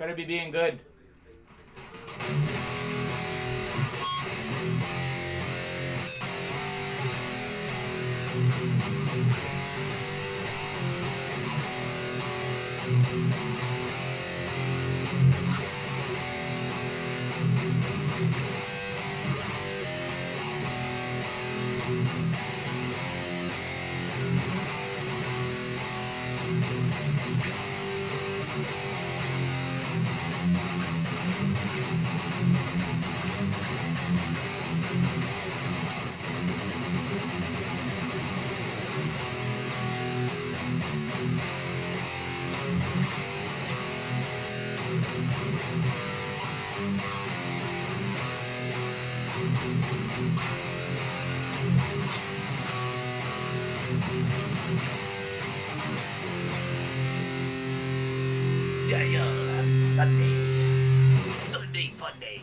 Better be being good. Yeah, Sunday. Sunday fun day.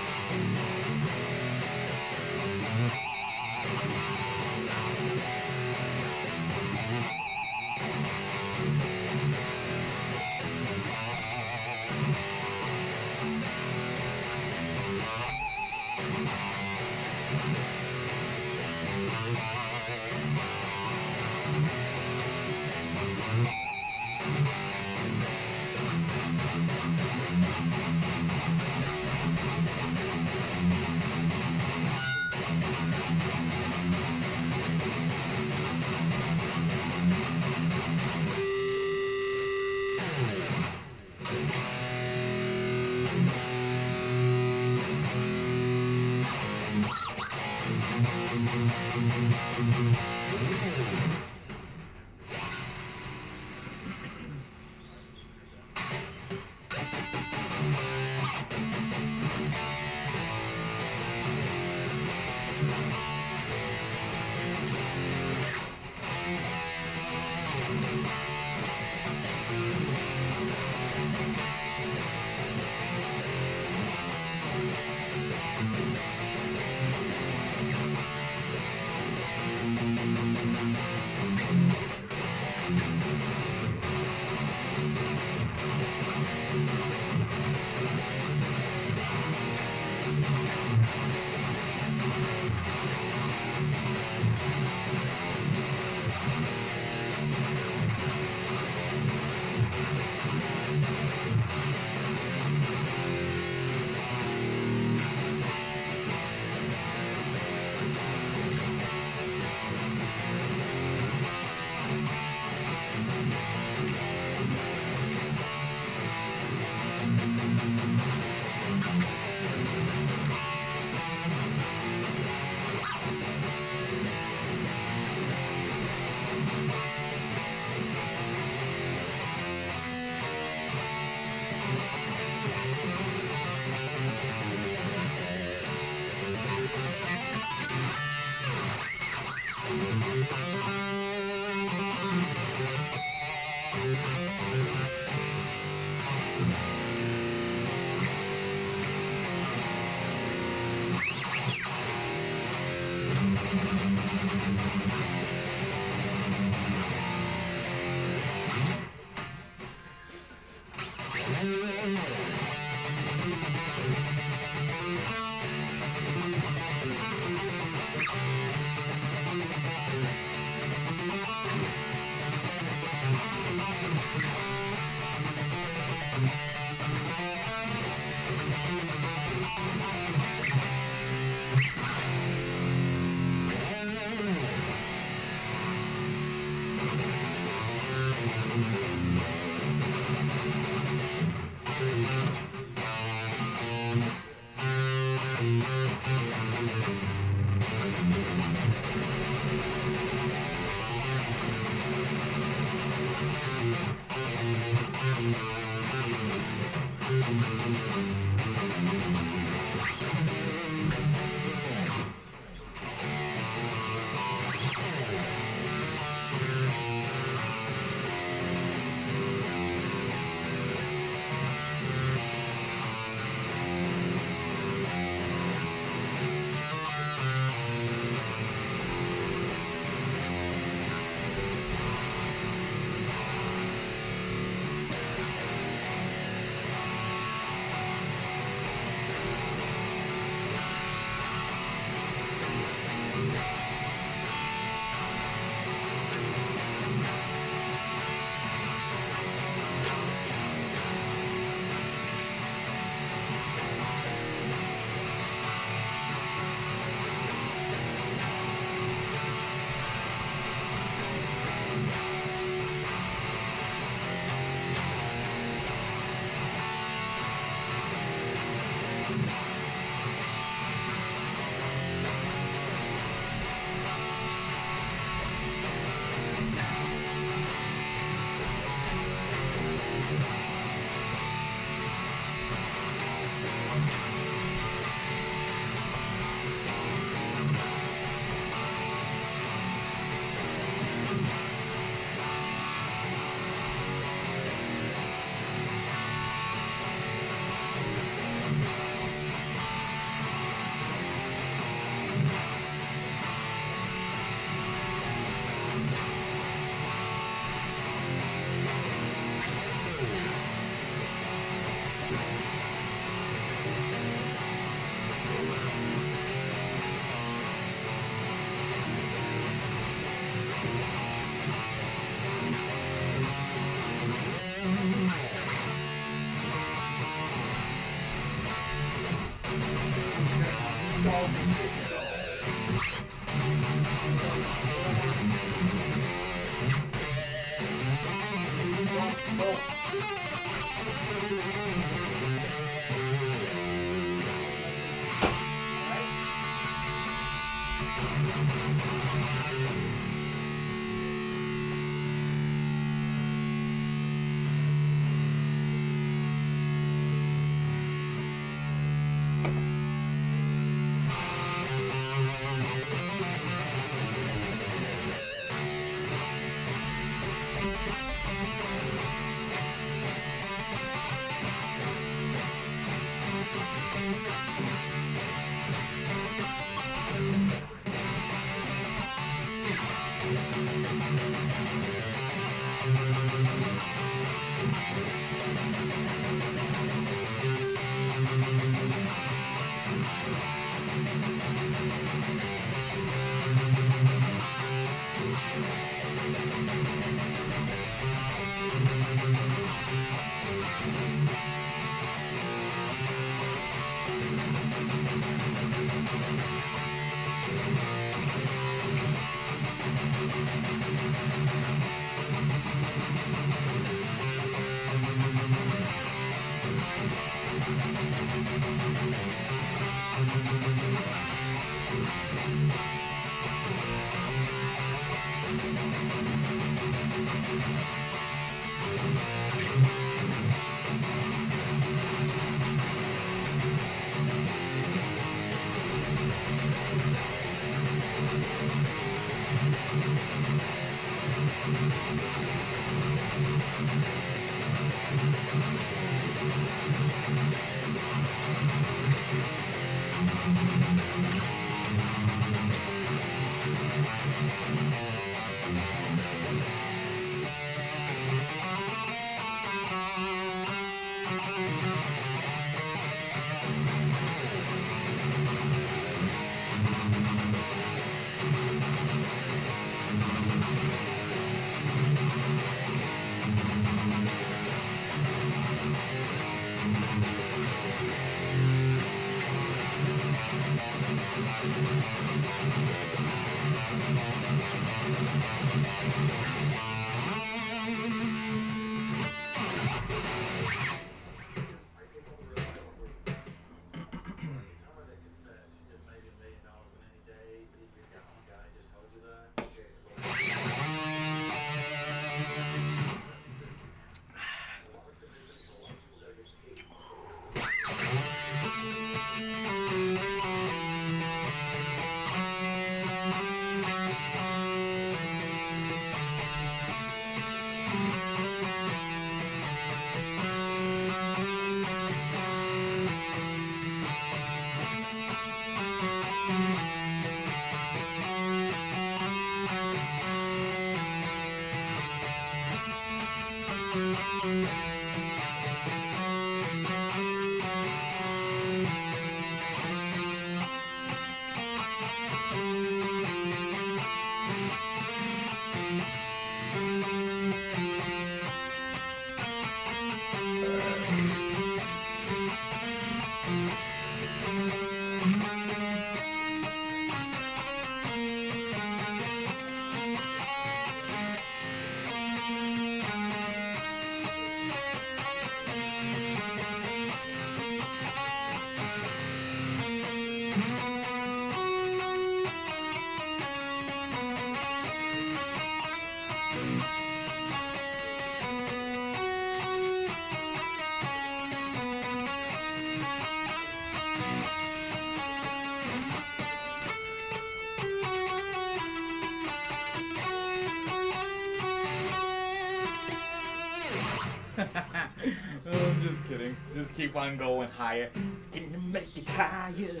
I'm just kidding. Just keep on going higher. Can you make it higher?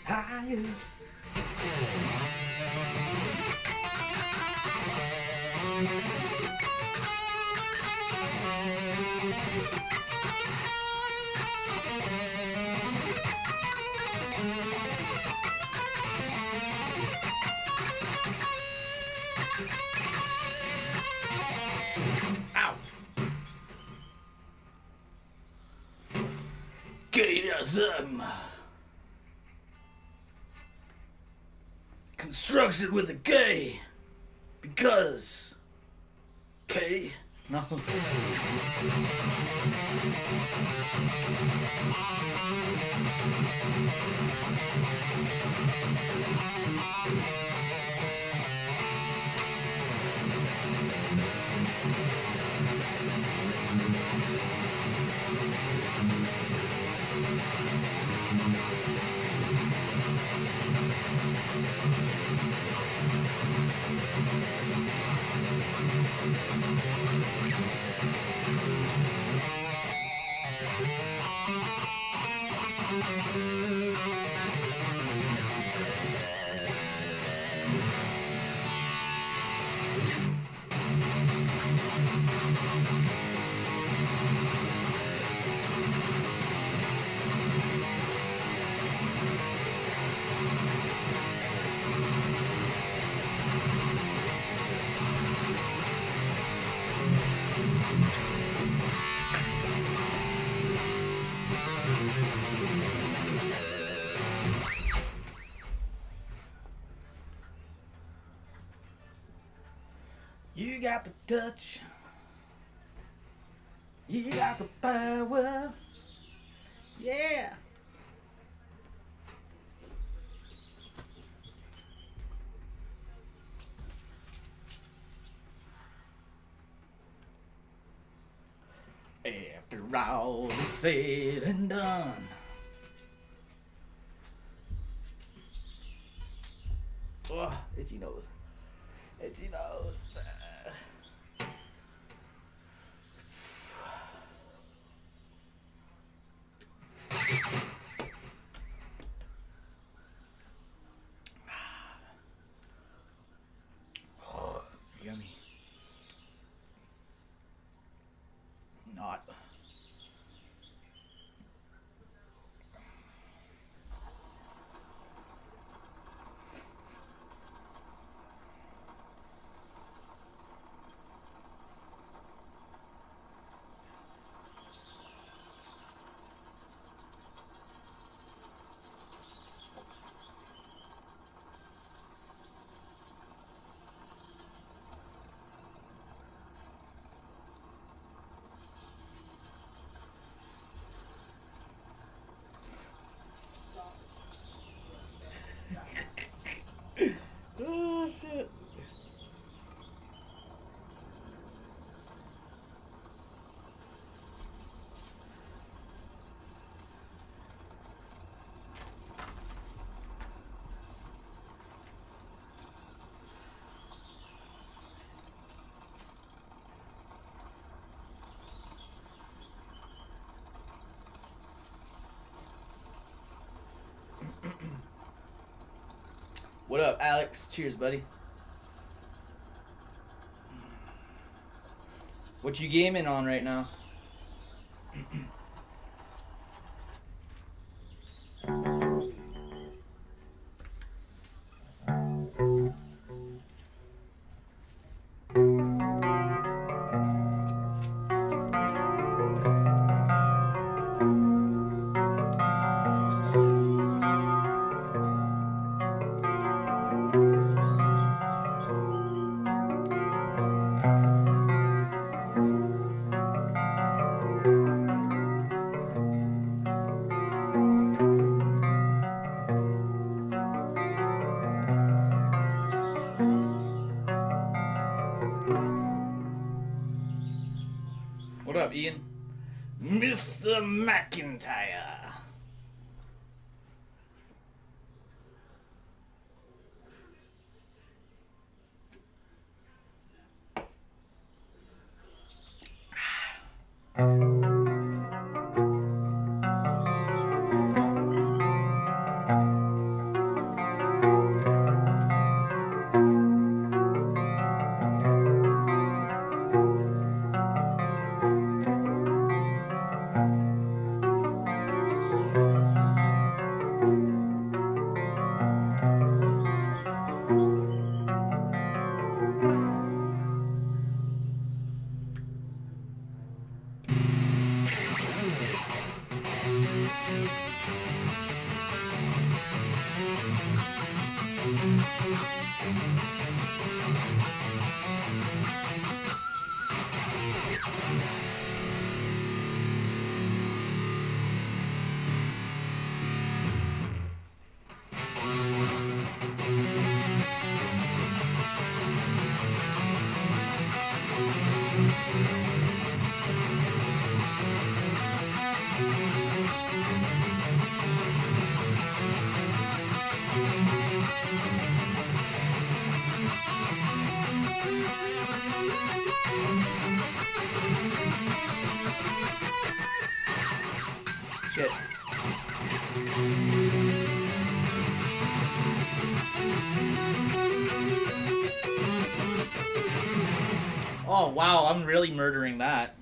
Higher. K-ism. Construction with a K. Because K. No. You got the touch. You got the power. Yeah. After all is said and done. Oh, itchy nose. Itchy nose. Oh, yummy. Not. Oh shit. What up, Alex? Cheers, buddy. What you gaming on right now? What up, Ian? Mr. McIntyre. Shit. Oh wow, I'm really murdering that.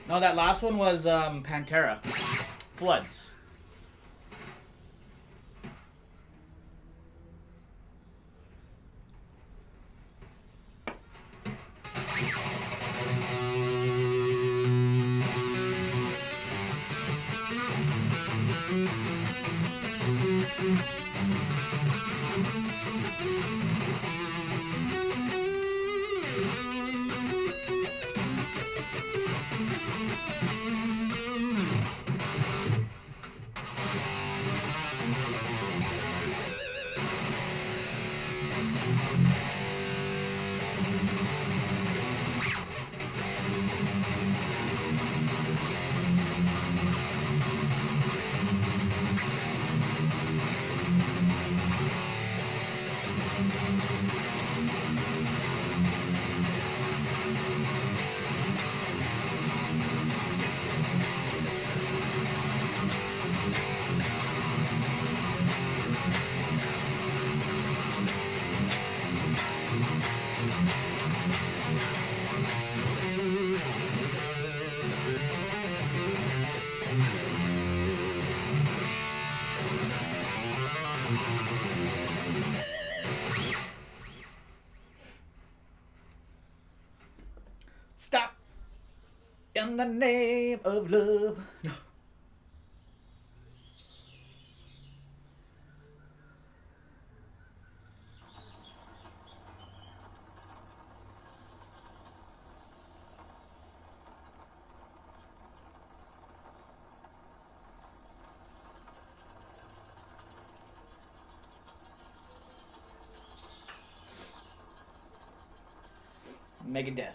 No, that last one was Pantera. Floods. Stop. In the name of love. Megadeth.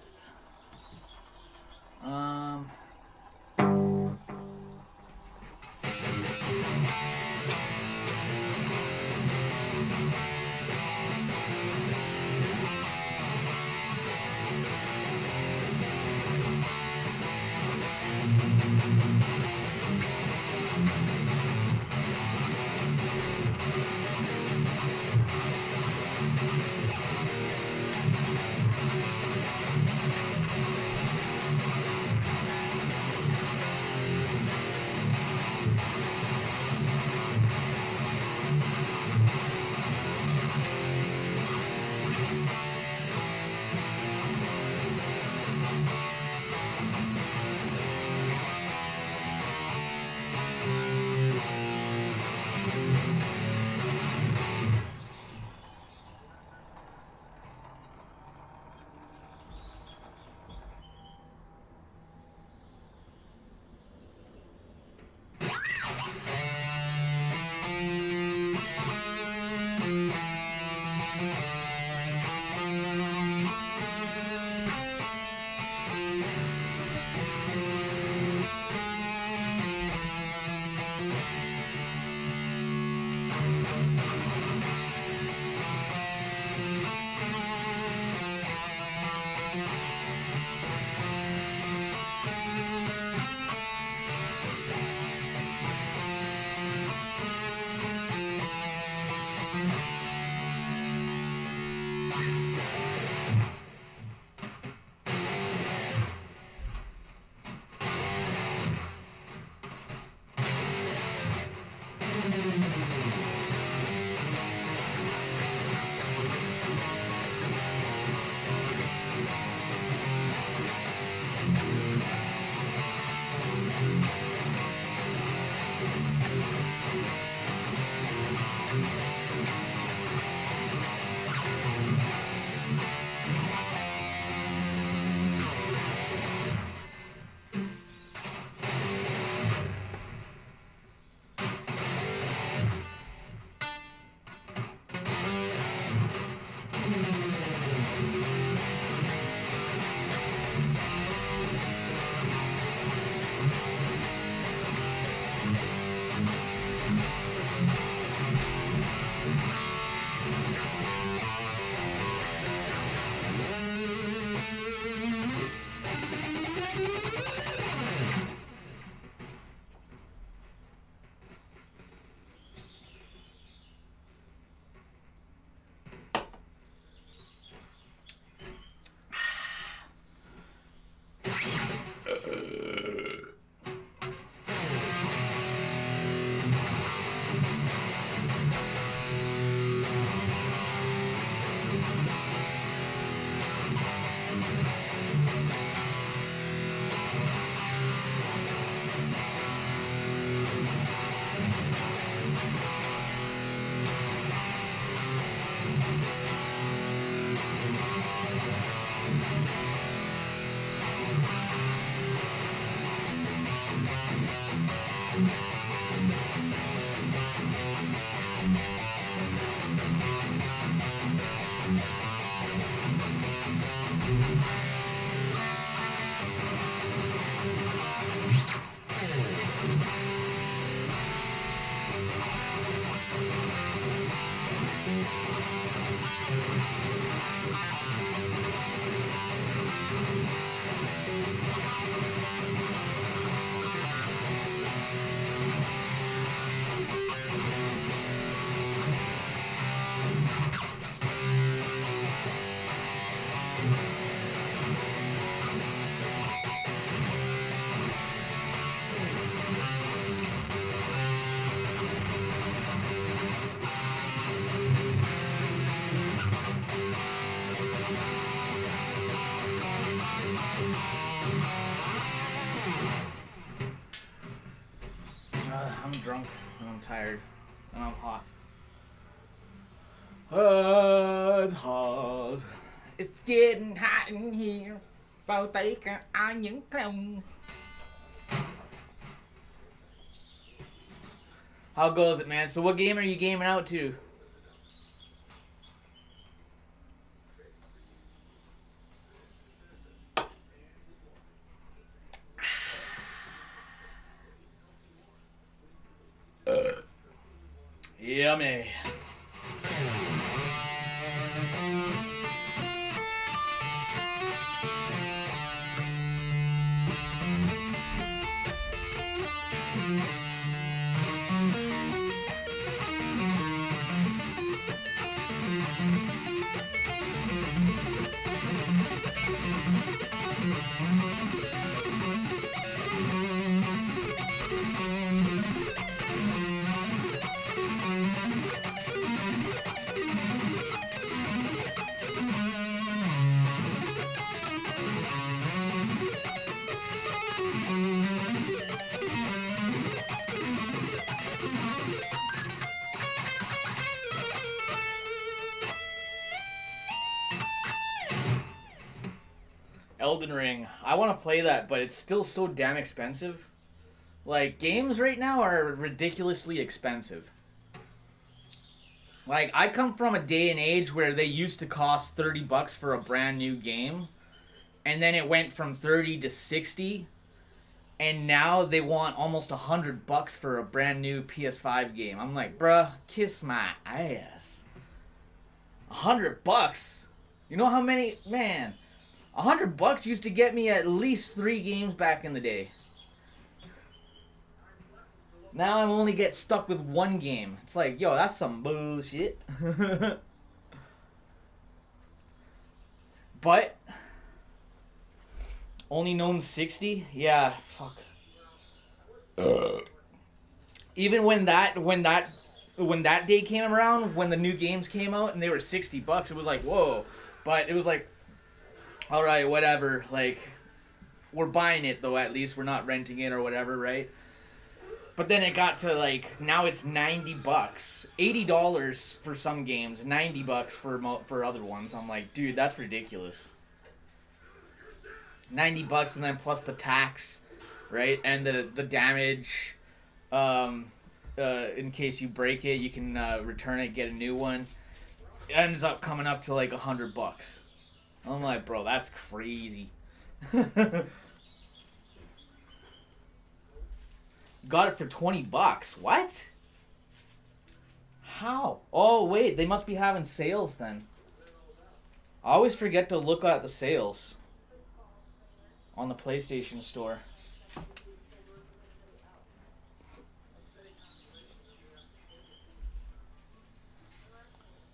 I'm drunk and I'm tired and I'm hot. It's hot. It's getting hot in here. So take ai những không. How goes it, man? So what game are you gaming out to? Yummy. Elden Ring. I want to play that, but it's still so damn expensive. Like, games right now are ridiculously expensive. Like, I come from a day and age where they used to cost $30 for a brand new game, and then it went from 30 to 60, and now they want almost $100 for a brand new PS5 game. I'm like, bruh, kiss my ass. $100? You know how many, man, $100 used to get me at least 3 games back in the day. Now I'm only get stuck with 1 game. It's like, yo, that's some bullshit. But only known 60? Yeah, fuck. Even when that day came around, when the new games came out and they were $60, it was like, whoa. But it was like, all right, whatever. Like, we're buying it though. At least we're not renting it or whatever, right? But then it got to like, now it's $90, $80 for some games, $90 for other ones. I'm like, dude, that's ridiculous. $90 and then plus the tax, right? And the damage. In case you break it, you can return it, get a new one. It ends up coming up to like $100. I'm like, bro, that's crazy. Got it for $20. What? How? Oh, wait, they must be having sales then. I always forget to look at the sales on the PlayStation Store.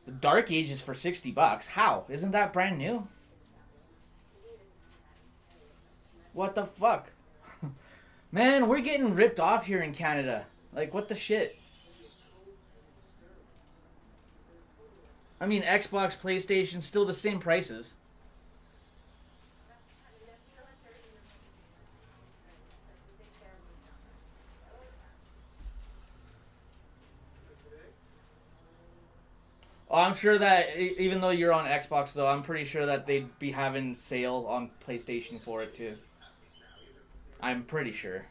The Dark Ages for $60. How? Isn't that brand new? What the fuck? Man, we're getting ripped off here in Canada. Like, what the shit? I mean, Xbox, PlayStation, still the same prices. Oh, I'm sure that even though you're on Xbox, though, I'm pretty sure that they'd be having sale on PlayStation for it, too. I'm pretty sure.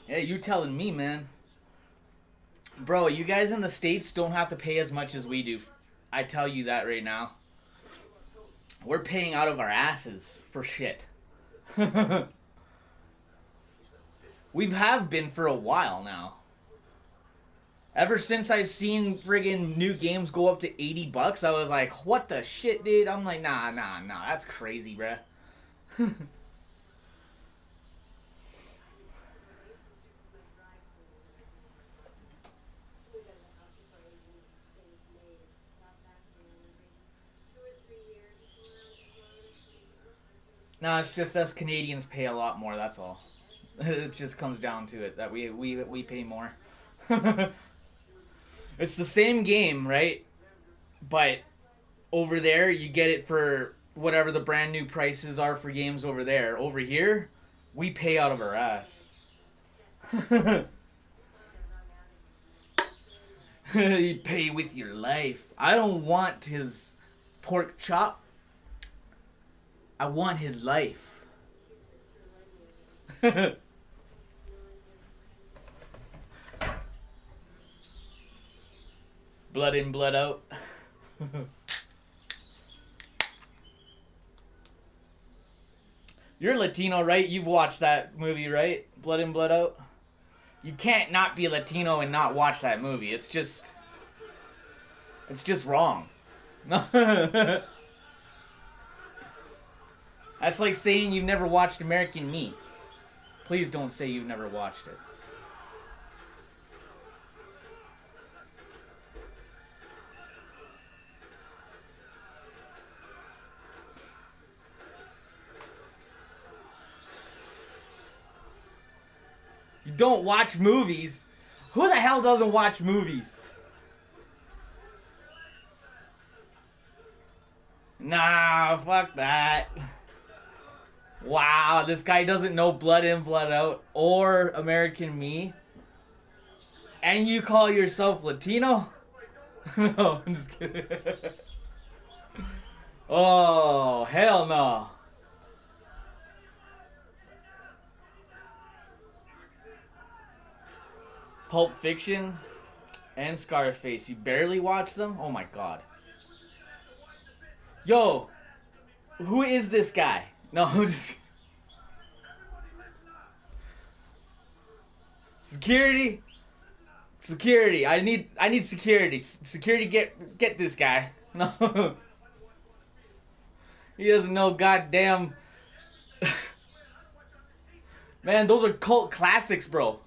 Yeah, you telling me, man. Bro, you guys in the States don't have to pay as much as we do. I tell you that right now. We're paying out of our asses for shit. We have been for a while now. Ever since I've seen friggin' new games go up to $80, I was like, what the shit, dude? I'm like, nah, that's crazy, bruh. No, it's just us Canadians pay a lot more, that's all. It just comes down to it, that we pay more. It's the same game, right? But over there, you get it for whatever the brand new prices are for games over there. Over here, we pay out of our ass. You pay with your life. I don't want his pork chop. I want his life. Blood in, blood out. You're Latino, right? You've watched that movie, right? Blood in, blood out. You can't not be Latino and not watch that movie. It's just wrong. That's like saying you've never watched American Me. Please don't say you've never watched it. You don't watch movies? Who the hell doesn't watch movies? Nah, fuck that. Wow, this guy doesn't know Blood In, Blood Out or American Me. And you call yourself Latino? No, I'm just kidding. Oh, hell no. Pulp Fiction and Scarface. You barely watch them? Oh my god. Yo, who is this guy? No, I'm just... Security? Security. I need security. Security, get this guy. No. He doesn't know goddamn... Man, those are cult classics, bro.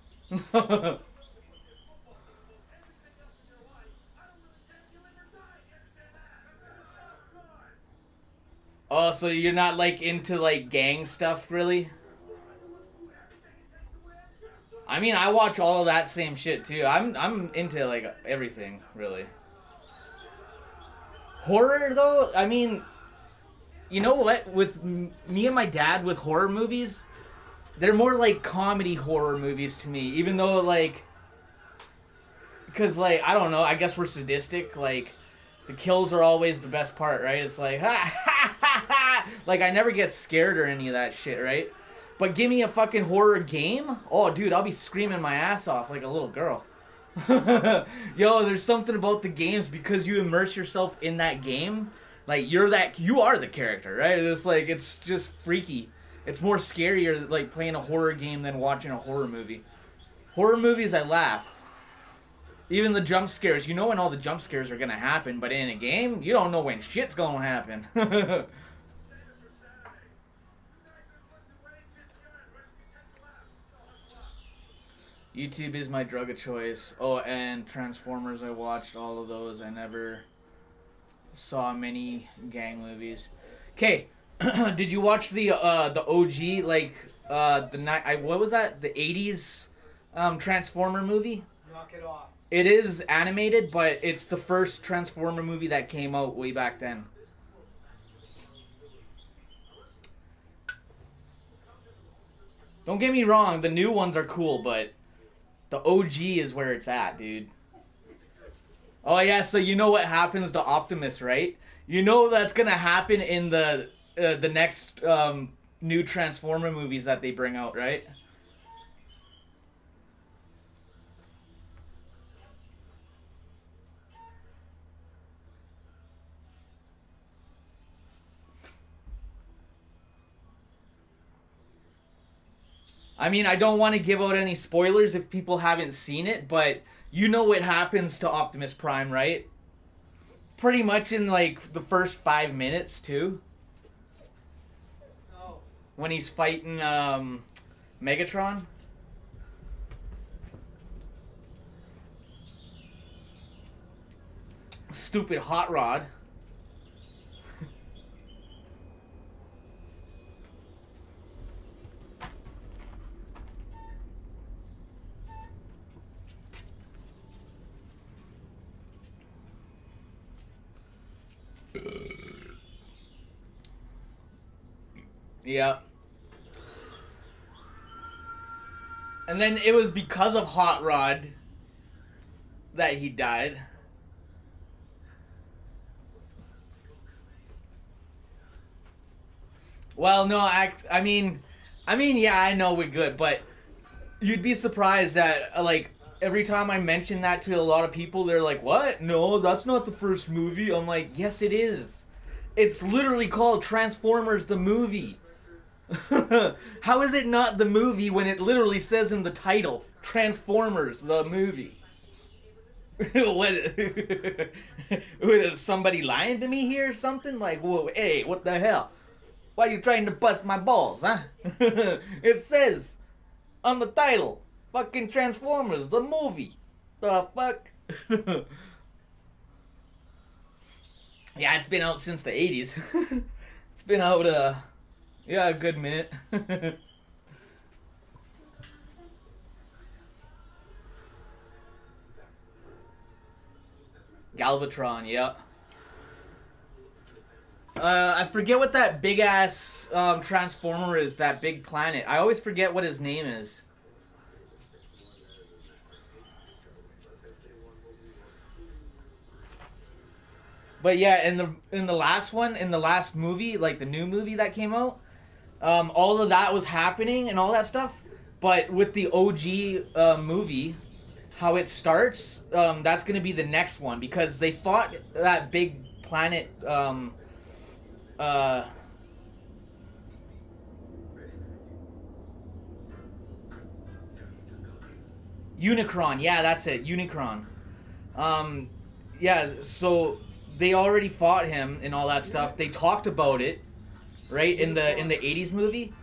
Oh, so you're not like into like gang stuff, really? I mean, I watch all of that same shit too. I'm into like everything, really. Horror though, I mean, you know what? With me and my dad with horror movies, they're more like comedy horror movies to me. Even though like, because like I don't know, I guess we're sadistic. Like the kills are always the best part, right? It's like ha ha ha ha. Like I never get scared or any of that shit, right? But give me a fucking horror game, oh dude, I'll be screaming my ass off like a little girl. Yo, there's something about the games because you immerse yourself in that game. Like you are the character, right? It's like it's just freaky. It's more scarier like playing a horror game than watching a horror movie. Horror movies, I laugh. Even the jump scares, you know when all the jump scares are gonna happen, but in a game, you don't know when shit's gonna happen. YouTube is my drug of choice. Oh, and Transformers, I watched all of those. I never saw many gang movies. Okay, did you watch the OG what was that? The 80s Transformer movie? Knock it off. It is animated, but it's the first Transformer movie that came out way back then. Don't get me wrong, the new ones are cool, but the OG is where it's at, dude. Oh yeah, so you know what happens to Optimus, right? You know that's gonna happen in the next new Transformer movies that they bring out, right? I mean, I don't want to give out any spoilers if people haven't seen it, but you know what happens to Optimus Prime, right? Pretty much in like the first 5 minutes too. No. When he's fighting Megatron. Stupid Hot Rod. Yeah. And then it was because of Hot Rod that he died. Well, no, I mean, yeah, I know we're good, but you'd be surprised that, like, every time I mention that to a lot of people, they're like, what? No, that's not the first movie. I'm like, yes, it is. It's literally called Transformers the Movie. How is it not the movie when it literally says in the title, Transformers the Movie? What? Is somebody lying to me here or something? Like, whoa, hey, what the hell? Why are you trying to bust my balls, huh? It says on the title, fucking Transformers, the movie. The fuck? Yeah, it's been out since the 80s. It's been out, yeah, a good minute. Galvatron, yeah. I forget what that big ass transformer is. That big planet. I always forget what his name is. But yeah, in the last one, in the last movie, like the new movie that came out, all of that was happening and all that stuff. But with the OG movie, how it starts, that's gonna be the next one because they fought that big planet. Uh, Unicron, yeah, that's it, Unicron. Um, yeah, so they already fought him and all that stuff. They talked about it, right, in the '80s movie,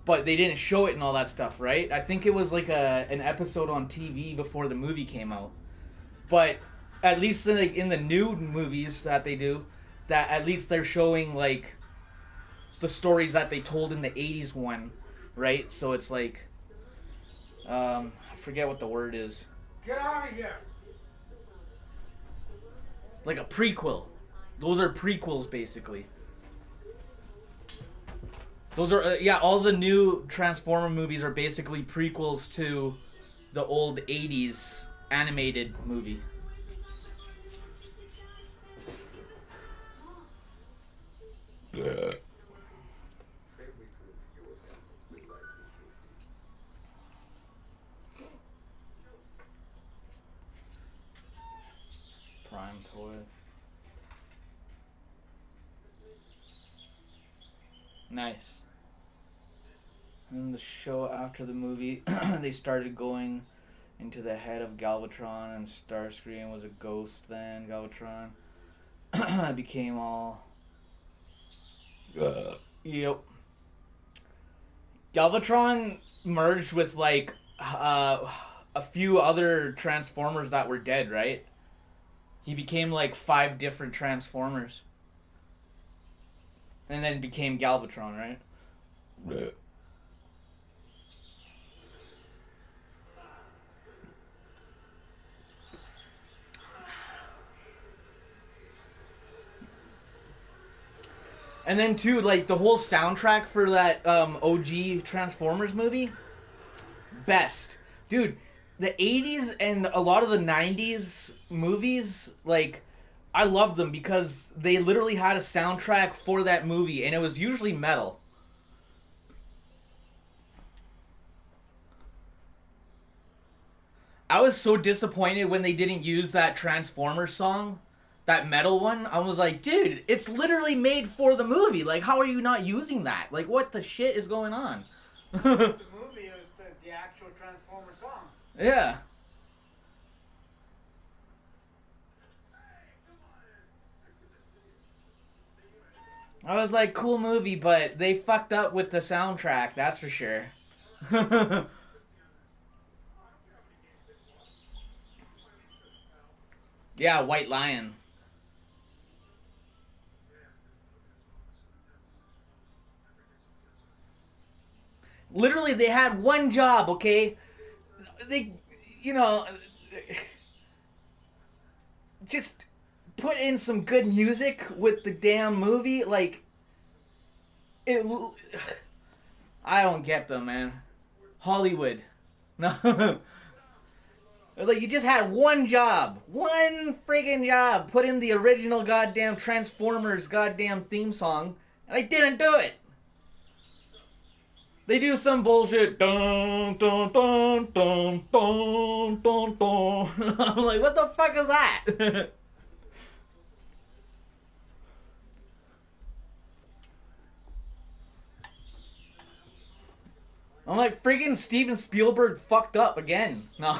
but they didn't show it and all that stuff, right? I think it was like an episode on TV before the movie came out. But at least in the new movies that they do, that at least they're showing like the stories that they told in the '80s one, right? So it's like, I forget what the word is. Get out of here! Like a prequel. Those are prequels, basically. Those are, yeah, all the new Transformer movies are basically prequels to the old 80s animated movie. Yeah. Prime toy. Nice. And the show after the movie, they started going into the head of Galvatron, and Starscream was a ghost then. Galvatron became all. Yep. Galvatron merged with like a few other Transformers that were dead, right? He became like 5 different Transformers. And then became Galvatron, right? Yeah. And then too, like the whole soundtrack for that OG Transformers movie, best, dude. The '80s and a lot of the '90s movies, like, I loved them because they literally had a soundtrack for that movie, and it was usually metal. I was so disappointed when they didn't use that Transformers song, that metal one. I was like, dude, it's literally made for the movie. Like, how are you not using that? Like, what the shit is going on? The movie is the actual Transformer song. Yeah. I was like, cool movie, but they fucked up with the soundtrack, that's for sure. Yeah, White Lion. Literally, they had one job, okay? They, you know, just put in some good music with the damn movie. Like, it. I don't get them, man. Hollywood. No. It was like you just had one job. One friggin' job. Put in the original goddamn Transformers goddamn theme song. And I didn't do it. They do some bullshit. Dun, dun, dun, dun, dun, dun, dun. I'm like, what the fuck is that? I'm like, friggin' Steven Spielberg fucked up again. No.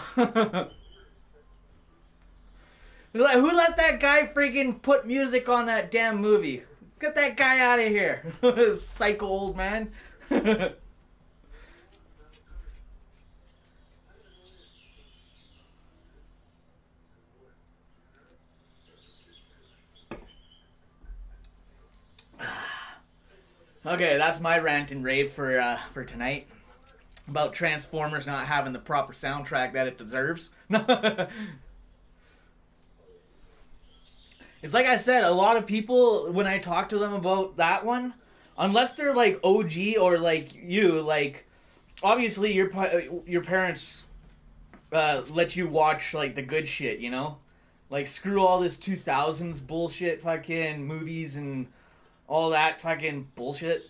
Like, who let that guy friggin' put music on that damn movie? Get that guy out of here. Psycho old man. Okay, that's my rant and rave for tonight. About Transformers not having the proper soundtrack that it deserves. It's like I said, a lot of people, when I talk to them about that one, unless they're like OG or like you, like obviously your parents let you watch like the good shit, you know, like screw all this 2000s bullshit, fucking movies and all that fucking bullshit.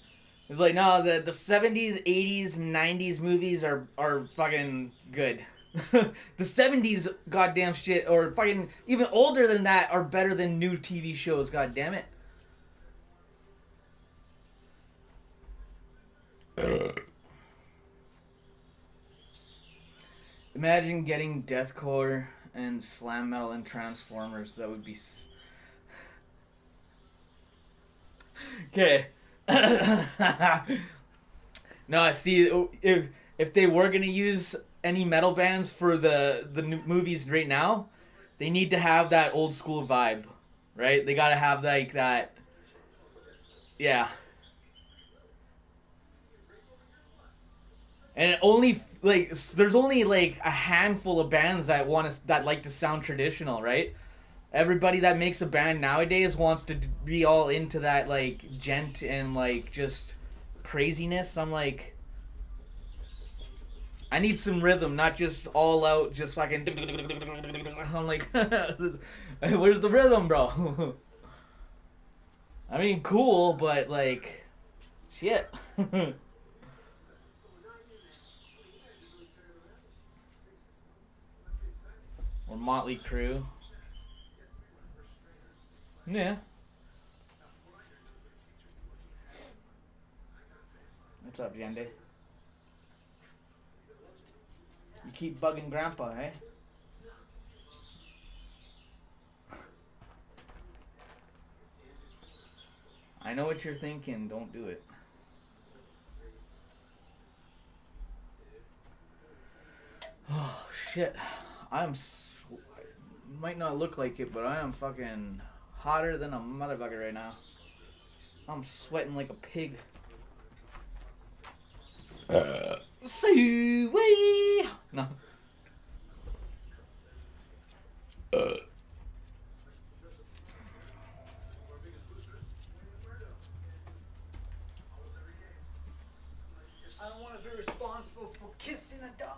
It's like no, the 70s, 80s, 90s movies are fucking good. The 70s goddamn shit or fucking even older than that are better than new TV shows, god damn it. Imagine getting deathcore and slam metal and Transformers. That would be okay. No, see, if they were gonna use any metal bands for the new movies right now, they need to have that old school vibe, right? They gotta have like that. Yeah. And only like there's only like a handful of bands that like to sound traditional, right? Everybody that makes a band nowadays wants to be all into that like gent and like just craziness. I'm like, I need some rhythm, not just all out, just fucking. I'm like, where's the rhythm, bro? I mean, cool, but like, shit. Or Motley Crue. Yeah. What's up, Jende? You keep bugging Grandpa, eh? I know what you're thinking. Don't do it. Oh, shit. Might not look like it, but I am fucking hotter than a motherfucker right now. I'm sweating like a pig. Suey! No. I don't want to be responsible for kissing a dog.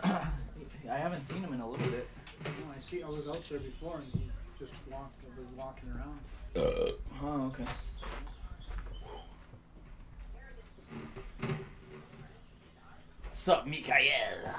Huh? Yeah, I haven't seen him in a little bit. I was out there before and he just was walking around. Oh, okay. Sup, Mikael?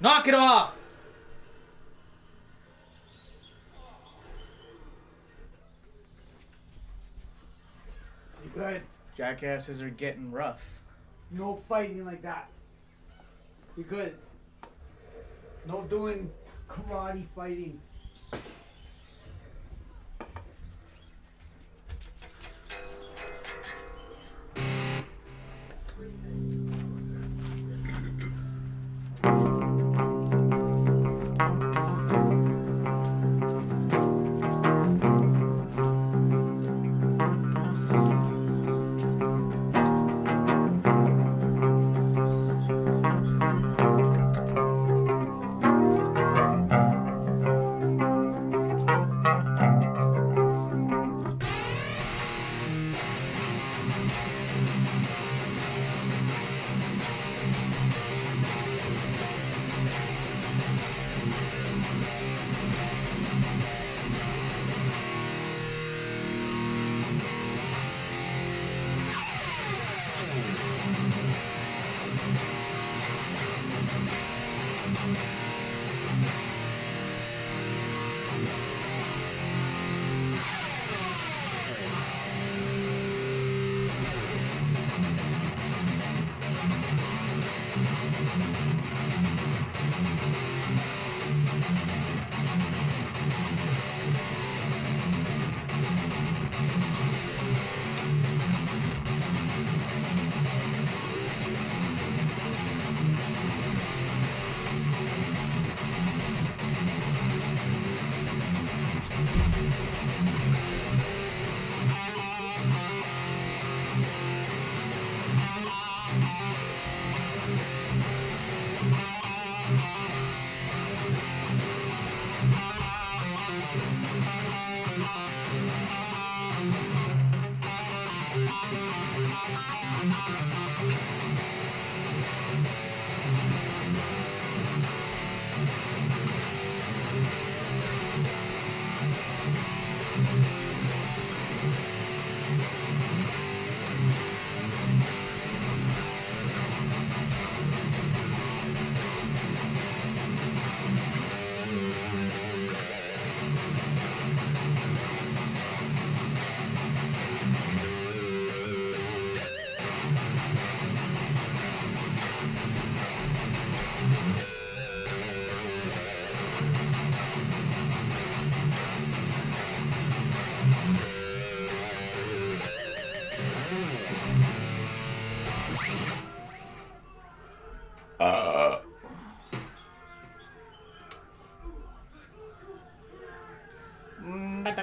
Knock it off! You good? Jackasses are getting rough. No fighting like that. You good? No doing karate fighting.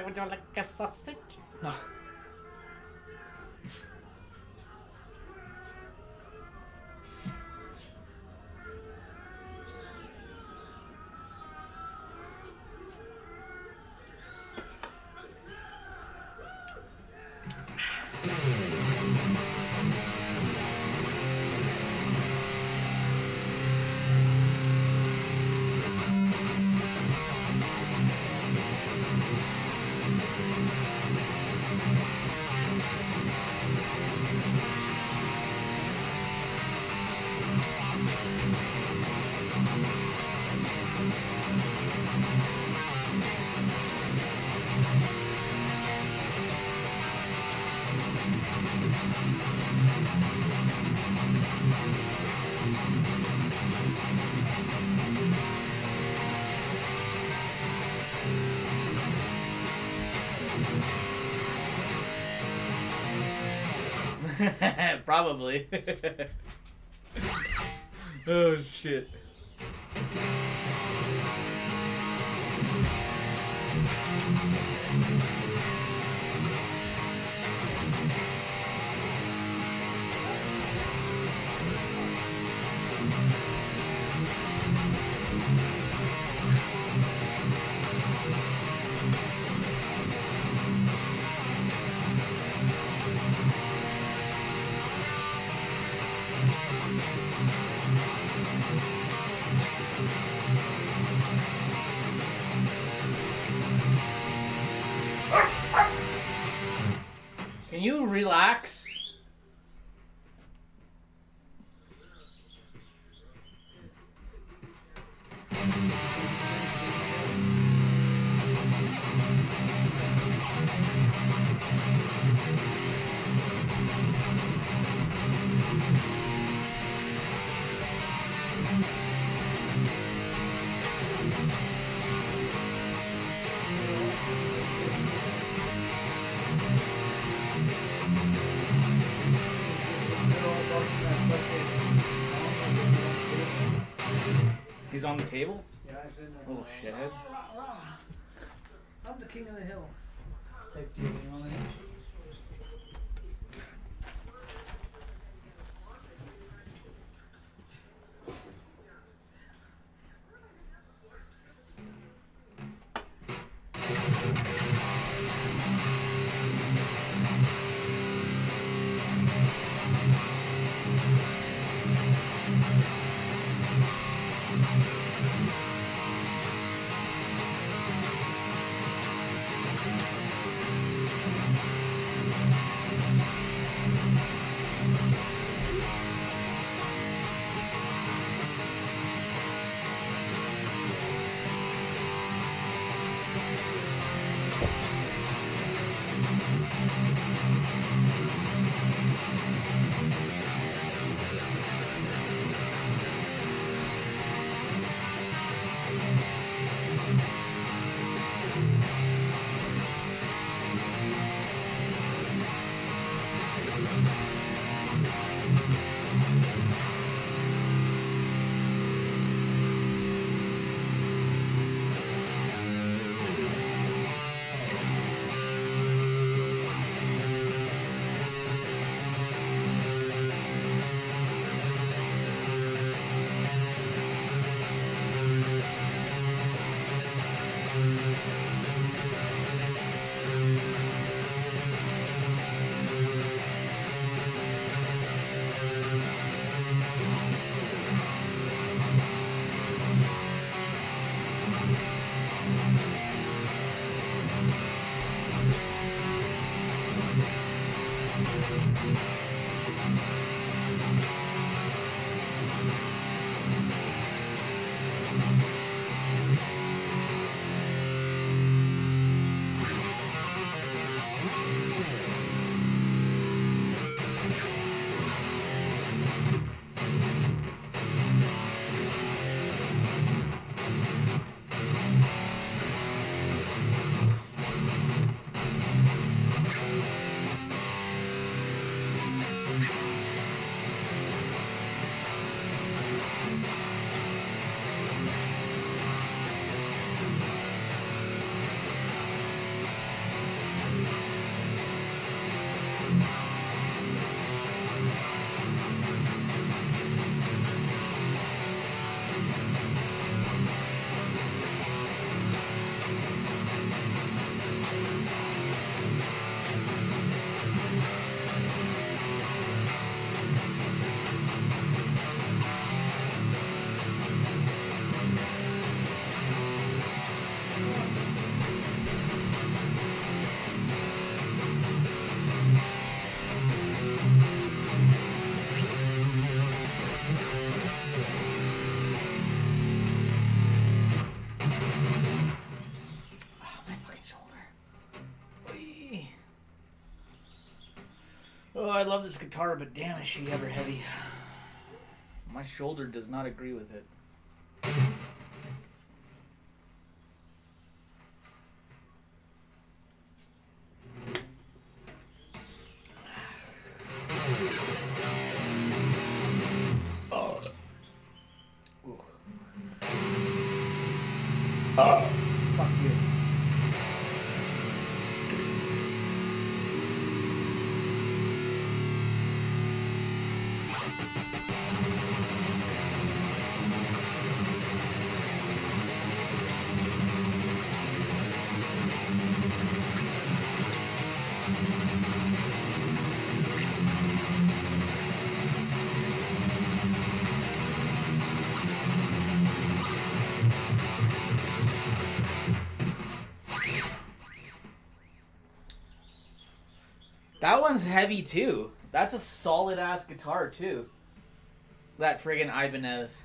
Would you like a sausage? No. Probably. Oh shit. Can you relax? He's on the table? Yeah, I said that. Little shithead. I'm the king of the hill. Type deal, you know what I mean? Oh, I love this guitar, but damn, is she ever heavy. My shoulder does not agree with it. Fuck you. That one's heavy too. That's a solid ass guitar too. That friggin' Ibanez.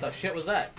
What the shit was that?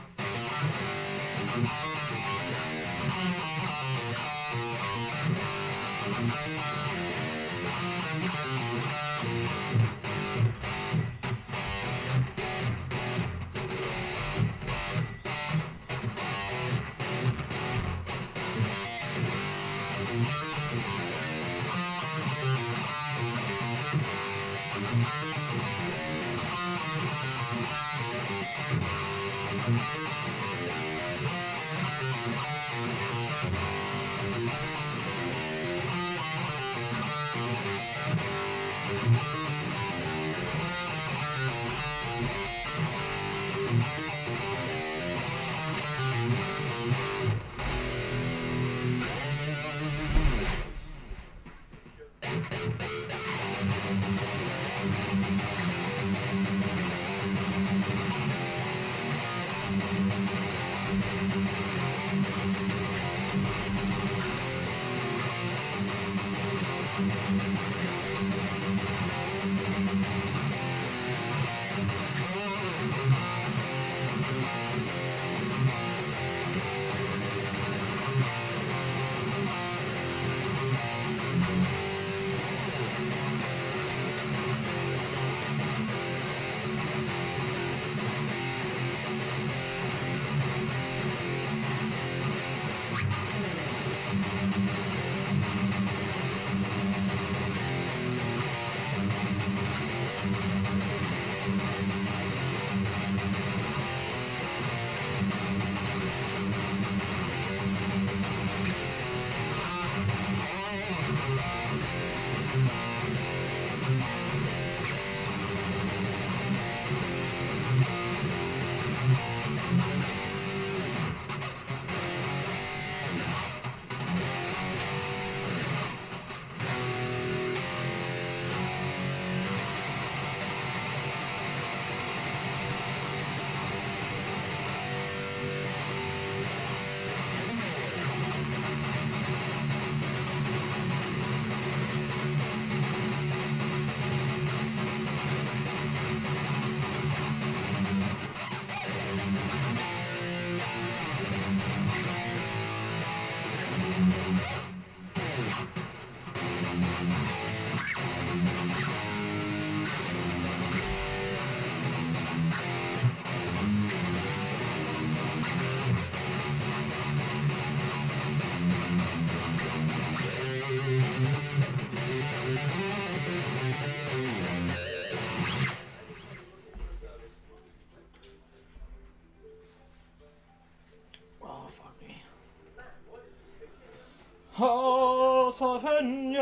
Safenya,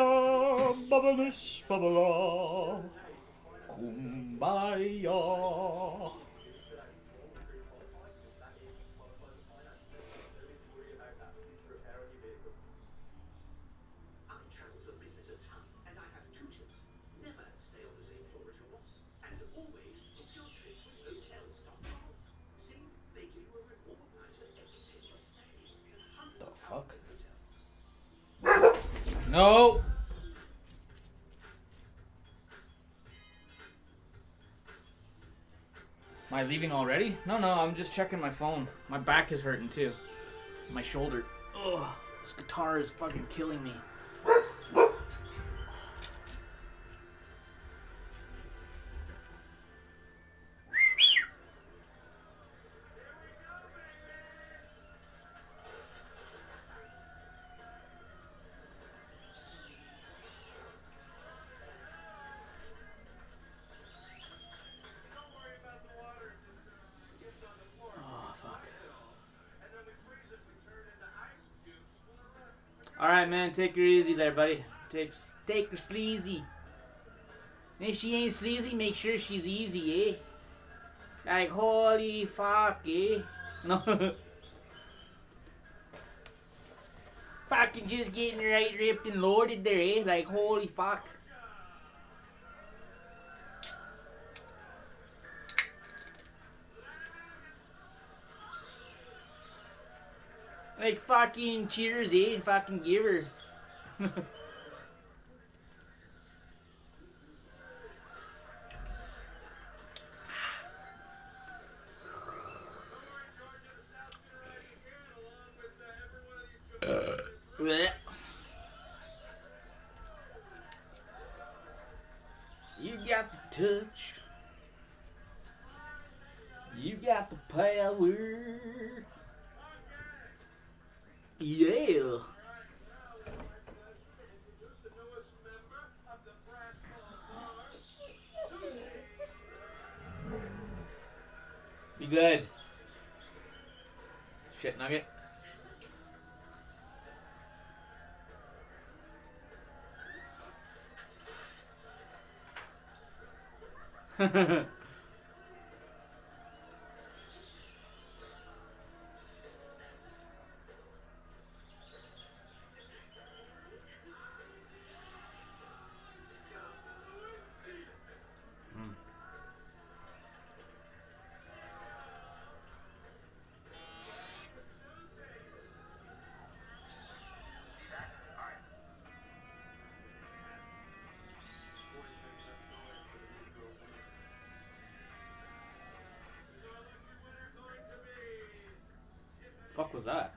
babalish, babala, kumbaya. The fuck? No. Am I leaving already? No, I'm just checking my phone. My back is hurting too. My shoulder. Ugh, this guitar is fucking killing me. Alright, man, take her easy there, buddy. Take her sleazy. And if she ain't sleazy, make sure she's easy, eh? Like, holy fuck, eh? No. Fucking just getting right ripped and loaded there, eh? Like, holy fuck. Like, fucking cheers, eh? And fucking give her. You got the touch. You got the power. Yeah. Be good. Shit nugget. Fuck was that?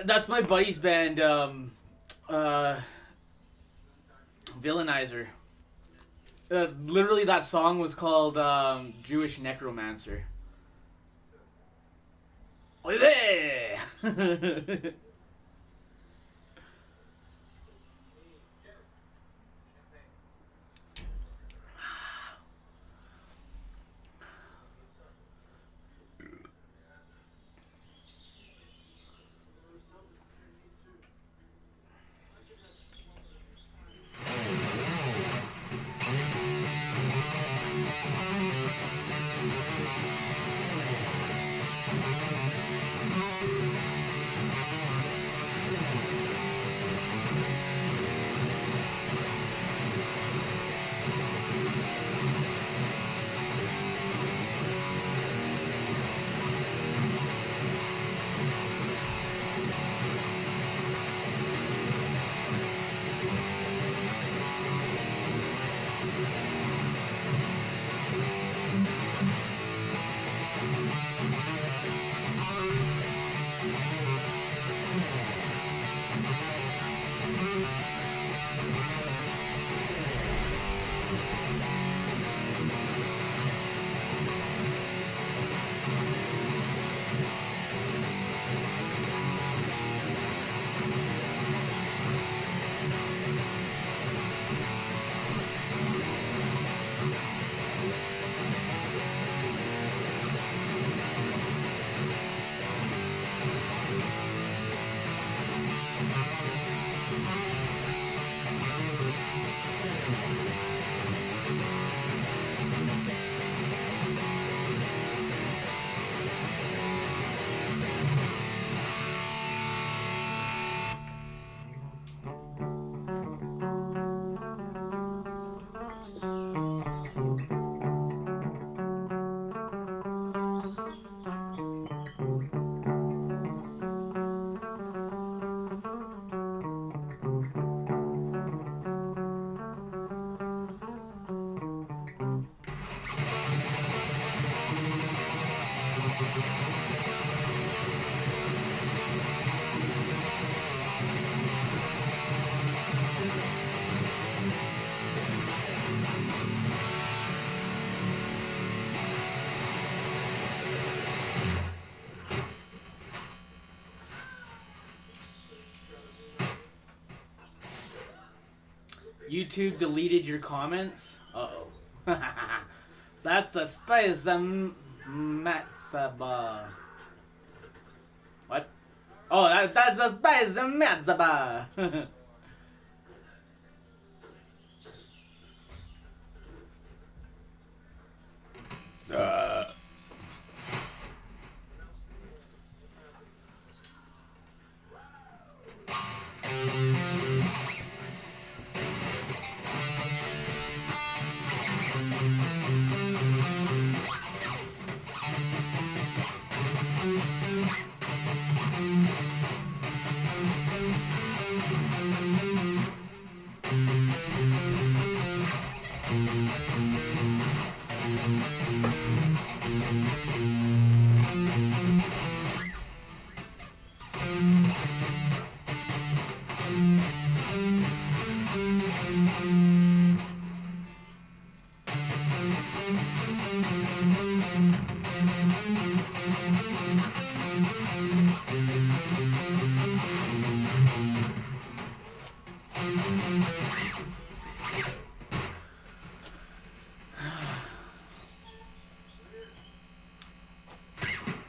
That's my buddy's band, Villainizer. Literally, that song was called Jewish Necromancer. Oy vey! YouTube deleted your comments? Uh-oh. That's the spice Matsaba. What? Oh, that's the spice Matsaba.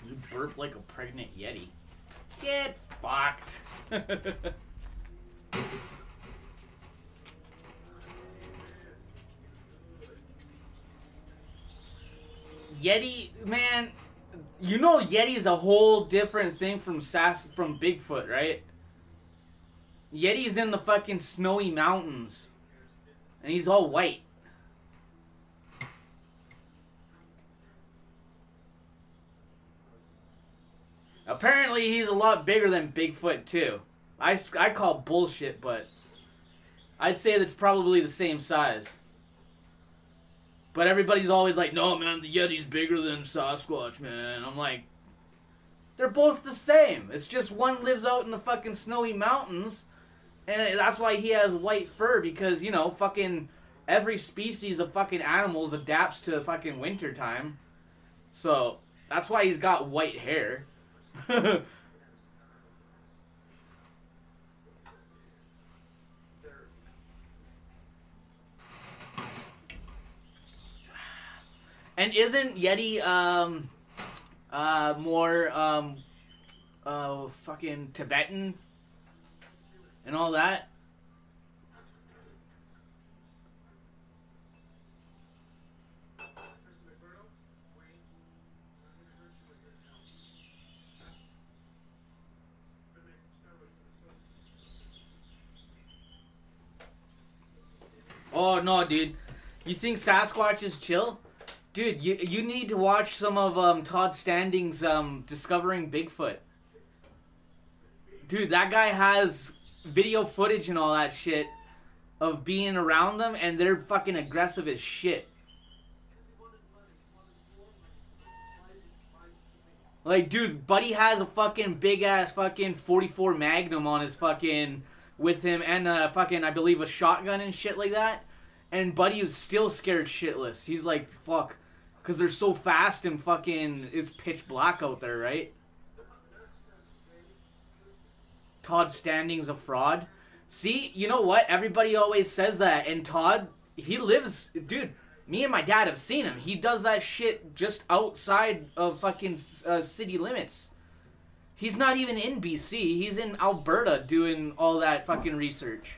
You burp like a pregnant Yeti. Get fucked. Yeti, man, you know Yeti's a whole different thing from Bigfoot, right? Yeti's in the fucking snowy mountains. And he's all white. Apparently he's a lot bigger than Bigfoot too. I call bullshit, but I'd say that's probably the same size. But everybody's always like, no man, the Yeti's bigger than Sasquatch, man. I'm like, they're both the same. It's just one lives out in the fucking snowy mountains, and that's why he has white fur, because, you know, fucking every species of fucking animals adapts to fucking winter time. So, that's why he's got white hair. And isn't Yeti more fucking Tibetan and all that? Oh no, dude. You think Sasquatch is chill? Dude, you need to watch some of Todd Standing's Discovering Bigfoot. Dude, that guy has video footage and all that shit of being around them, and they're fucking aggressive as shit. Like, dude, Buddy has a fucking big-ass fucking 44 Magnum on his fucking... with him, and fucking, I believe, a shotgun and shit like that. And Buddy was still scared shitless. He's like, fuck. Because they're so fast and fucking... it's pitch black out there, right? Todd Standing's a fraud. See, you know what? Everybody always says that. And Todd, he lives... dude, me and my dad have seen him. He does that shit just outside of fucking city limits. He's not even in BC. He's in Alberta doing all that fucking research.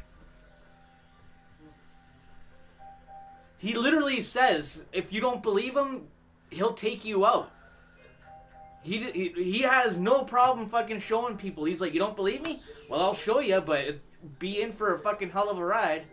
He literally says, if you don't believe him, he'll take you out. He has no problem fucking showing people. He's like, you don't believe me? Well, I'll show you, but be in for a fucking hell of a ride.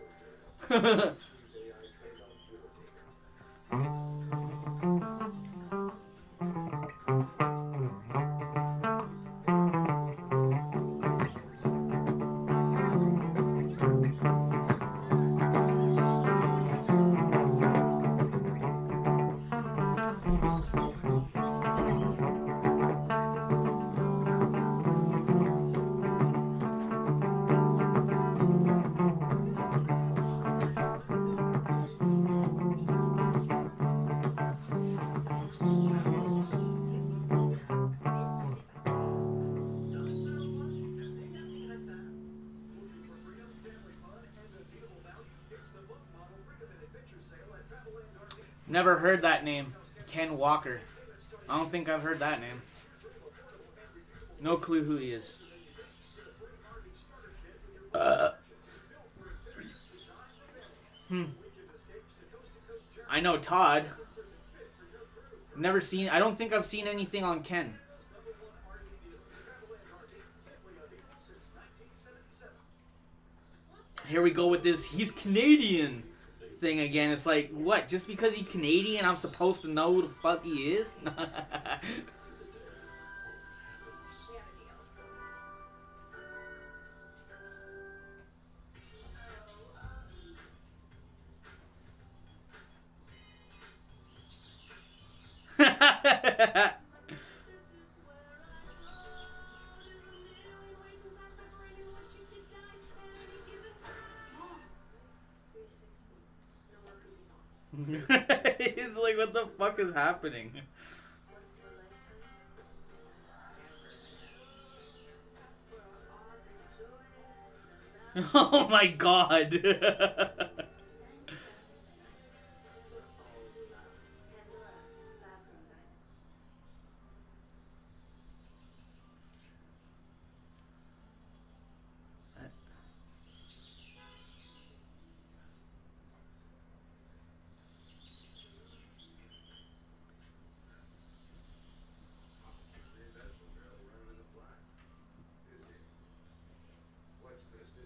Never heard that name. Ken Walker. I don't think I've heard that name. No clue who he is. I know Todd. Never seen. I don't think I've seen anything on Ken. Here we go with this. He's Canadian thing again. It's like, what? Just because he's Canadian, I'm supposed to know who the fuck he is? He's like, what the fuck is happening? Oh my god.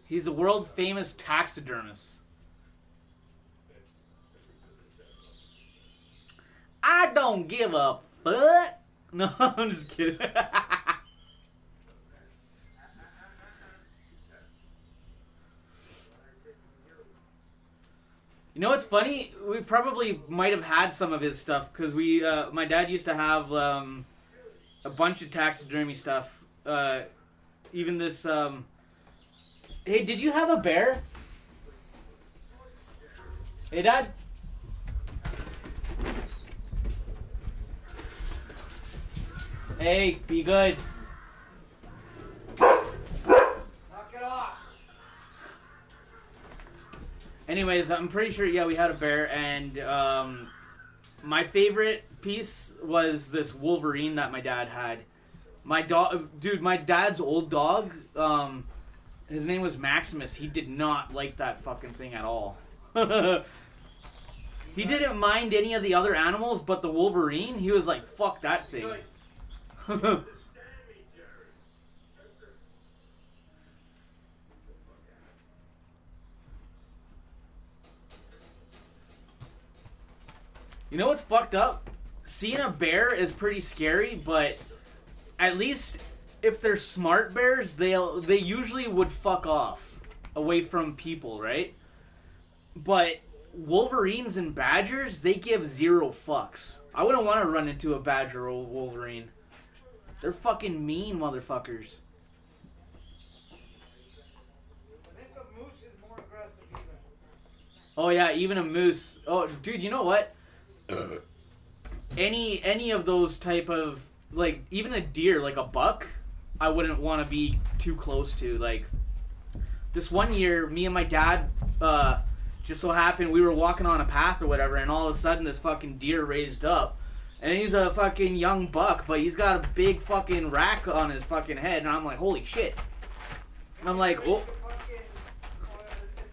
He's a world famous taxidermist. I don't give a fuck. No, I'm just kidding. You know what's funny? We probably might have had some of his stuff because my dad used to have a bunch of taxidermy stuff. Even this. Hey, did you have a bear? Hey, Dad? Hey, be good. Knock it off. Anyways, I'm pretty sure, yeah, we had a bear, and my favorite piece was this Wolverine that my dad had. My dad's old dog, his name was Maximus. He did not like that fucking thing at all. He didn't mind any of the other animals, but the Wolverine, he was like, fuck that thing. You know what's fucked up? Seeing a bear is pretty scary, but at least if they're smart bears, they usually would fuck off away from people, right? But Wolverines and badgers, they give zero fucks. I wouldn't want to run into a badger or a Wolverine. They're fucking mean motherfuckers. I think a moose is more aggressive even. Oh yeah, even a moose. Oh, dude, you know what? Any of those type of, like, even a deer, like a buck, I wouldn't want to be too close to. Like, this one year, me and my dad, just so happened we were walking on a path or whatever, and all of a sudden this fucking deer raised up. And he's a fucking young buck, but he's got a big fucking rack on his fucking head, and I'm like, holy shit. And I'm like, oh. And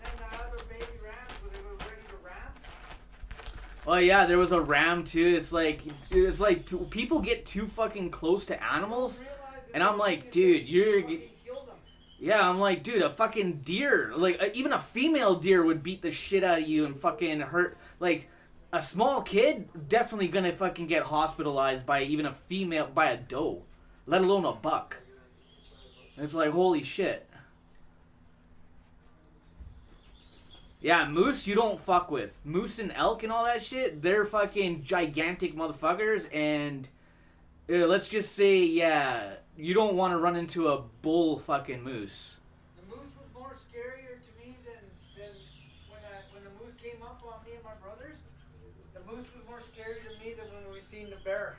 then the other baby rams, were they ready to ram? Oh yeah, there was a ram too. It's like people get too fucking close to animals, and I'm like, dude, yeah, I'm like, dude, a fucking deer, like even a female deer would beat the shit out of you and fucking hurt. Like, a small kid definitely gonna fucking get hospitalized by even a female, by a doe, let alone a buck. And it's like, holy shit. Yeah, moose you don't fuck with. Moose and elk and all that shit, they're fucking gigantic motherfuckers, and let's just say, yeah, you don't want to run into a bull fucking moose. The moose was more scarier to me than when the moose came up on me and my brothers. The moose was more scary to me than when we seen the bear.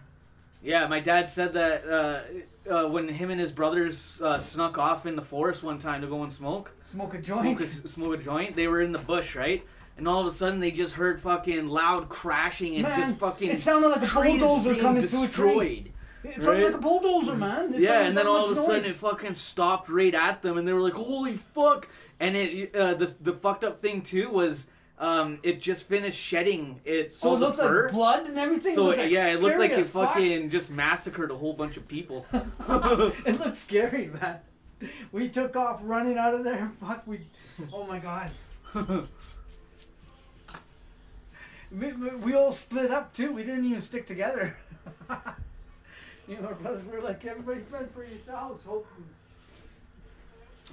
Yeah, my dad said that when him and his brothers snuck off in the forest one time to go and smoke. Smoke a joint. Smoke a joint. They were in the bush, right? and all of a sudden they just heard fucking loud crashing and Man, just fucking it sounded like a trees bulldozer being coming through a tree. destroyed. It sounded like a bulldozer, man. It Yeah, sounded and then that all of much a sudden noise. it fucking stopped right at them, and they were like, "Holy fuck!" And the fucked up thing too was it just finished shedding its So all it the looked fur. like blood and everything. So It looked yeah, it looked scary like it as fuck. fucking just massacred a whole bunch of people. It looked scary, man. We took off running out of there. Fuck, oh my god. We all split up too. We didn't even stick together. You know, our brothers were like, everybody fend for yourselves. Hoping.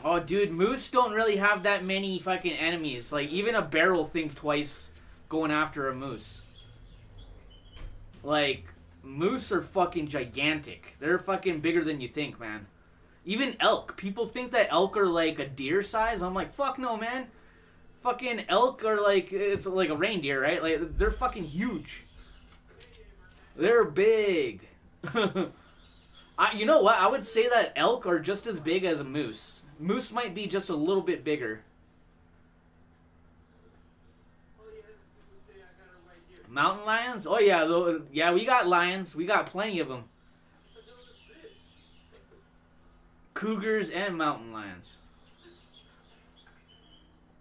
Oh, dude, moose don't really have that many fucking enemies. Like, even a bear will think twice going after a moose. Like, moose are fucking gigantic. They're fucking bigger than you think, man. Even elk. People think that elk are like a deer size. I'm like, fuck no, man. Fucking elk are like, it's like a reindeer, right? Like, they're fucking huge. They're big. You know what? I would say that elk are just as big as a moose. Moose might be just a little bit bigger. Mountain lions? Oh yeah, yeah, we got lions. We got plenty of them. Cougars and mountain lions.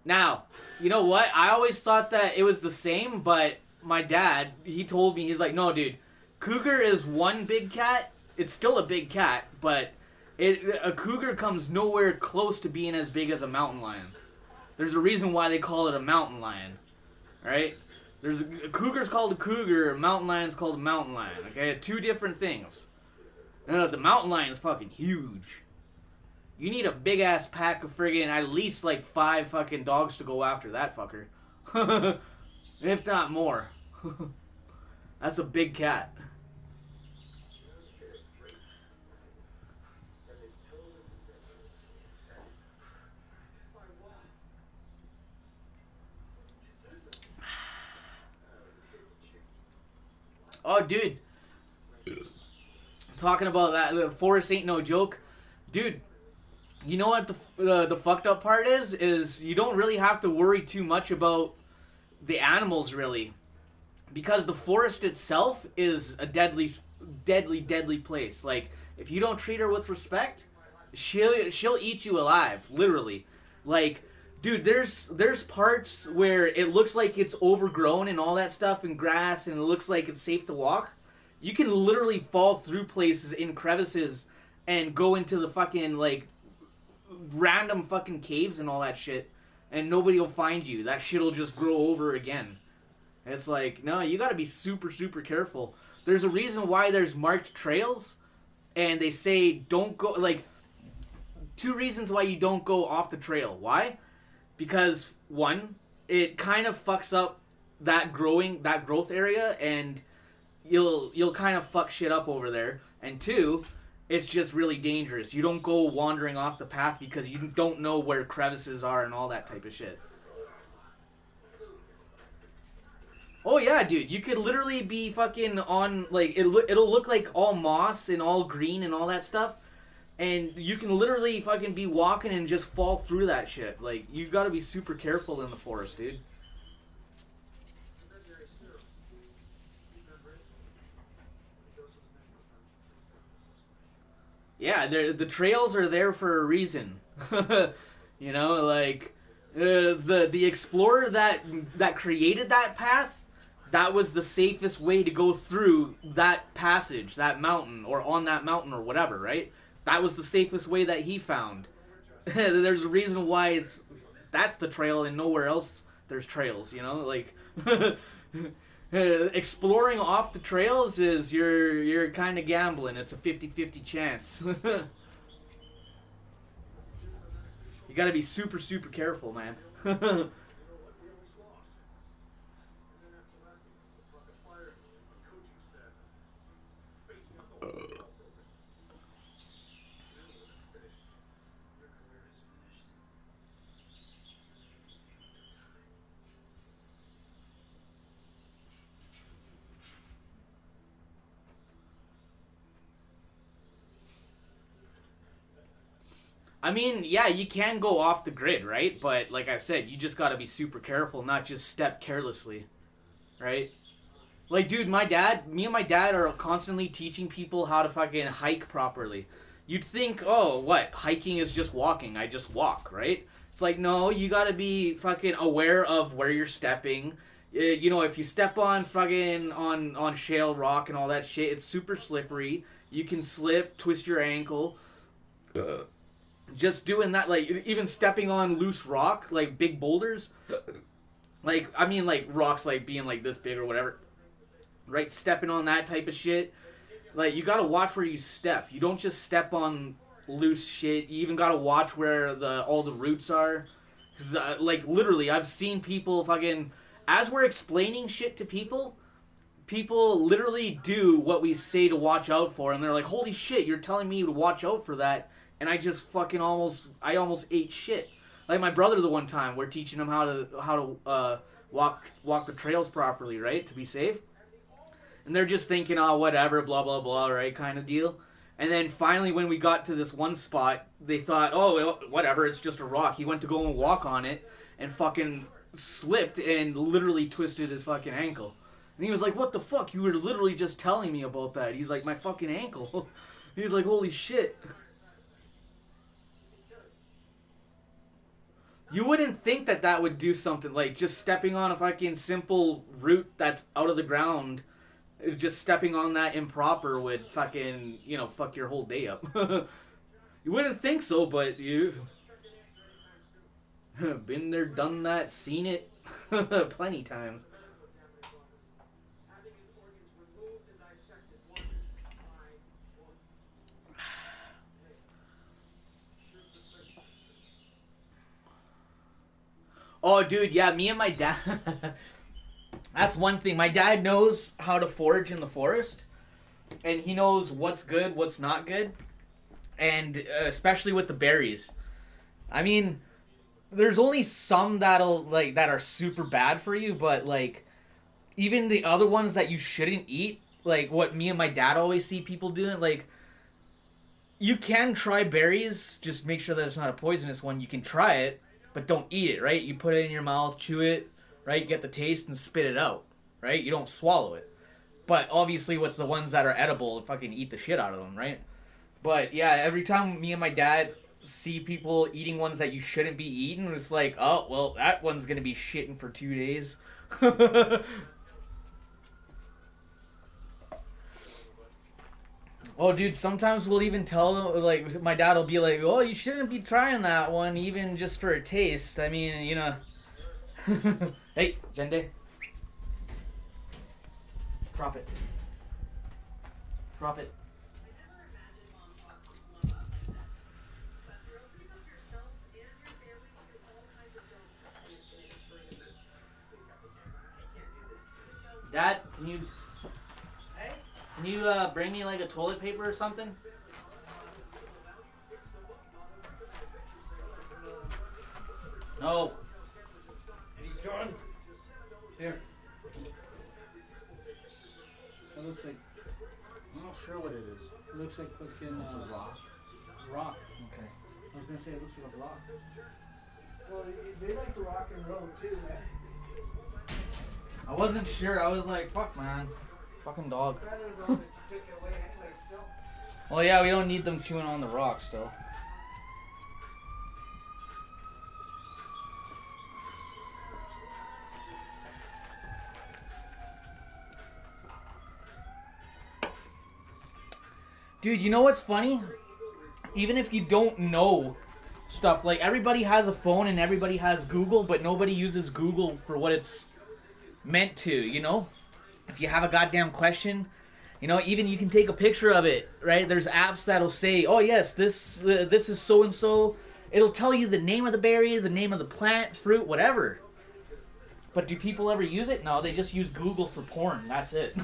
Now, you know what? I always thought that it was the same, but my dad, he told me, he's like, no, dude, cougar is one big cat. It's still a big cat, but a cougar comes nowhere close to being as big as a mountain lion. There's a reason why they call it a mountain lion, right? There's a cougar's called a cougar, a mountain lion's called a mountain lion. Okay, two different things. The mountain lion's fucking huge. You need a big ass pack of friggin' at least like 5 fucking dogs to go after that fucker, if not more. That's a big cat. Oh, dude. Talking about that, the forest ain't no joke. Dude, you know what the fucked up part is? Is you don't really have to worry too much about the animals, really. Because the forest itself is a deadly place. Like, if you don't treat her with respect, she'll eat you alive, literally. Like, dude, there's parts where it looks like it's overgrown and all that stuff and grass and it looks like it's safe to walk. You can literally fall through places in crevices and go into the fucking, like, random fucking caves and all that shit, and nobody will find you. That shit'll just grow over again. It's like, no, you gotta be super, super careful. There's a reason why there's marked trails, and they say don't go, like, 2 reasons why you don't go off the trail. Why? Because, 1, it kind of fucks up that growth area, and you'll kind of fuck shit up over there. And 2, it's just really dangerous. You don't go wandering off the path because you don't know where crevices are and all that type of shit. Oh yeah, dude, you could literally be fucking on, like, it'll look like all moss and all green and all that stuff, and you can literally fucking be walking and just fall through that shit. Like, you gotta be super careful in the forest, dude. Yeah, the trails are there for a reason. You know, like, the explorer that created that path, that was the safest way to go through that passage, that mountain, or on that mountain, or whatever, right? That was the safest way that he found. There's a reason why that's the trail and nowhere else there's trails, you know? Like, exploring off the trails is you're kind of gambling. It's a 50-50 chance. You gotta be super, super careful, man. I mean, yeah, you can go off the grid, right? But like I said, you just gotta be super careful, not just step carelessly, right? Like, dude, me and my dad are constantly teaching people how to fucking hike properly. You'd think, oh, what? Hiking is just walking. I just walk, right? It's like, no, you gotta be fucking aware of where you're stepping. You know, if you step on fucking on shale rock and all that shit, it's super slippery. You can slip, twist your ankle. Just doing that, like, even stepping on loose rock, like big boulders. Like, I mean, like, rocks, like, being, like, this big or whatever. Right? Stepping on that type of shit. Like, you gotta watch where you step. You don't just step on loose shit. You even gotta watch where all the roots are. Because, like, literally, I've seen people fucking... As we're explaining shit to people literally do what we say to watch out for. And they're like, holy shit, you're telling me to watch out for that. And I just fucking almost ate shit. Like my brother the one time, we're teaching him how to walk the trails properly, right, to be safe. And they're just thinking, oh, whatever, blah blah blah, right, kind of deal. And then finally, when we got to this one spot, they thought, oh, whatever, it's just a rock. He went to go and walk on it, and fucking slipped and literally twisted his fucking ankle. And he was like, what the fuck? You were literally just telling me about that. He's like, my fucking ankle. He's like, holy shit. You wouldn't think that would do something, like just stepping on a fucking simple root that's out of the ground. Just stepping on that improper would fucking, you know, fuck your whole day up. You wouldn't think so, but you've been there, done that, seen it plenty times. Oh, dude, yeah, me and my dad... That's one thing. My dad knows how to forage in the forest. And he knows what's good, what's not good. And especially with the berries. I mean, there's only some that are super bad for you. But, like, even the other ones that you shouldn't eat, like what me and my dad always see people doing, like... You can try berries. Just make sure that it's not a poisonous one. You can try it. But don't eat it, right? You put it in your mouth, chew it, right? Get the taste and spit it out, right? You don't swallow it. But obviously with the ones that are edible, fucking eat the shit out of them, right? But yeah, every time me and my dad see people eating ones that you shouldn't be eating, it's like, oh, well, that one's going to be shitting for 2 days. Oh, dude, sometimes we'll even tell, like, my dad will be like, oh, you shouldn't be trying that one, even just for a taste. I mean, you know. Hey, Jende. Drop it. Drop it. Dad, can you... Can you bring me like a toilet paper or something? No. And he's done. Here. That looks like... I'm not sure what it is. It looks like fucking... It's a rock. Rock. Okay. I was gonna say it looks like a block. Well, they like the rock and roll too, man. I wasn't sure. I was like, fuck, man. Fucking dog. Well, yeah, we don't need them chewing on the rocks, though. Dude, you know what's funny? Even if you don't know stuff, like everybody has a phone and everybody has Google, but nobody uses Google for what it's meant to, you know? If you have a goddamn question, you know, even you can take a picture of it, right? There's apps that'll say, oh yes, this is so-and-so. It'll tell you the name of the berry, the name of the plant, fruit, whatever. But do people ever use it? No, they just use Google for porn. That's it.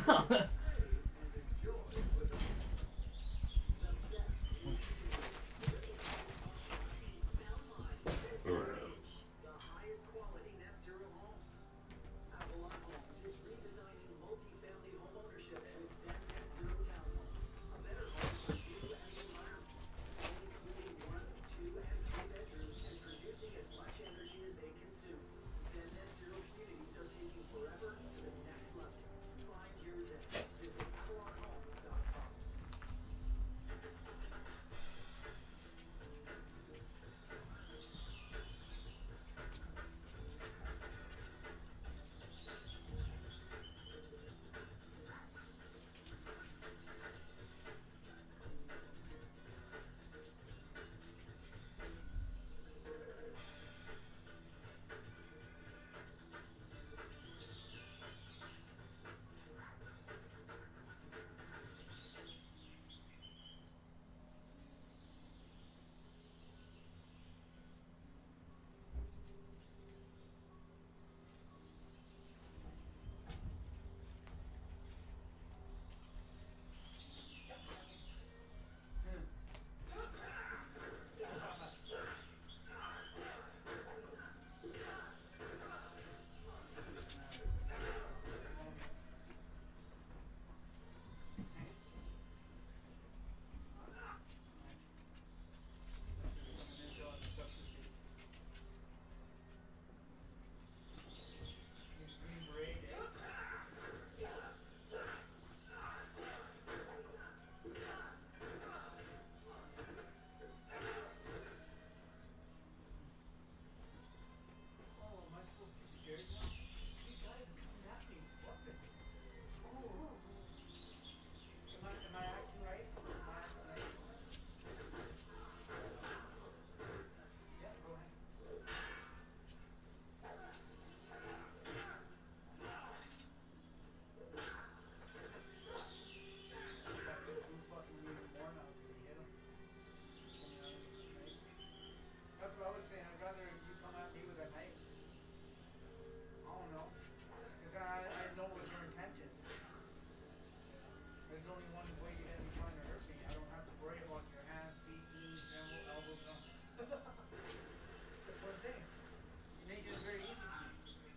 there's only one way you're gonna be trying to hurt me. I don't have to worry about your hands, feet, knees, elbows, no. That's one thing. You make it very easy for me.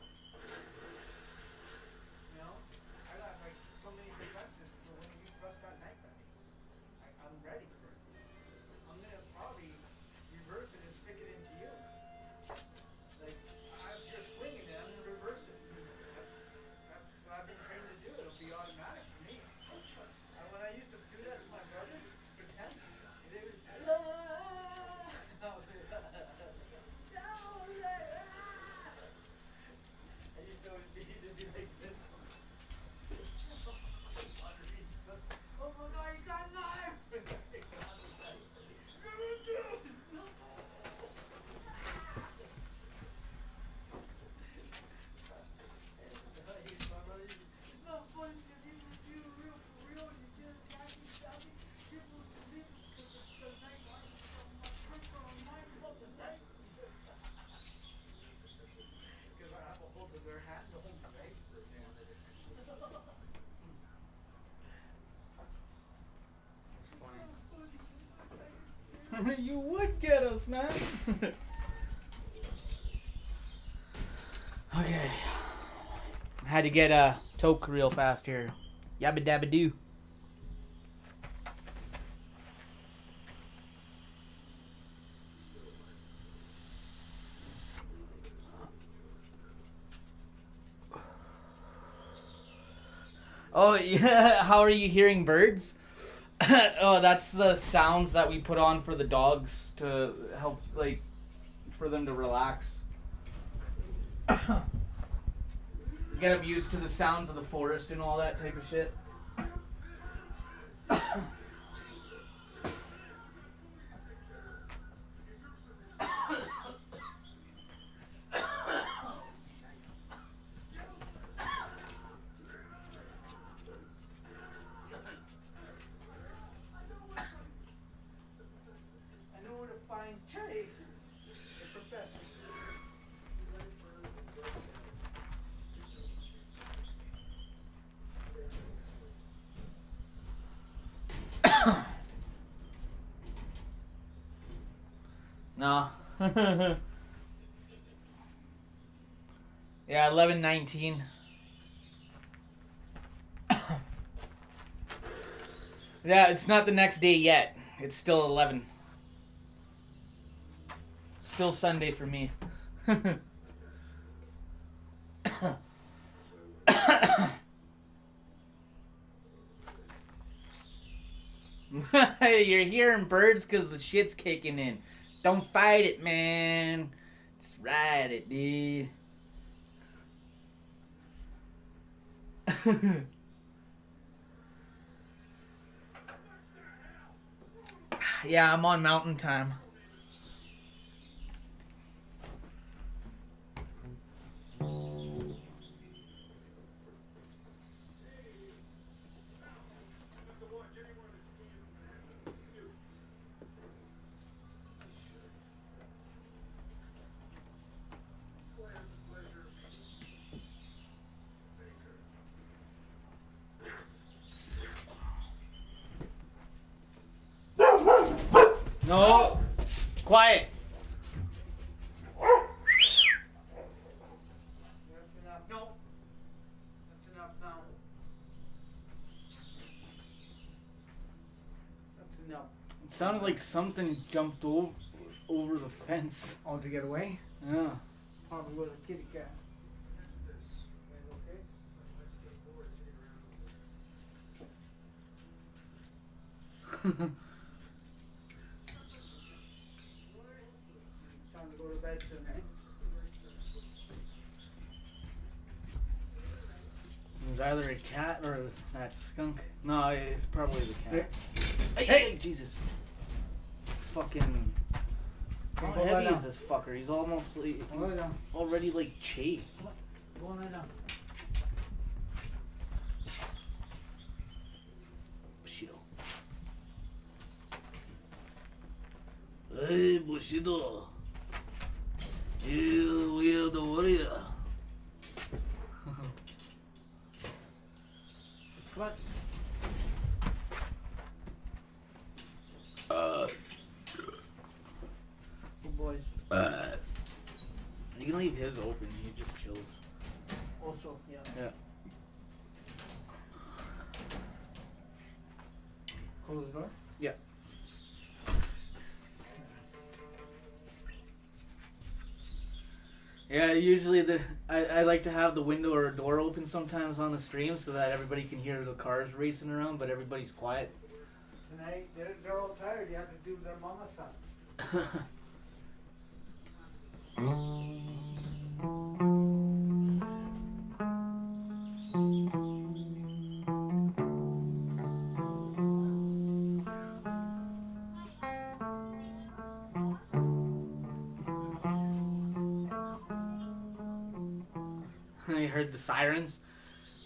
You know? I got like so many defenses for when you thrust that knife at me. I'm ready for it. I'm gonna probably reverse it and stick it into you. Like, as you're swinging it, I'm gonna reverse it. That's what I've been trained to do. It'll be automatic for me. And when I used to do that to my brothers, pretend, they would. I used to always be like this. Oh my God, you got a knife! It's not funny because he was you real for real. You did attack me, stab me. People believe it because the knife on my prints on mine was the knife. Because I have a hold of their hand, the whole right? You would get us, man. Okay. Had to get a toke real fast here. Yabba dabba doo. Oh yeah, how are you hearing birds? Oh, that's the sounds that we put on for the dogs to help, like, for them to relax. Get them used to the sounds of the forest and all that type of shit. I know where to find Jay, the professor. No. Yeah, 11:19. Yeah, it's not the next day yet. It's still 11. Still Sunday for me. You're hearing birds because the shit's kicking in. Don't fight it, man. Just ride it, dude. Yeah, I'm on mountain time. No. Quiet. That's enough. No. That's enough now. That's enough. It sounded like something jumped over the fence. Oh, to get away? Yeah. Probably was a kitty cat. Okay? Time to go to bed soon, eh? It was either a cat or that skunk. No, it's probably the cat. Hey. Hey, Jesus. Fucking. How Go lie heavy down. is this fucker? He's almost like, Go lie down. already like Che. Go on, lie down. Bushido. Hey, Bushido. You, we are the warrior. Come on. leave his open. He just chills. Also, yeah. Yeah. Close the door. Yeah. Yeah, usually I like to have the window or door open sometimes on the stream so that everybody can hear the cars racing around, but everybody's quiet. Tonight, they're all tired. You have to do their mama son. I heard the sirens.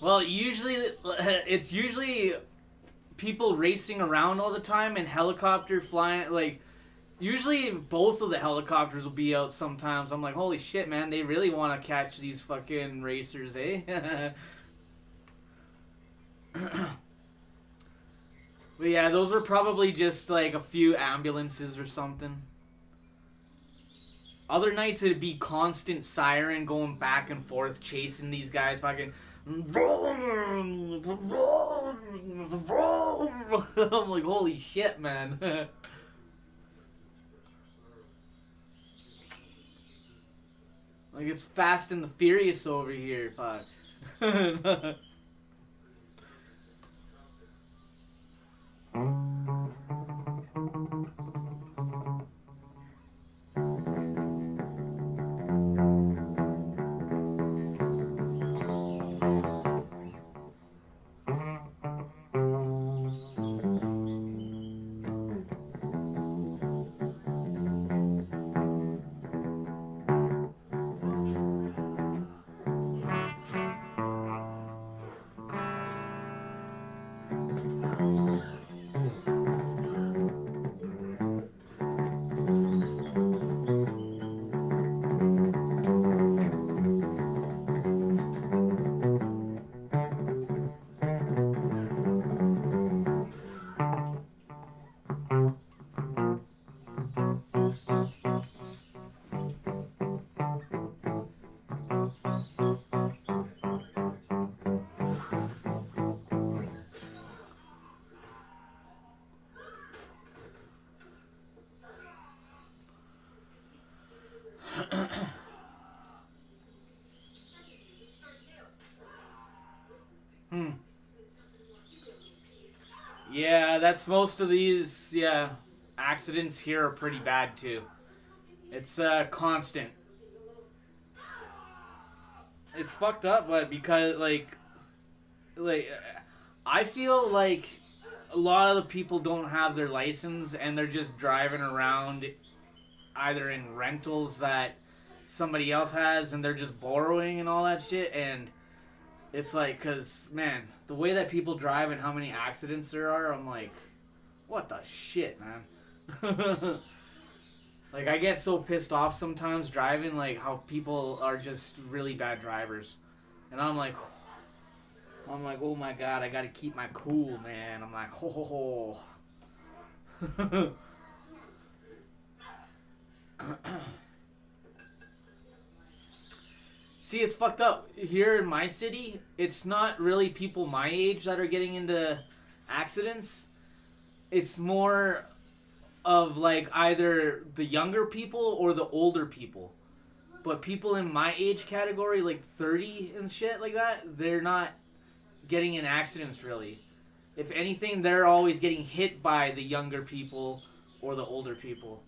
Well, it's usually people racing around all the time and helicopter flying. Like, usually both of the helicopters will be out sometimes. I'm like, holy shit, man, they really want to catch these fucking racers, eh? But yeah, those were probably just like a few ambulances or something. Other nights it'd be constant siren going back and forth chasing these guys fucking. I'm like, holy shit, man. Like, it's Fast and the Furious over here, fuck. Yeah, that's most of these, yeah, accidents here are pretty bad too. It's constant. It's fucked up, but because like I feel like a lot of the people don't have their license and they're just driving around either in rentals that somebody else has and they're just borrowing and all that shit. And it's like, cause man, the way that people drive and how many accidents there are, I'm like, what the shit, man. Like, I get so pissed off sometimes driving, like how people are just really bad drivers, and I'm like, oh my god, I gotta keep my cool, man. I'm like, ho ho ho. See, it's fucked up. Here in my city, it's not really people my age that are getting into accidents. It's more of like either the younger people or the older people. But people in my age category, like 30 and shit like that, they're not getting in accidents really. If anything, they're always getting hit by the younger people or the older people.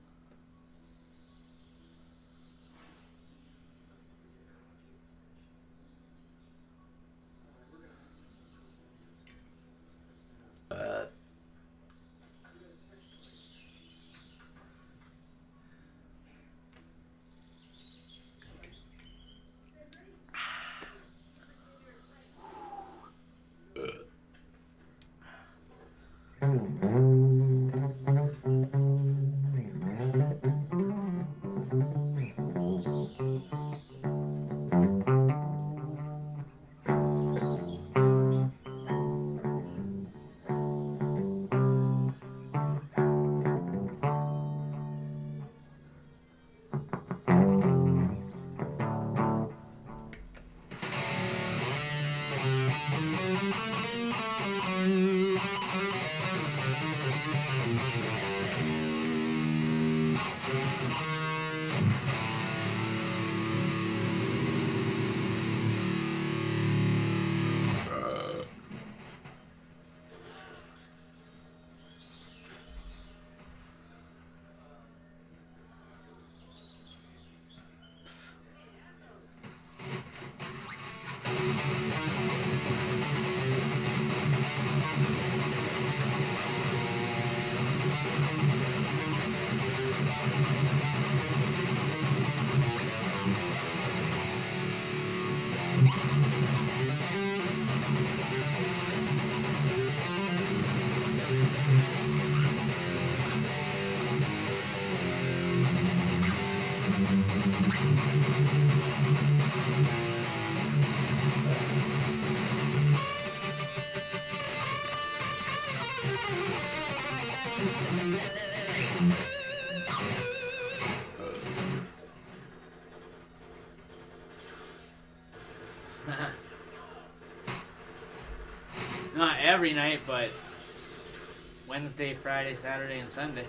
Not every night, but Wednesday, Friday, Saturday, and Sunday.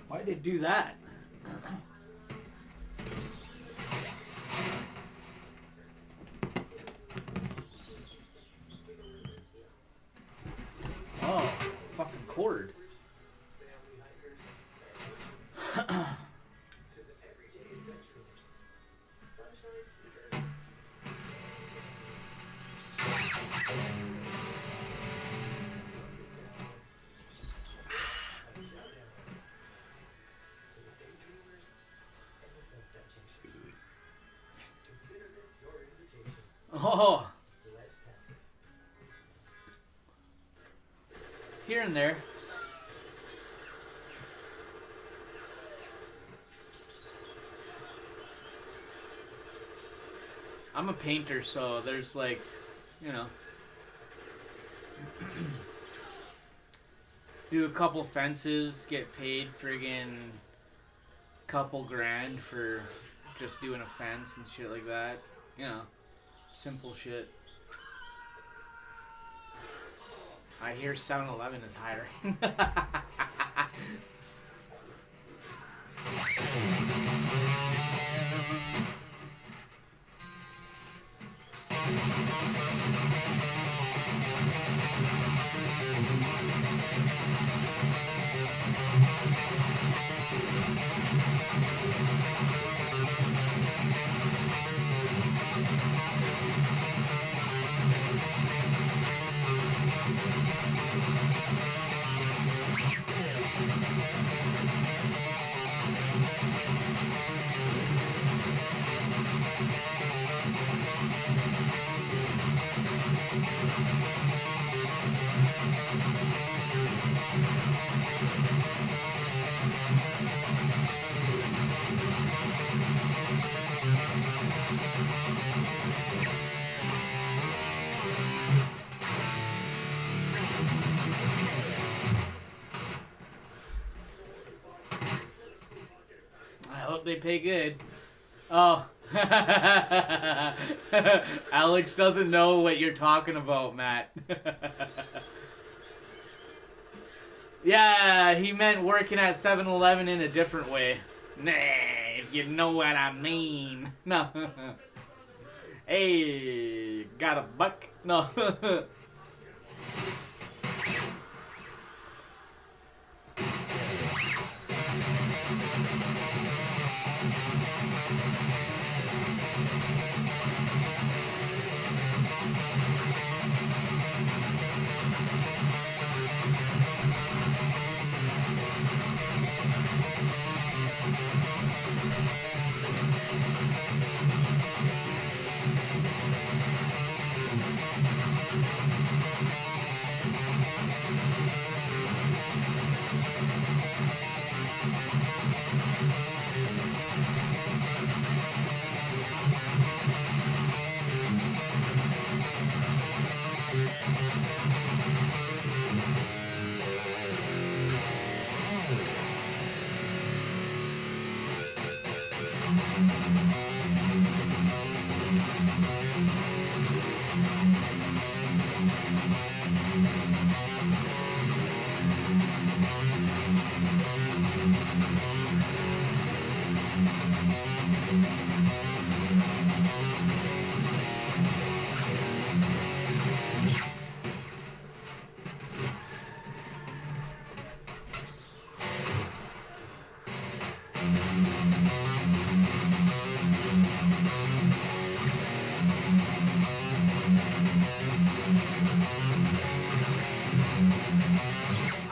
Why'd it do that? Oh, fucking cord. Oh, here and there. I'm a painter, so there's like, you know, do a couple fences, get paid friggin' couple grand for just doing a fence and shit like that. You know, simple shit. I hear 7-Eleven is hiring. They pay good. Oh. Alex doesn't know what you're talking about, Matt. Yeah, he meant working at 7-Eleven in a different way. Nah, if you know what I mean. No. Hey, got a buck? No.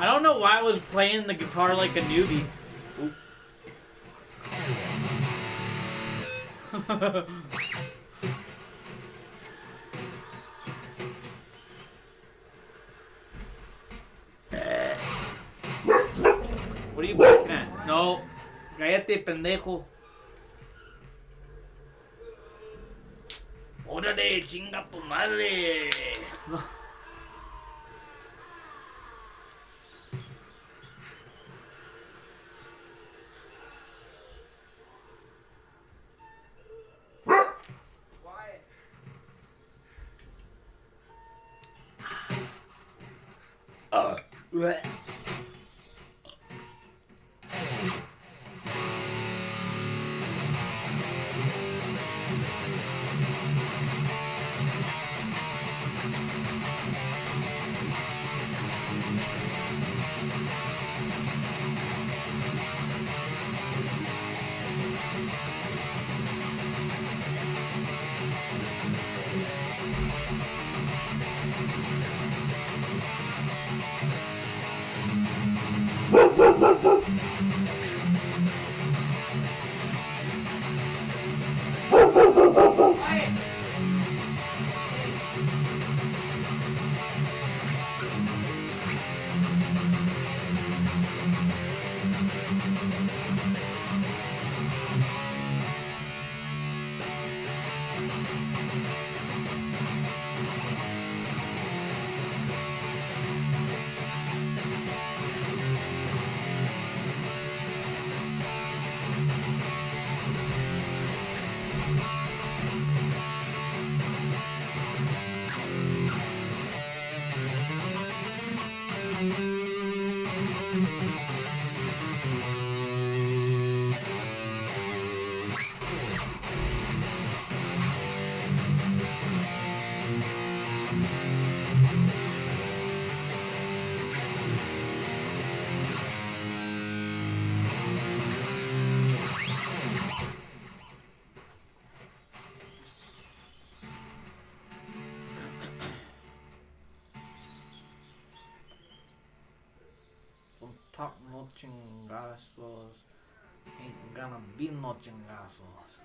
I don't know why I was playing the guitar like a newbie. What are you barking at? No. Cállate, pendejo. Órale, chinga tu madre. Quiet. Blech. Quiet. Don't talk no chingazos. Ain't gonna be no chingazos.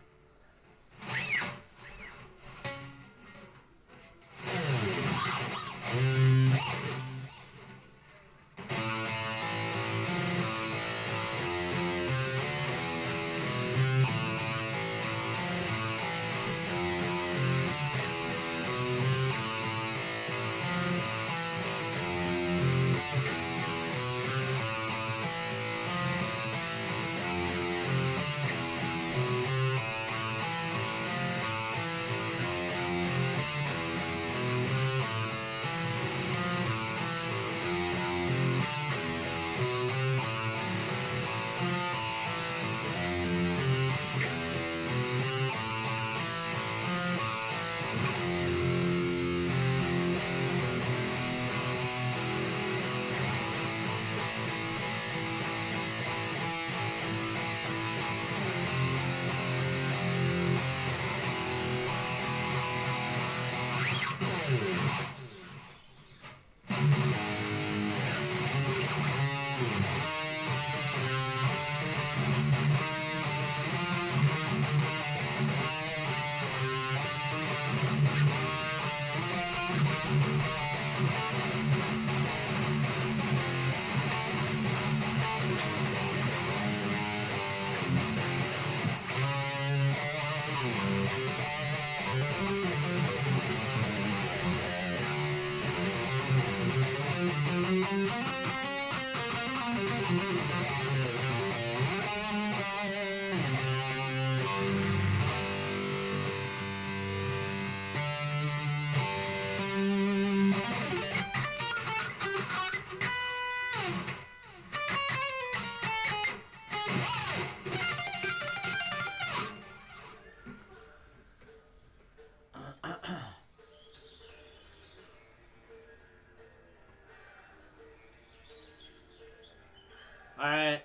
Alright.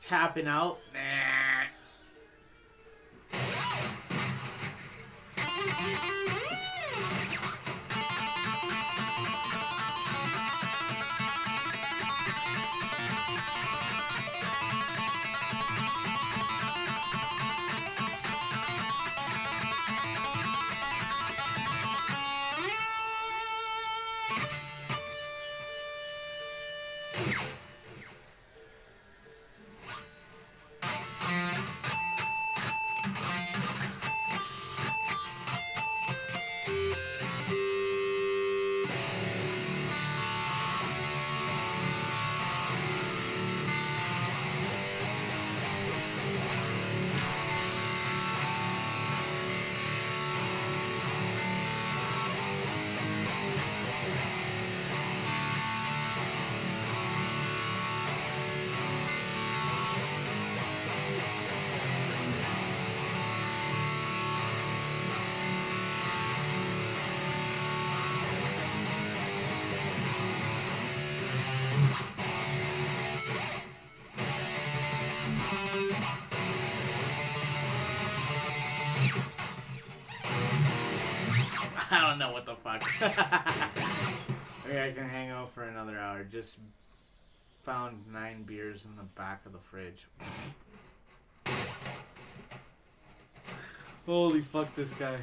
Tapping out? Nah. Okay, I can hang out for another hour. Just found 9 beers in the back of the fridge. Holy fuck, this guy.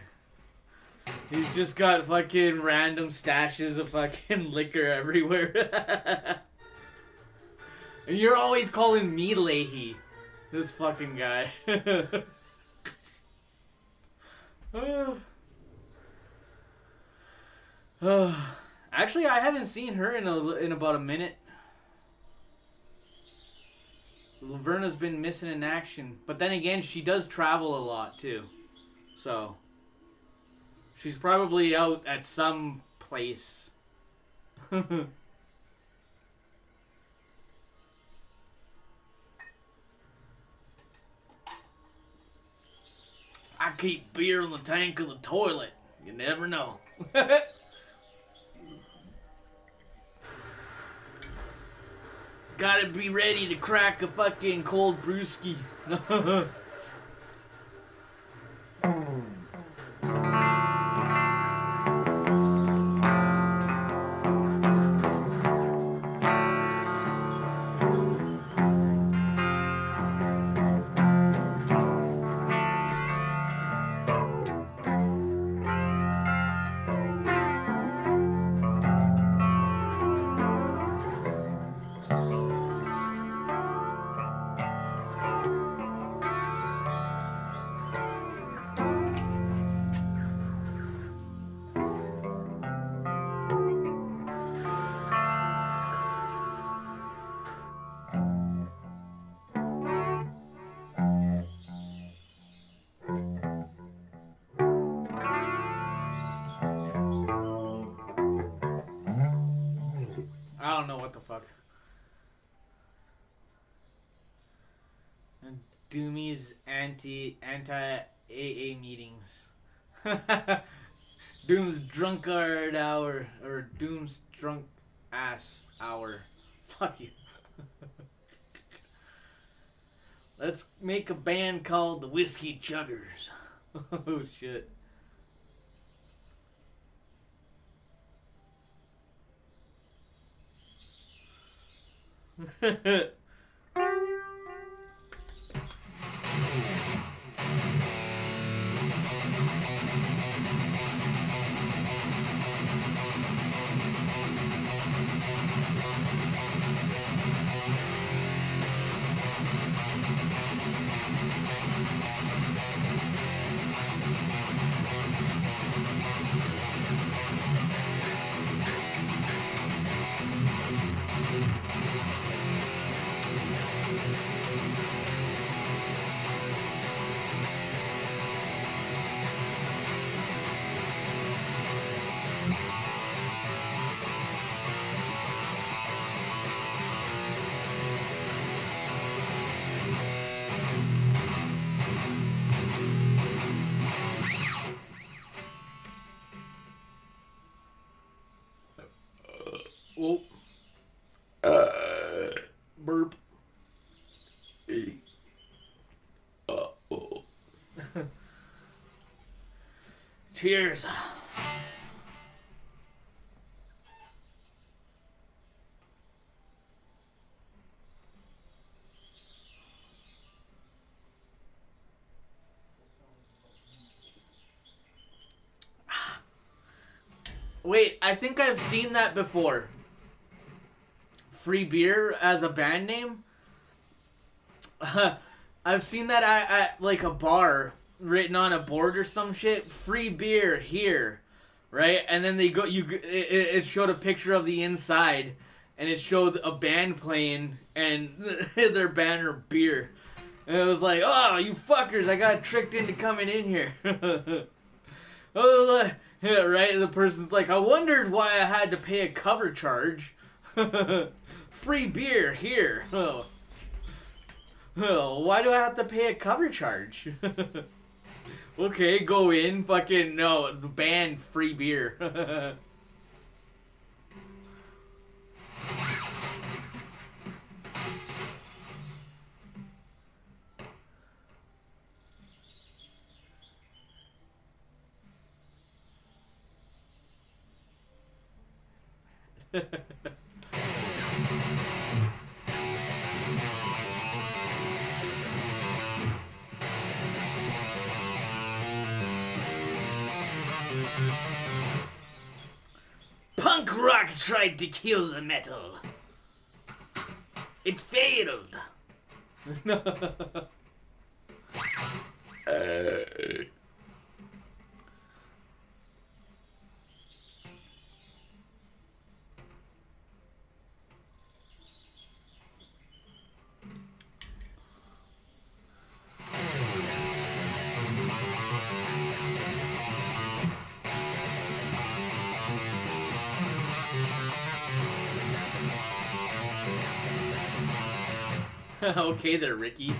He's just got fucking random stashes of fucking liquor everywhere. And you're always calling me Leahy. This fucking guy. Actually, I haven't seen her in about a minute. Laverna's been missing in action. But then again, she does travel a lot, too. So, she's probably out at some place. I keep beer in the tank of the toilet. You never know. Gotta be ready to crack a fucking cold brewski. I don't know what the fuck. And DooMs anti-AA meetings. Doom's Drunkard hour, or Doom's drunk ass hour. Fuck you. Let's make a band called the Whiskey Chuggers. Oh shit. Oh. Burp. Cheers. Wait, I think I've seen that before. Free beer as a band name? I've seen that at like a bar written on a board or some shit. Free beer here, right? And then they go. It showed a picture of the inside, and it showed a band playing and their banner beer. And it was like, oh, you fuckers! I got tricked into coming in here. Oh, yeah, right. And the person's like, I wondered why I had to pay a cover charge. Free beer here. Oh. Oh, why do I have to pay a cover charge? Okay, go in. Fucking no, the band free beer. Punk rock tried to kill the metal. It failed. Okay there, Ricky.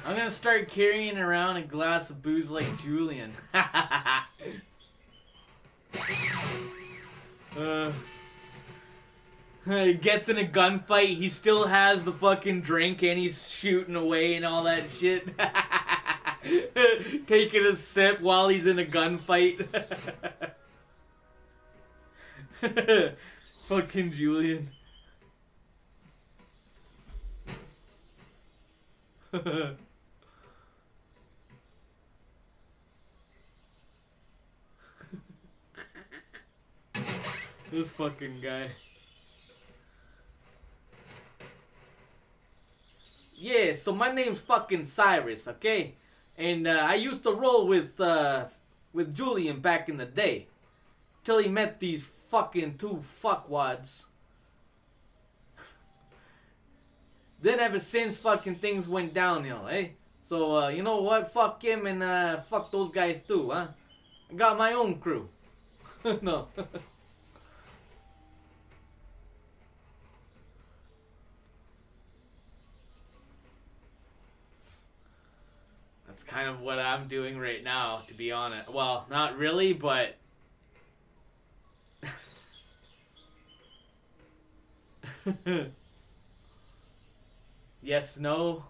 I'm gonna start carrying around a glass of booze like Julian. He gets in a gunfight, he still has the fucking drink and he's shooting away and all that shit. Taking a sip while he's in a gunfight. Fucking Julian. This fucking guy. Yeah, so my name's fucking Cyrus, okay? And I used to roll with Julian back in the day. Till he met these fucking two fuckwads. Then ever since fucking things went downhill, eh? So, you know what? Fuck him and fuck those guys too, huh? I got my own crew. No. That's kind of what I'm doing right now, to be honest. Well, not really, but... Yes, no.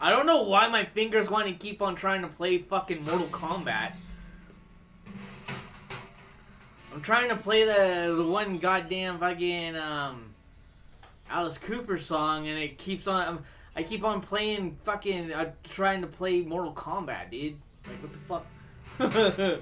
I don't know why my fingers want to keep on trying to play fucking Mortal Kombat. I'm trying to play the one goddamn fucking Alice Cooper song, and it keeps on. I keep on playing fucking trying to play Mortal Kombat, dude. Like what the fuck?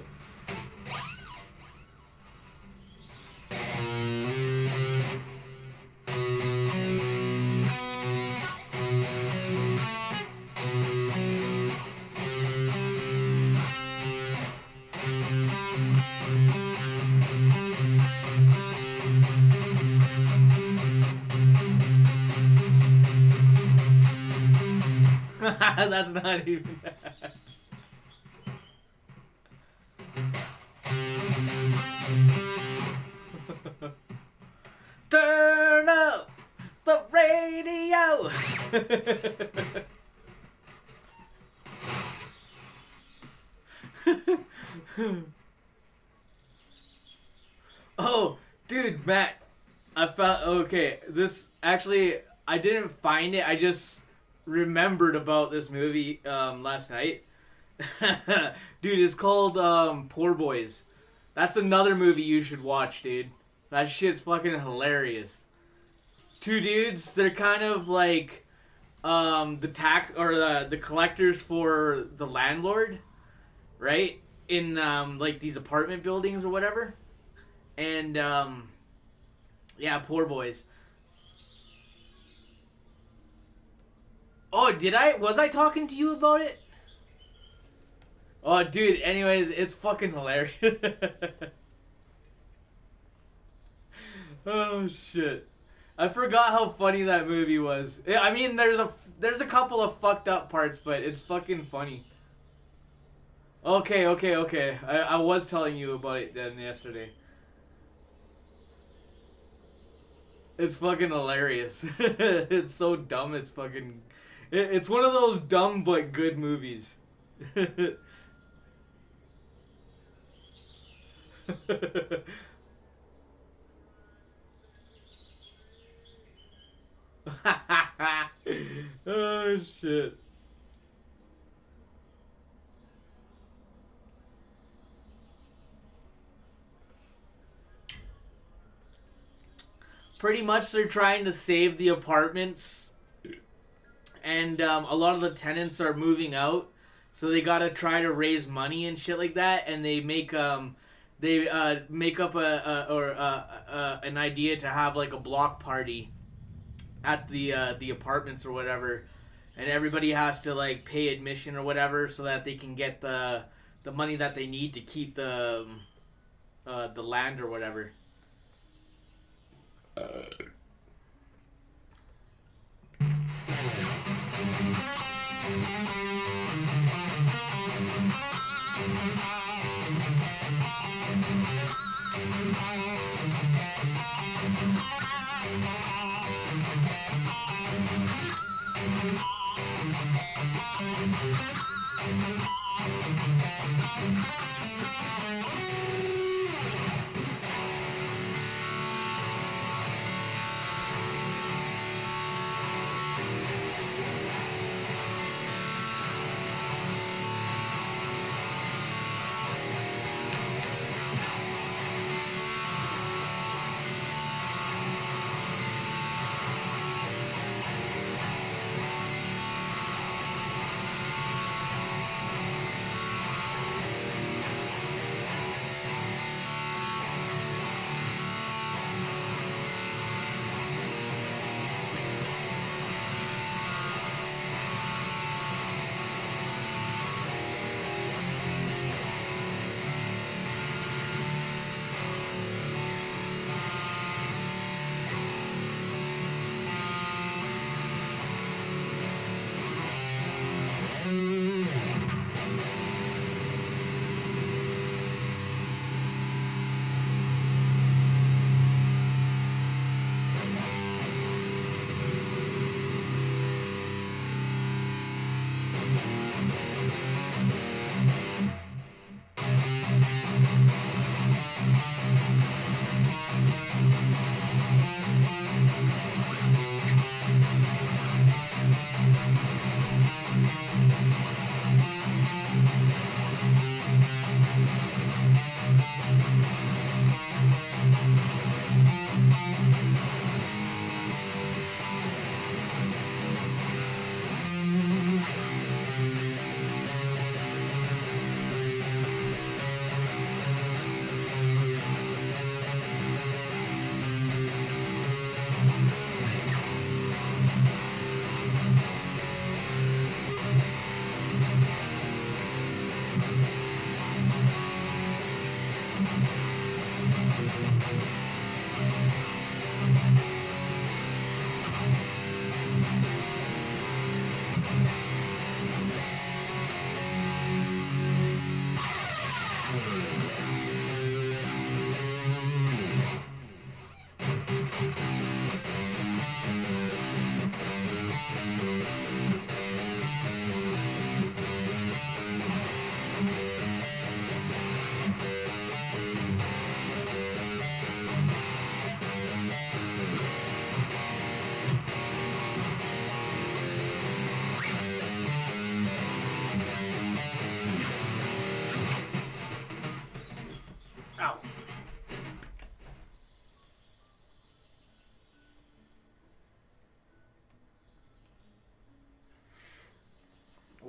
That's not even. Turn up the radio. Oh, dude, Matt, I found. Okay, this actually, I didn't find it. I just remembered about this movie last night. Dude, it's called Poor Boys. That's another movie you should watch, dude. That shit's fucking hilarious. Two dudes, they're kind of like the tax or the collectors for the landlord, right? In like these apartment buildings or whatever. And yeah, Poor Boys. Oh, was I talking to you about it? Oh, dude, anyways, it's fucking hilarious. Oh, shit. I forgot how funny that movie was. I mean, there's a couple of fucked up parts, but it's fucking funny. Okay. I was telling you about it then yesterday. It's fucking hilarious. It's so dumb, it's fucking... It's one of those dumb but good movies. Oh, shit. Pretty much they're trying to save the apartments, and a lot of the tenants are moving out, so they gotta try to raise money and shit like that, and they make up an idea to have like a block party at the apartments or whatever, and everybody has to like pay admission or whatever so that they can get the money that they need to keep the land or whatever.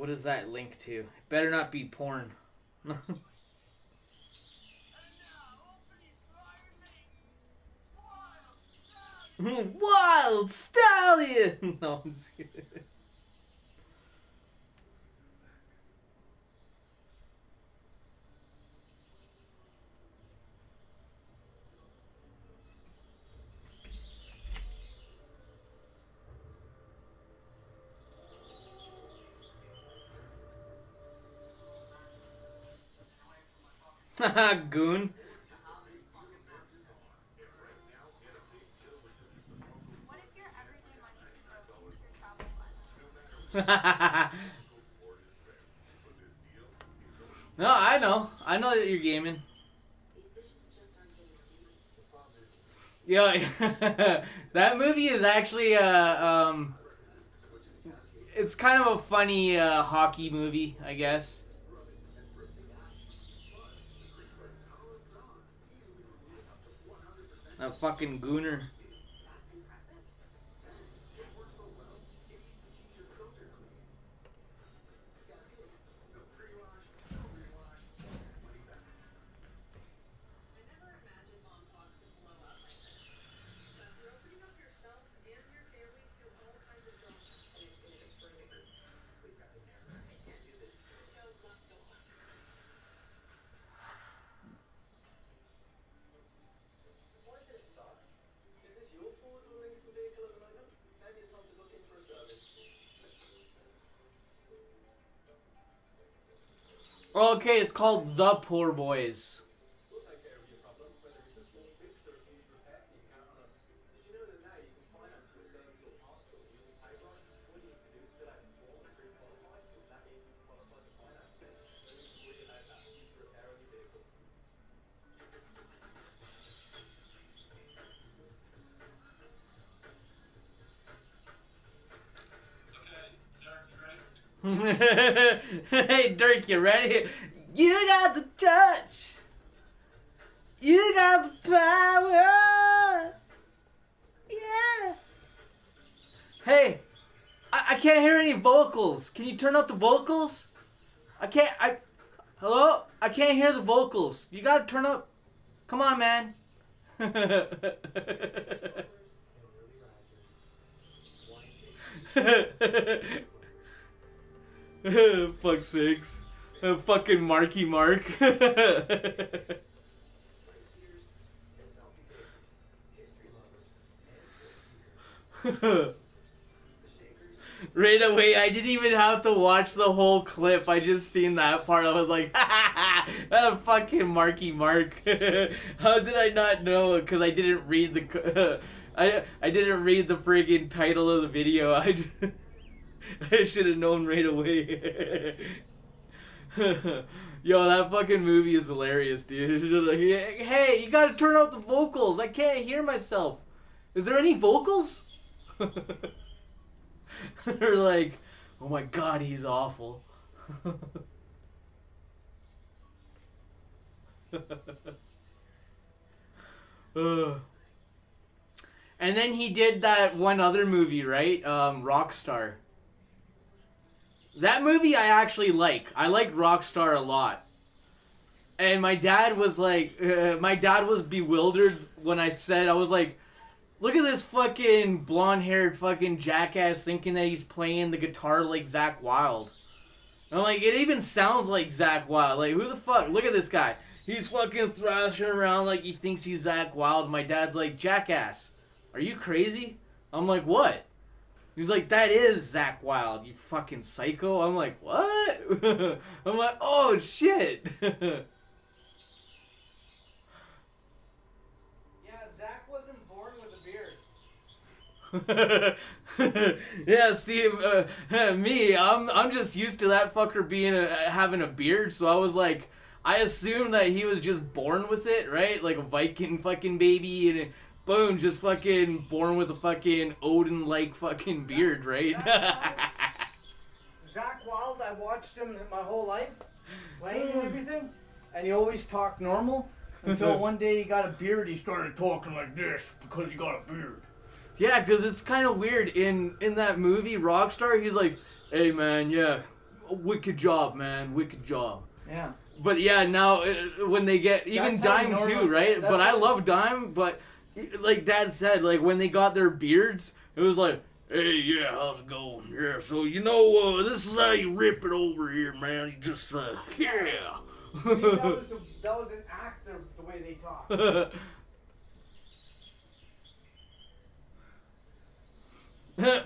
What does that link to? It better not be porn. Wild Stallion! No, I'm just kidding. Goon. What if your everyday money was your travel fund? No, I know. I know that you're gaming. Yeah, that movie is actually it's kind of a funny hockey movie, I guess. A fucking gooner. Okay, it's called The Poor Boys. Hey, Dirk, you ready? You got the touch. You got the power. Yeah. Hey, I can't hear any vocals. Can you turn up the vocals? Hello? I can't hear the vocals. You gotta turn up. Come on, man. Fuck sakes. Fucking Marky Mark. Right away, I didn't even have to watch the whole clip. I just seen that part. I was like, fucking Marky Mark. How did I not know? Because I didn't read the I didn't read the friggin' title of the video. I should have known right away. Yo, that fucking movie is hilarious, dude. Hey, you gotta turn out the vocals. I can't hear myself. Is there any vocals? They're like, oh my god, he's awful. And then he did that one other movie, right? Rockstar. That movie I actually like. I like Rockstar a lot. And my dad was like, my dad was bewildered when I said, I was like, look at this fucking blonde-haired fucking jackass thinking that he's playing the guitar like Zakk Wylde. And I'm like, it even sounds like Zakk Wylde. Like, who the fuck? Look at this guy. He's fucking thrashing around like he thinks he's Zakk Wylde. My dad's like, jackass, are you crazy? I'm like, what? He's like, that is Zakk Wylde, you fucking psycho. I'm like, what? I'm like, oh shit. Yeah, see, me, I'm just used to that fucker being having a beard, so I was like, I assumed that he was just born with it, right? Like a Viking fucking baby, and boom, just fucking born with a fucking Odin-like fucking beard, right? Zakk Wylde, I watched him my whole life, playing and everything, and he always talked normal, until one day he got a beard, he started talking like this, because he got a beard. Yeah, because it's kind of weird. In that movie, Rockstar, he's like, hey man, yeah, wicked job, man, wicked job. Yeah. But yeah, now when they get even That's how Dime normal- too, right? that's But I how- love Dime. But like Dad said, like when they got their beards, it was like, hey, yeah, how's it going? Yeah, so this is how you rip it over here, man. You just yeah. See, that was an act of the way they talk.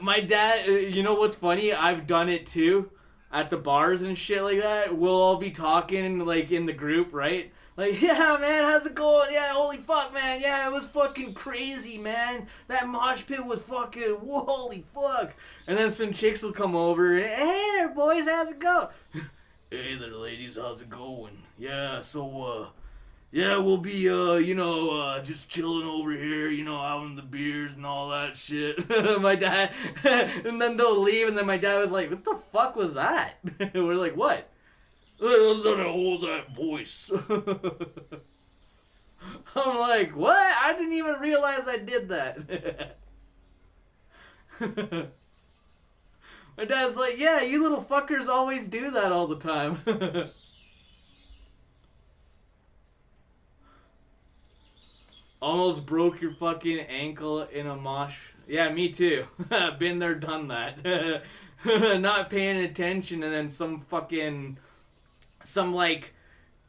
My dad, you know what's funny? I've done it too. At the bars and shit like that, we'll all be talking like in the group, right? Like, yeah, man, how's it going? Yeah, holy fuck, man. Yeah, it was fucking crazy, man. That mosh pit was fucking, holy fuck. And then some chicks will come over. Hey there, boys, how's it going? Hey there, ladies, how's it going? Yeah, so, yeah, we'll be, just chilling over here, having the beers and all that shit. My dad, and then they'll leave, and then my dad was like, what the fuck was that? We're like, what? Hold that voice. I'm like, what? I didn't even realize I did that. My dad's like, yeah, you little fuckers always do that all the time. Almost broke your fucking ankle in a mosh. Yeah, me too. Been there, done that. Not paying attention, and then some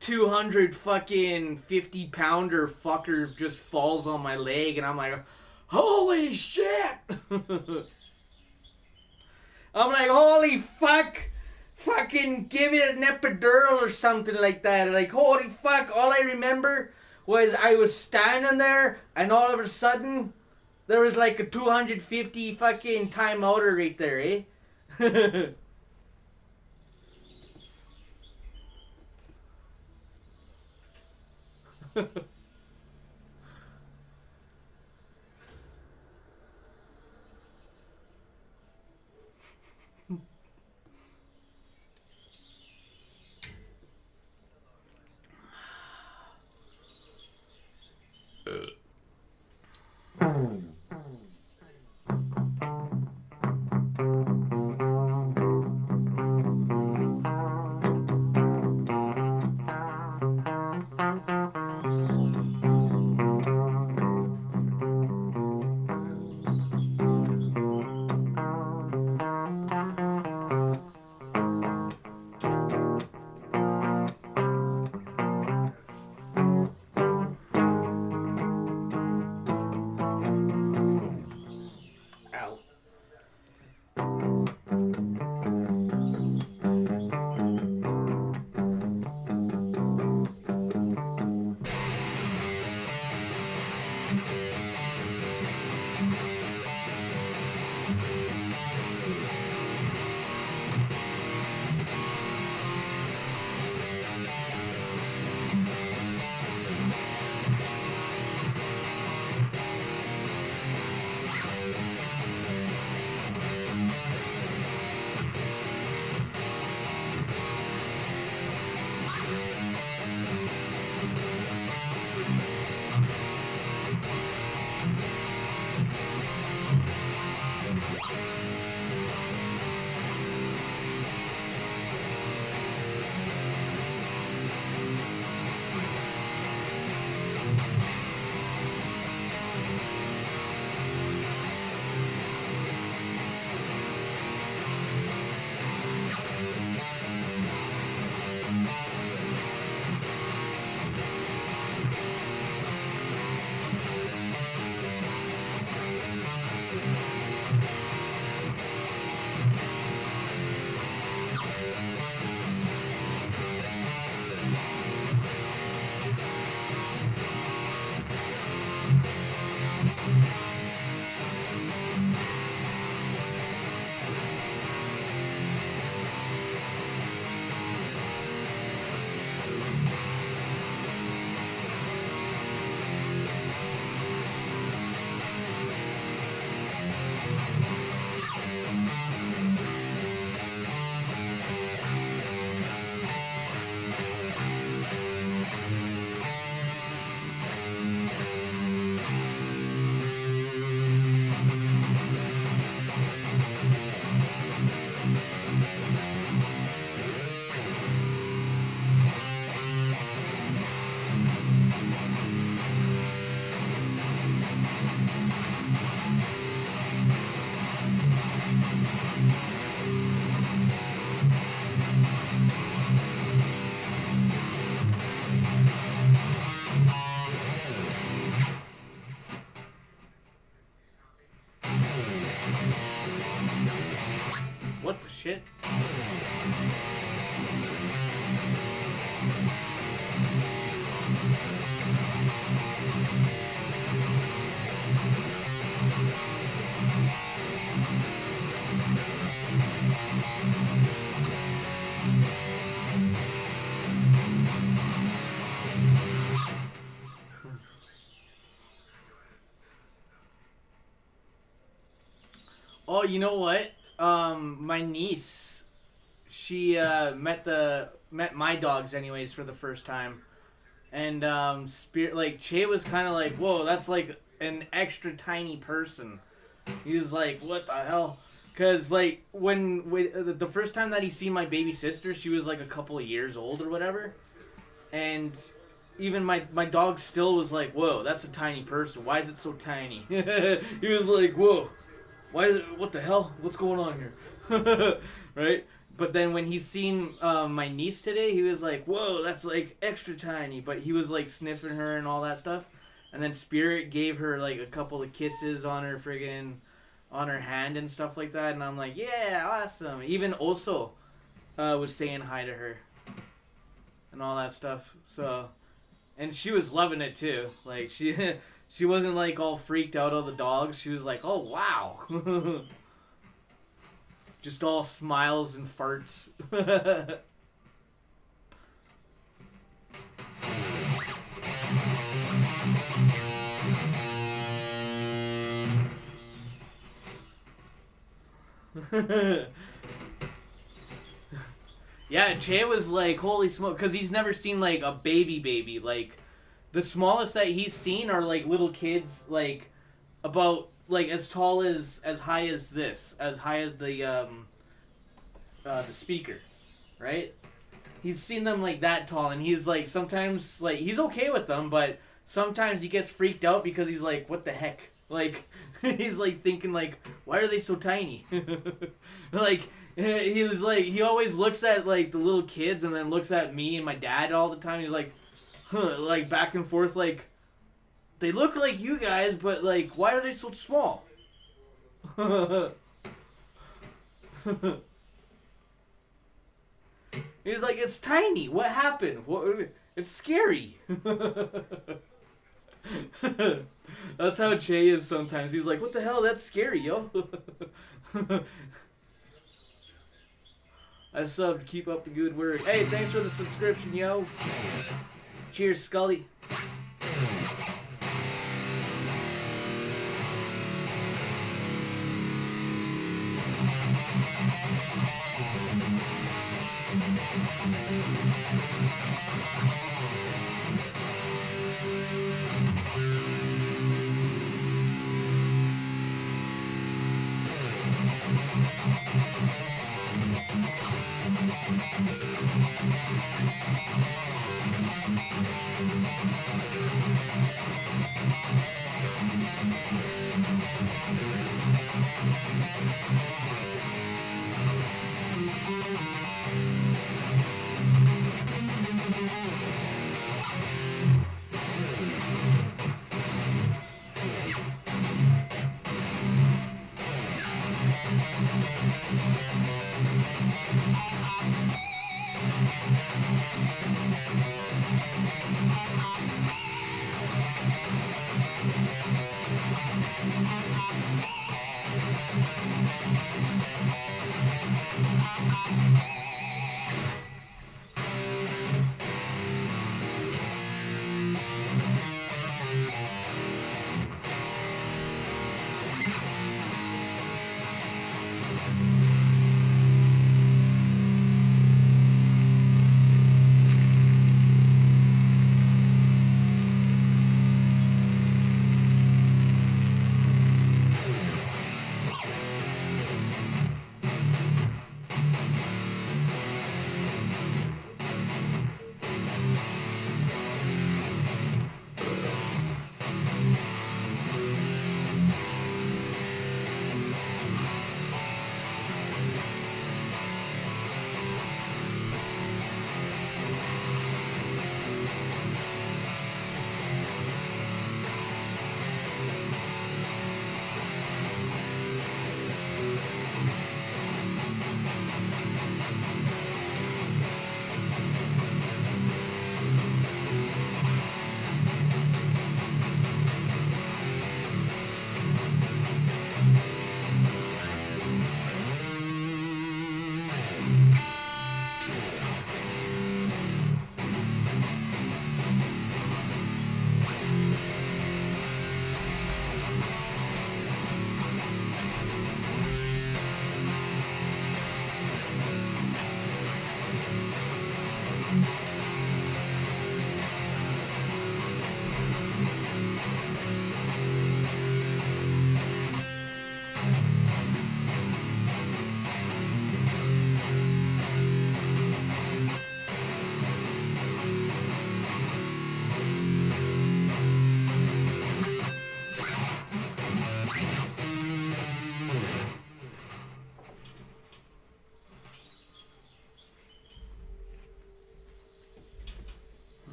200 fucking 50-pounder fucker just falls on my leg, and I'm like, holy shit! I'm like, holy fuck! Fucking give it an epidural or something like that. Like, holy fuck, all I remember was I was standing there, and all of a sudden, there was like a 250 fucking timeouter right there, eh? what the shit? Oh, you know what? My niece, she met my dogs anyways for the first time, and Che was kind of like, whoa, that's like an extra tiny person. He was like, what the hell? Cause like when the first time that he seen my baby sister, she was like a couple of years old or whatever, and even my dog still was like, whoa, that's a tiny person. Why is it so tiny? He was like, whoa. What the hell? What's going on here? Right? But then when he seen my niece today, he was like, whoa, that's like extra tiny. But he was like sniffing her and all that stuff. And then Spirit gave her like a couple of kisses on her on her hand and stuff like that. And I'm like, yeah, awesome. Even Oso was saying hi to her and all that stuff. So, and she was loving it too. Like she wasn't like all freaked out of the dogs. She was like, oh, wow. Just all smiles and farts. Yeah, Che was like, holy smoke. Because he's never seen like a baby. Like, the smallest that he's seen are like little kids, like about like as tall as high as the speaker, right? He's seen them like that tall, and he's like sometimes like he's okay with them, but sometimes he gets freaked out because he's like, what the heck? Like he's like thinking like, why are they so tiny? Like he was like he always looks at like the little kids and then looks at me and my dad all the time. He's like, huh, like back and forth, like they look like you guys, but like why are they so small? He's like, it's tiny. What happened? What? It's scary. That's how Che is sometimes. He's like, what the hell? That's scary, yo. I subbed. Keep up the good work. Hey, thanks for the subscription, yo. Cheers, Scully.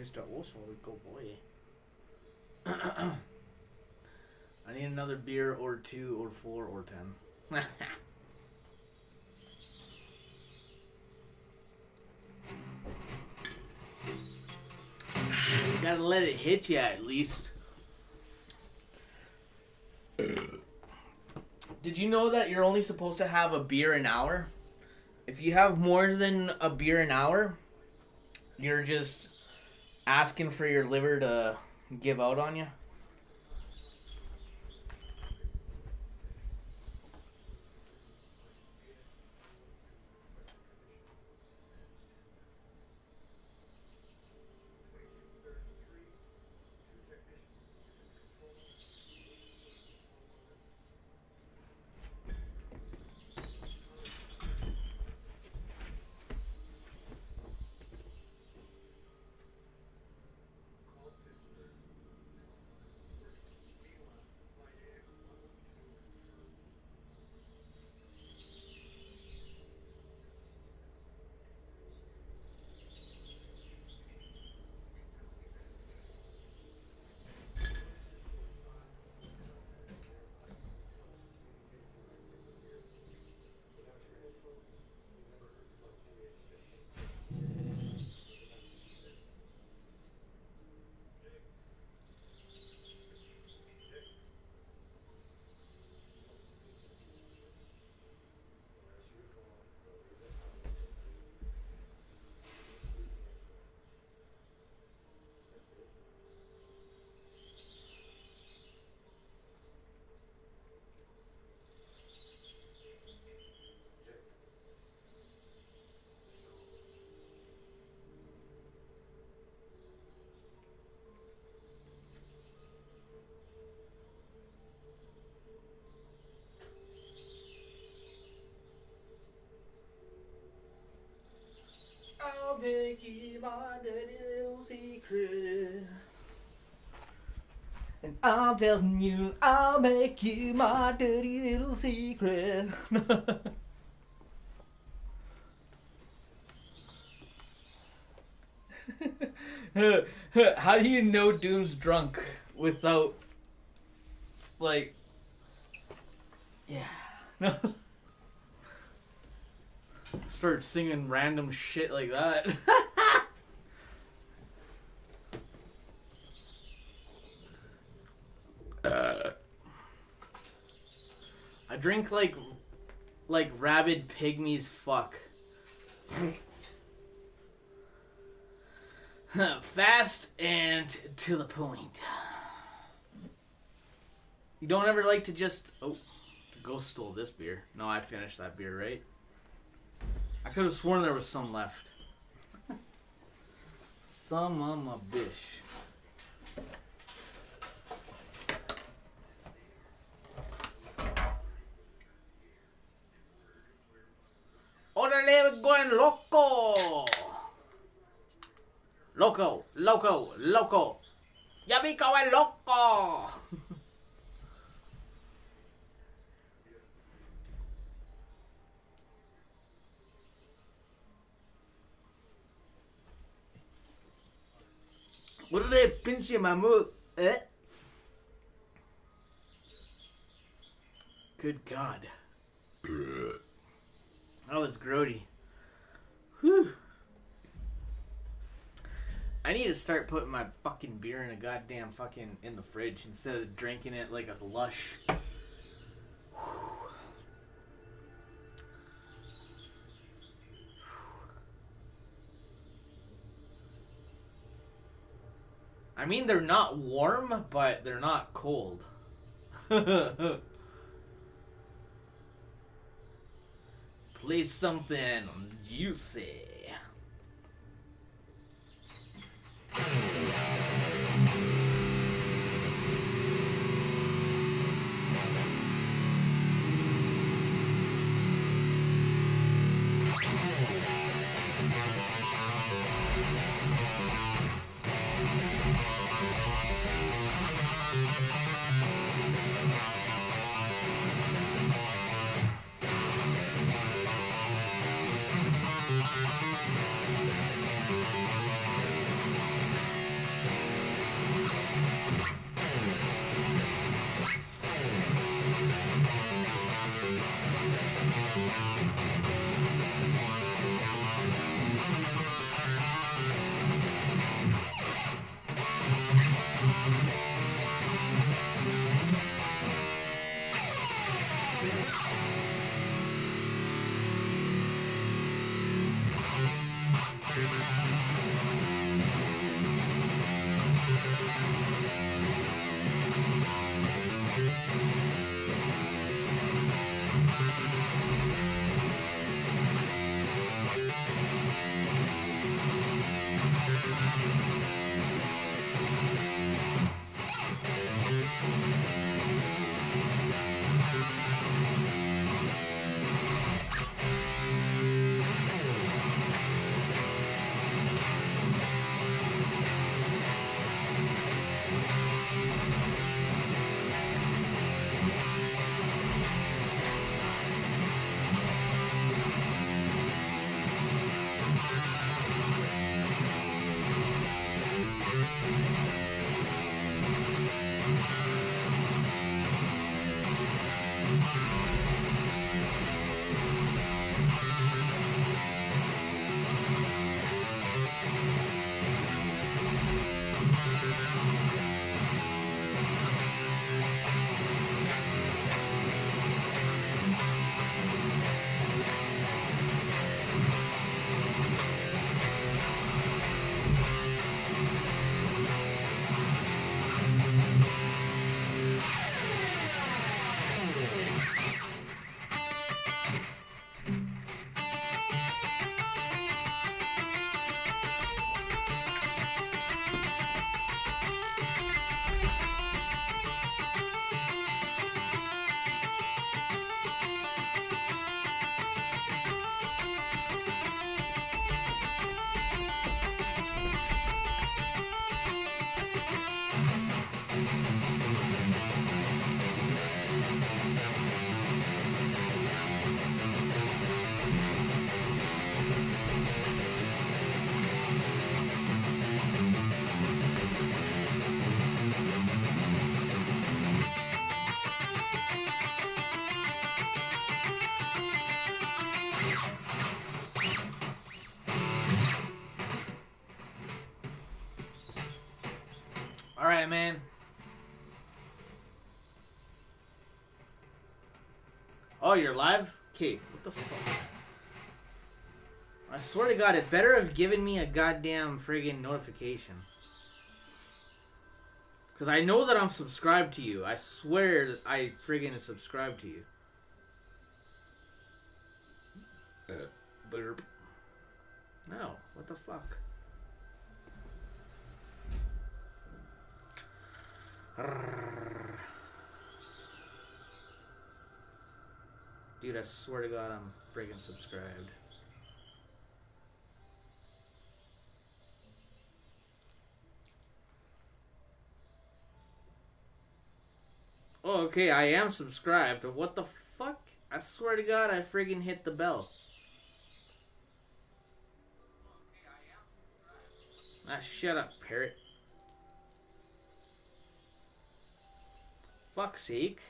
Mr. Oswald, go boy. I need another beer or 2 or 4 or 10. You gotta let it hit you at least. Did you know that you're only supposed to have a beer an hour? If you have more than a beer an hour, you're just asking for your liver to give out on you. I'll make you my dirty little secret. And I'm telling you, I'll make you my dirty little secret. How do you know Doom's drunk without, like, yeah. Start singing random shit like that. I drink like rabid pygmies fuck. Fast and to the point. You don't ever like to just... Oh, the ghost stole this beer. No, I finished that beer, right? I could have sworn there was some left. Some on my bish. Orale going loco! Loco, loco, loco. Ya vi going loco! Orale pinche mamut. Good God. That was grody. Whew. I need to start putting my fucking beer in a goddamn fucking in the fridge instead of drinking it like a lush. I mean, they're not warm, but they're not cold. Play something juicy. Alright, man. Oh, you're live? Okay, what the fuck? I swear to God, it better have given me a goddamn friggin' notification. Because I know that I'm subscribed to you. I swear that I friggin' subscribed to you. Burp. No, what the fuck? Dude, I swear to God, I'm friggin' subscribed. Oh, okay, I am subscribed, but what the fuck? I swear to God, I friggin' hit the bell. Ah, shut up, parrot. Fuck's sake.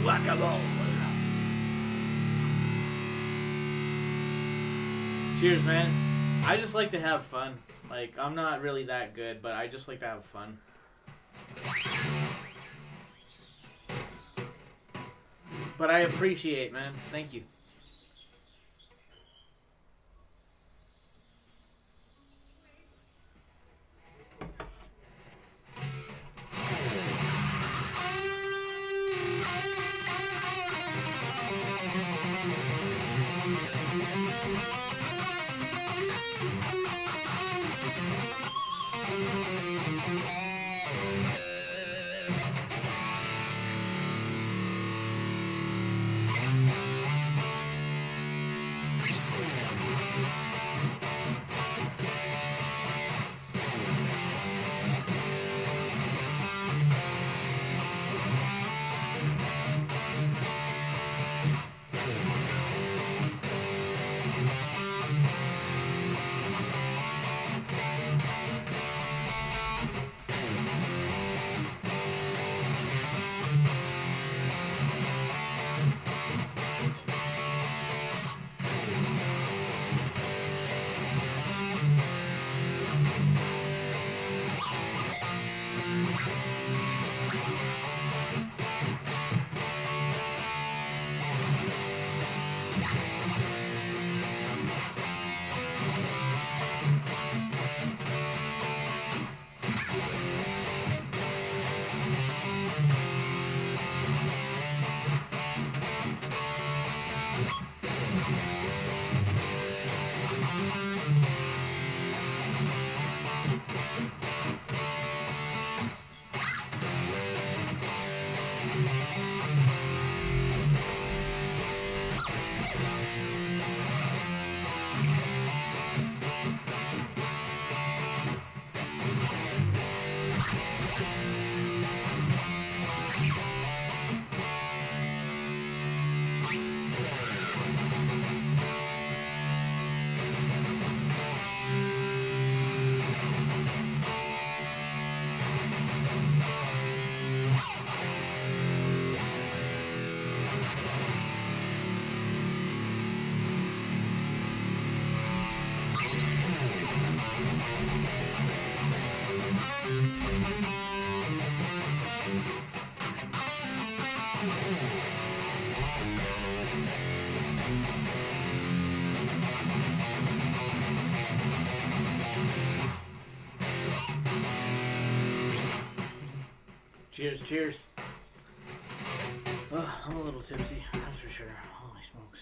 Whack-a-mole. Cheers, man. I just like to have fun. Like, I'm not really that good, but I just like to have fun. But I appreciate, man. Thank you. Cheers, cheers. I'm a little tipsy, that's for sure. Holy smokes.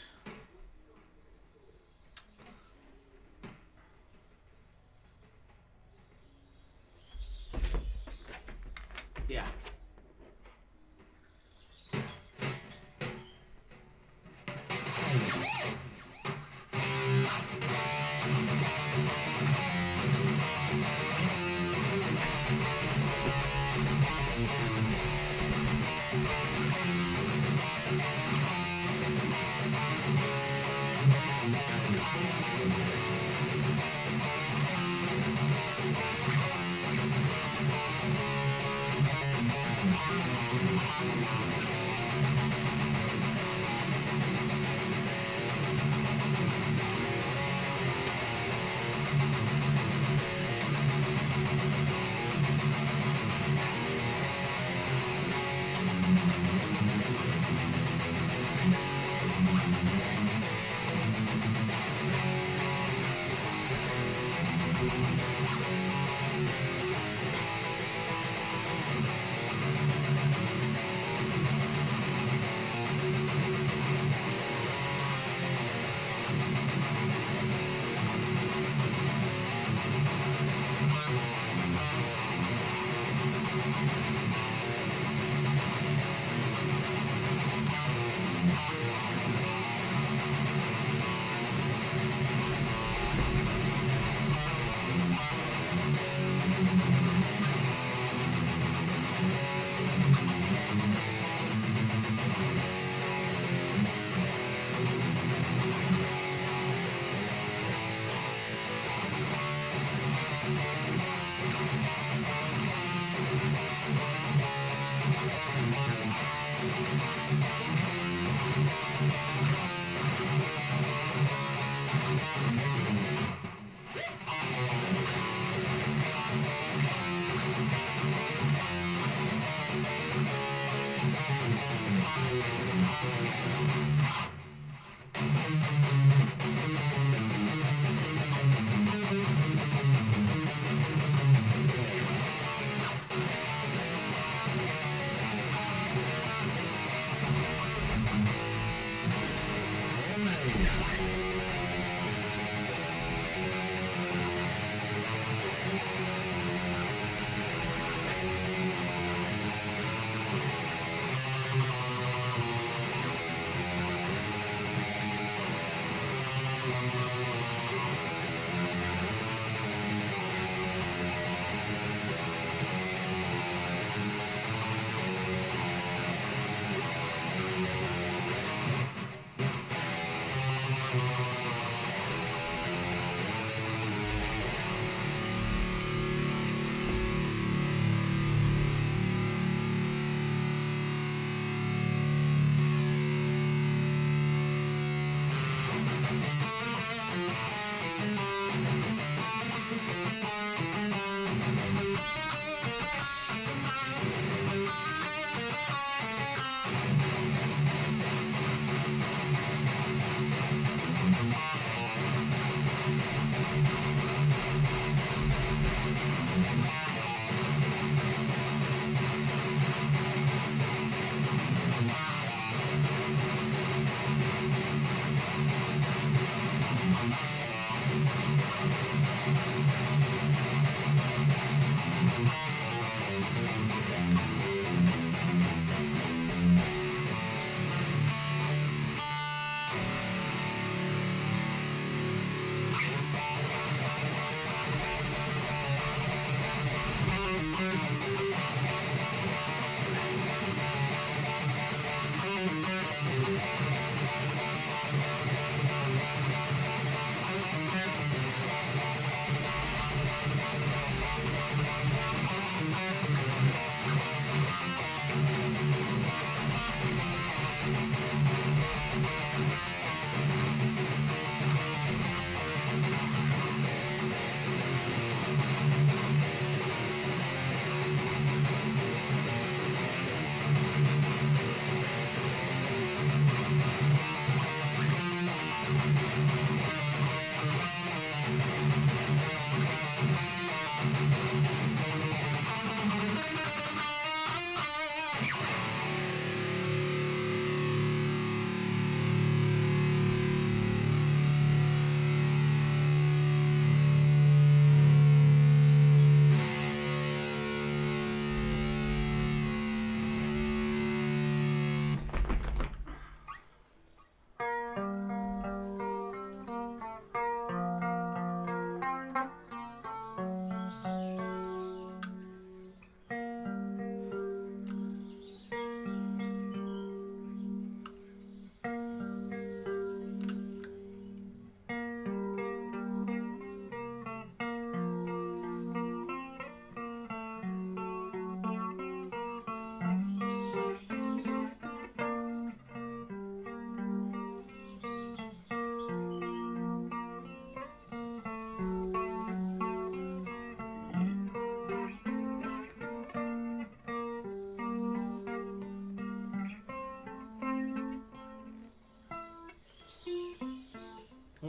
Yeah.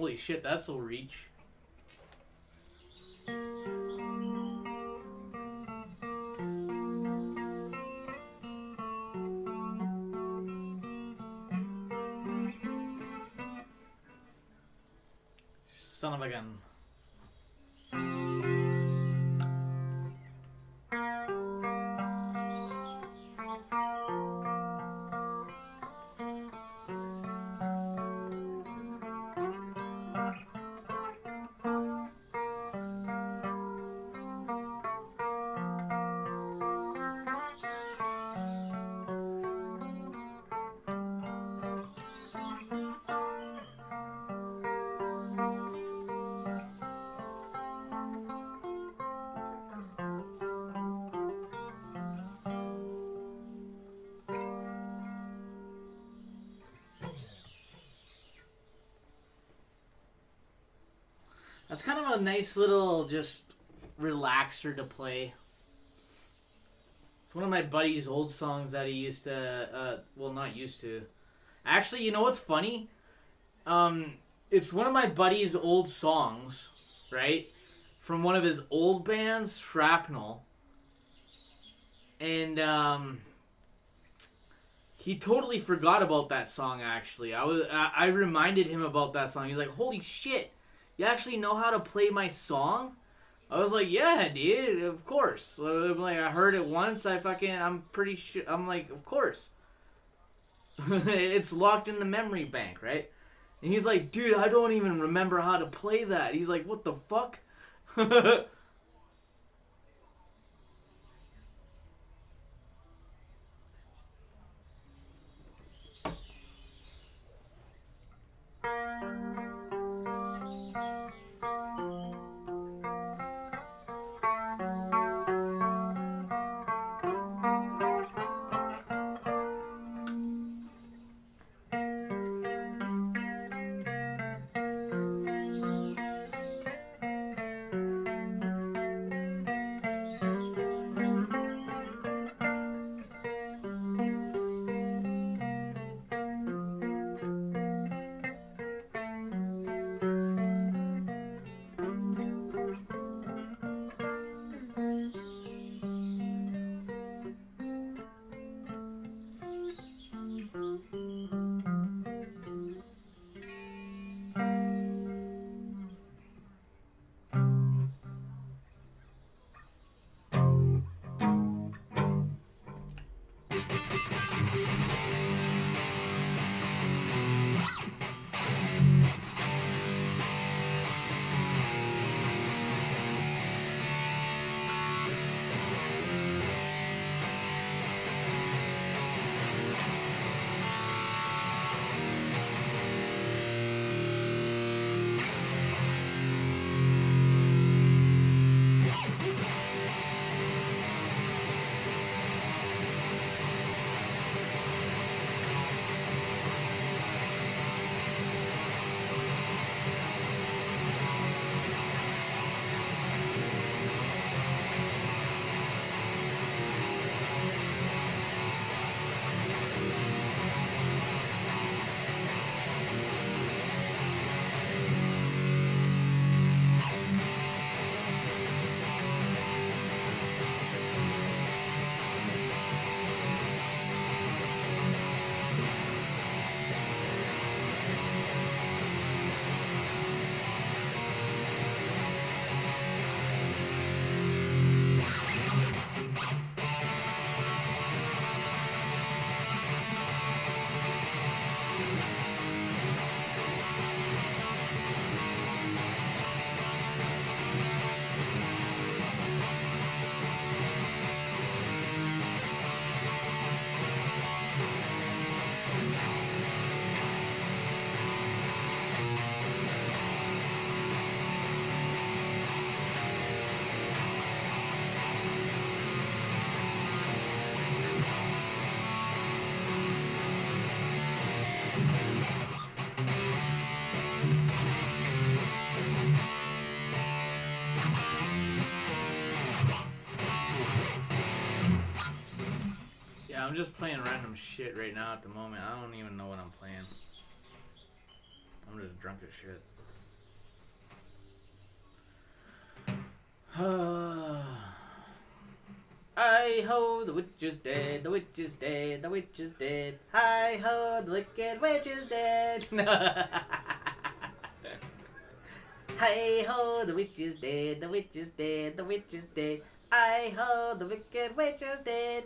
Holy shit, that's a reach. Son of a gun. That's kind of a nice little just relaxer to play. It's one of my buddy's old songs that he used to, well, not used to. Actually, you know what's funny? It's one of my buddy's old songs, right? From one of his old bands, Shrapnel. And, he totally forgot about that song, actually. I reminded him about that song. He's like, holy shit, you actually know how to play my song? I was like, yeah, dude, of course. Like, I heard it once, I'm pretty sure, I'm like, of course. It's locked in the memory bank, right? And he's like, dude, I don't even remember how to play that. He's like, what the fuck? I'm just playing random shit right now at the moment. I don't even know what I'm playing. I'm just drunk as shit. Hi ho, the witch is dead, the witch is dead, the witch is dead. Hi ho, the wicked witch is dead. Hi ho, the witch is dead, the witch is dead, the witch is dead. Hi ho, the wicked witch is dead.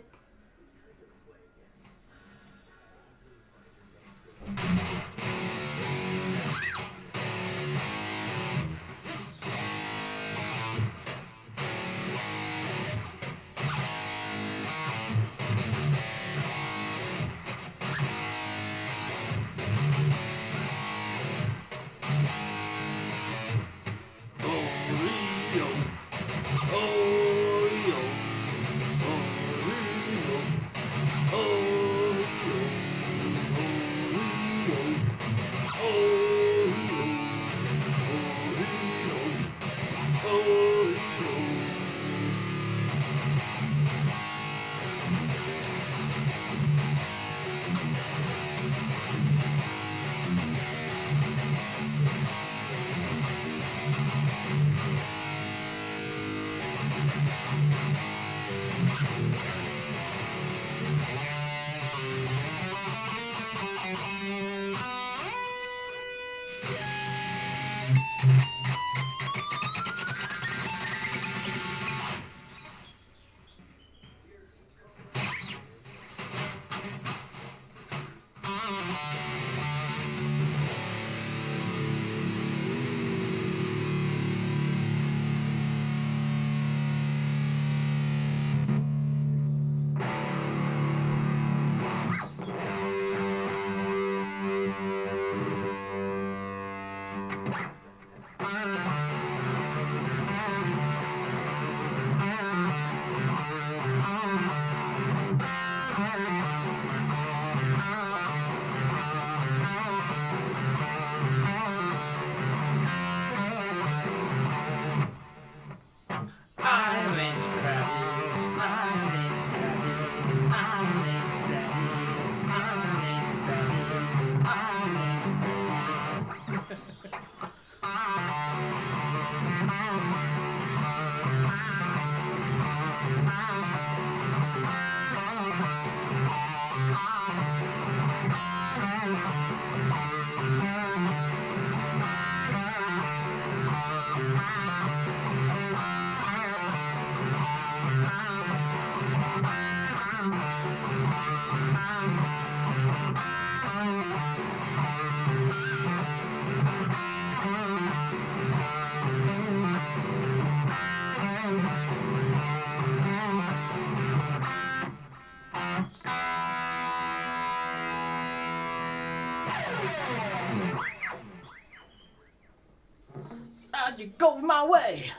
How'd you go my way?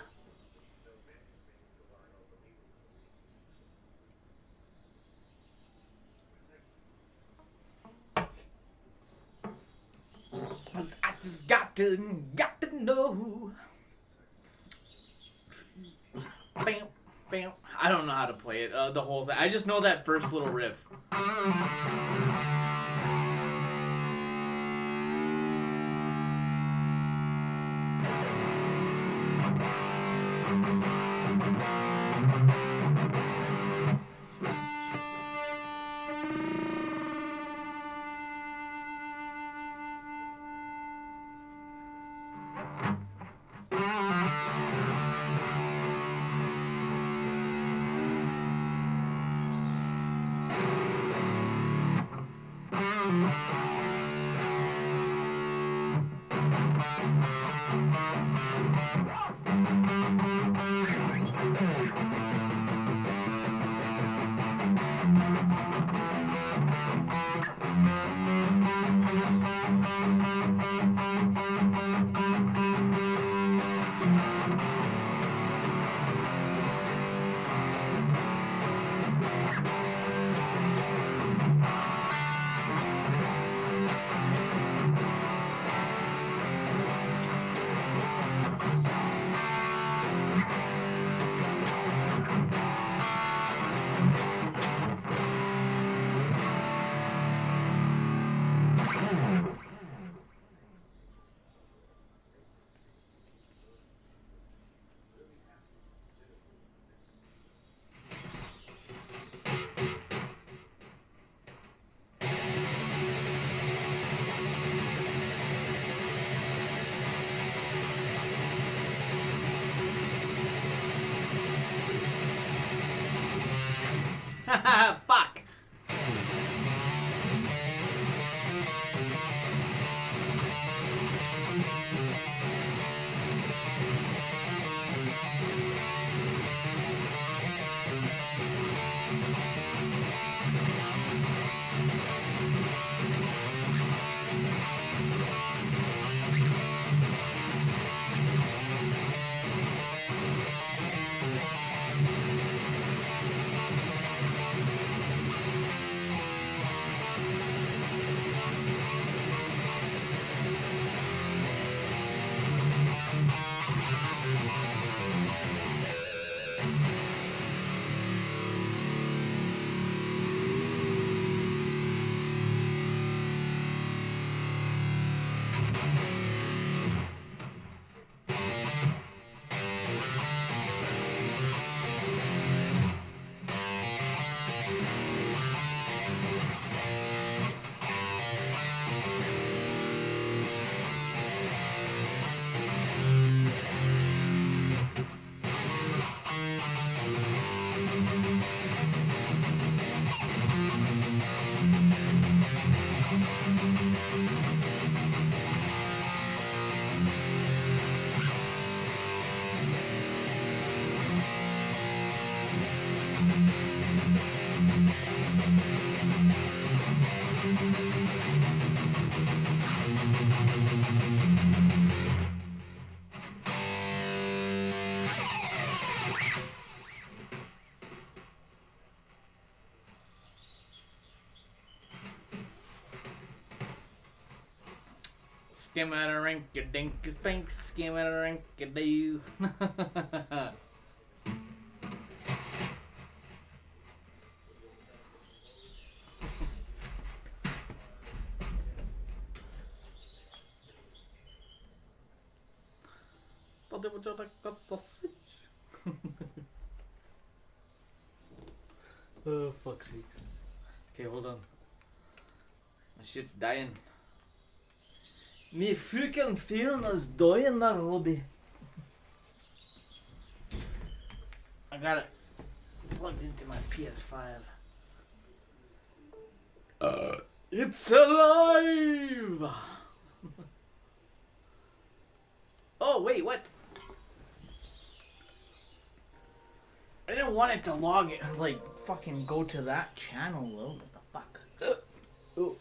I just got to know. Bam, bam. I don't know how to play it, the whole thing. I just know that first little riff. Fuck. Skim at a rink a dink a spink, skim at a rink a doo. Thought they were just like a sausage. Oh, fuck's sake. Okay, hold on. My shit's dying. Me fucking feeling is dying there, Robbie. I got it plugged into my PS5. It's alive! Oh, wait, what? I didn't want it to log it, like, fucking go to that channel, though. What the fuck? Oh.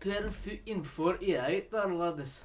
They're fucking 48 there, lads.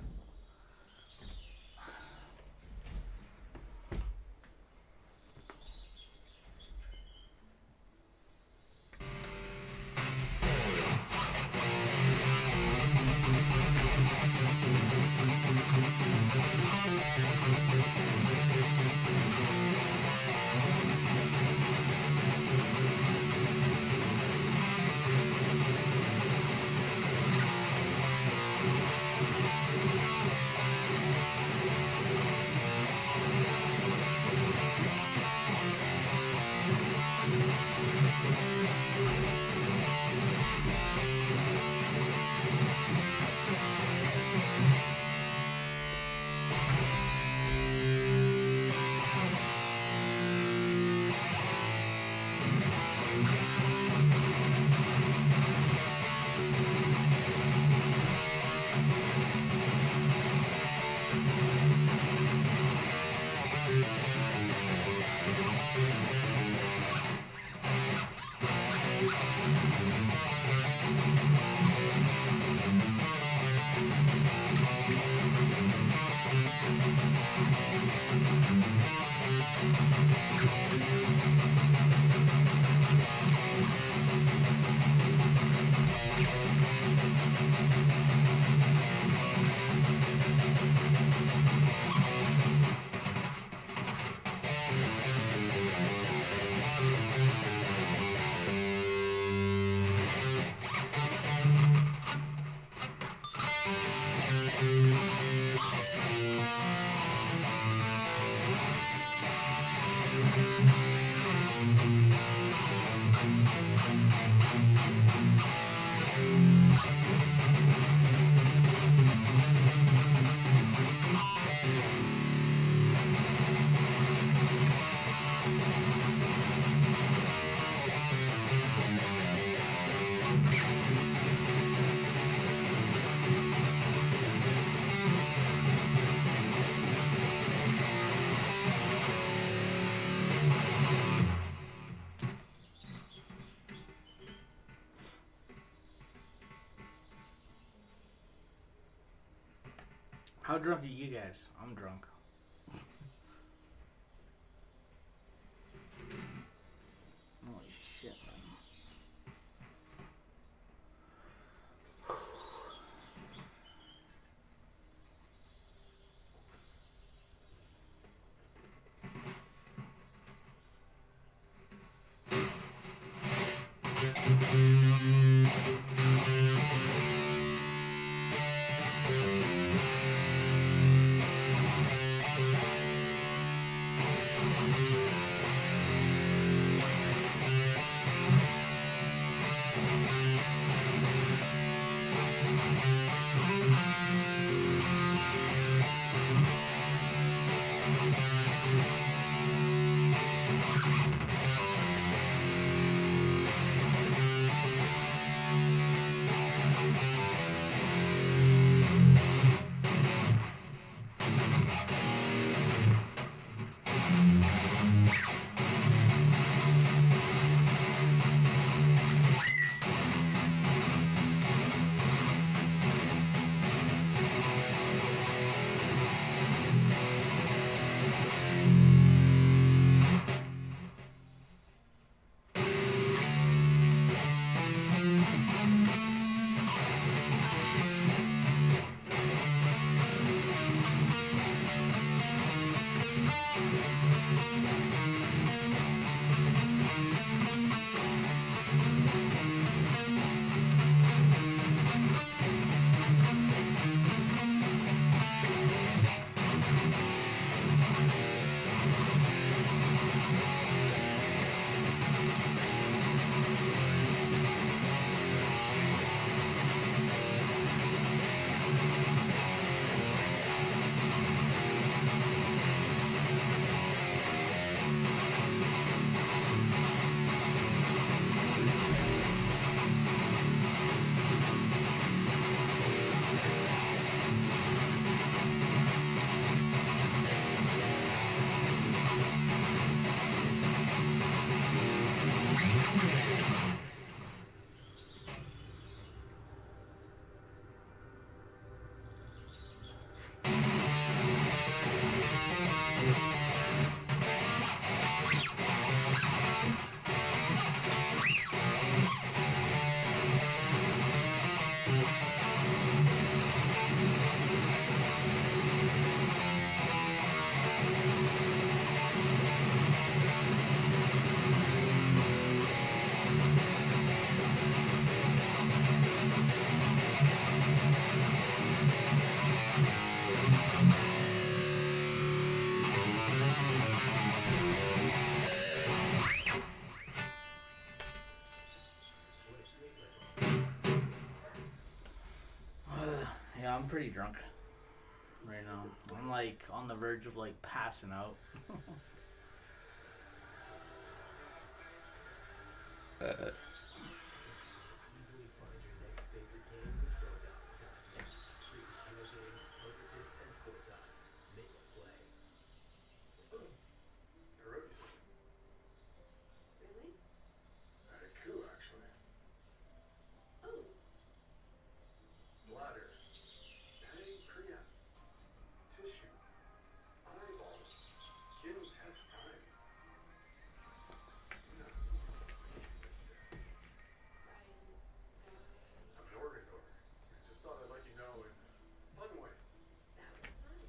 How drunk are you guys? I'm drunk. Holy shit, man. Yeah, I'm pretty drunk right now. I'm like on the verge of like passing out. Really? Cool, actually. Oh. Bladder, pancreas, tissue, eyeballs, intestines. No. I'm an organ donor. I just thought I'd let you know in a fun way. That was fun.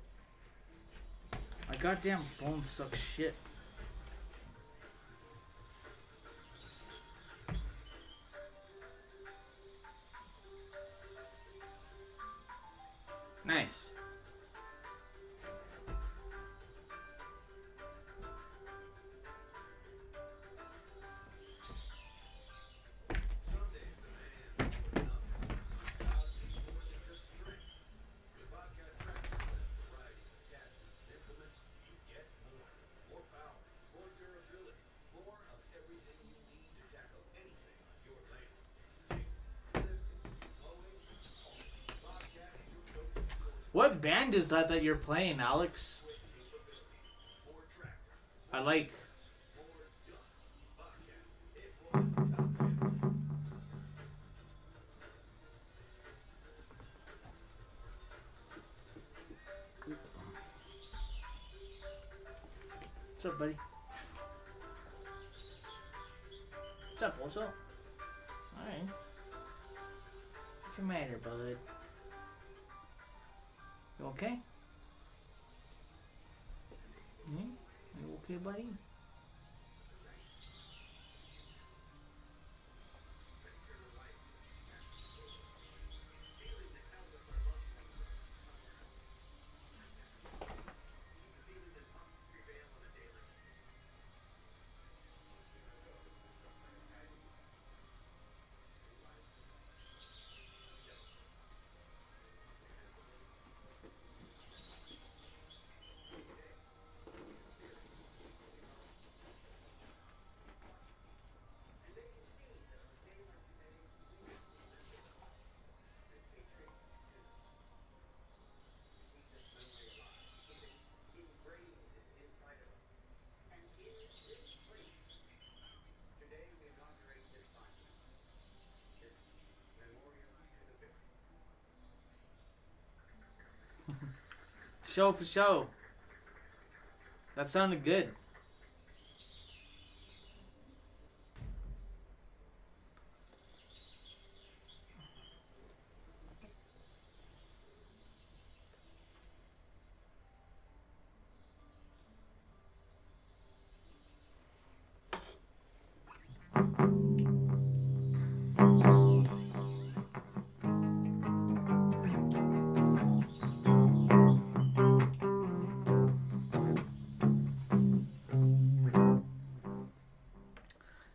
My goddamn phone sucks shit. Nice. Some days the What band is that you're playing, Alex? I like. What's up, buddy? What's up, also? Alright. What's the matter, bud? You okay? You okay, buddy? Show for show. That sounded good.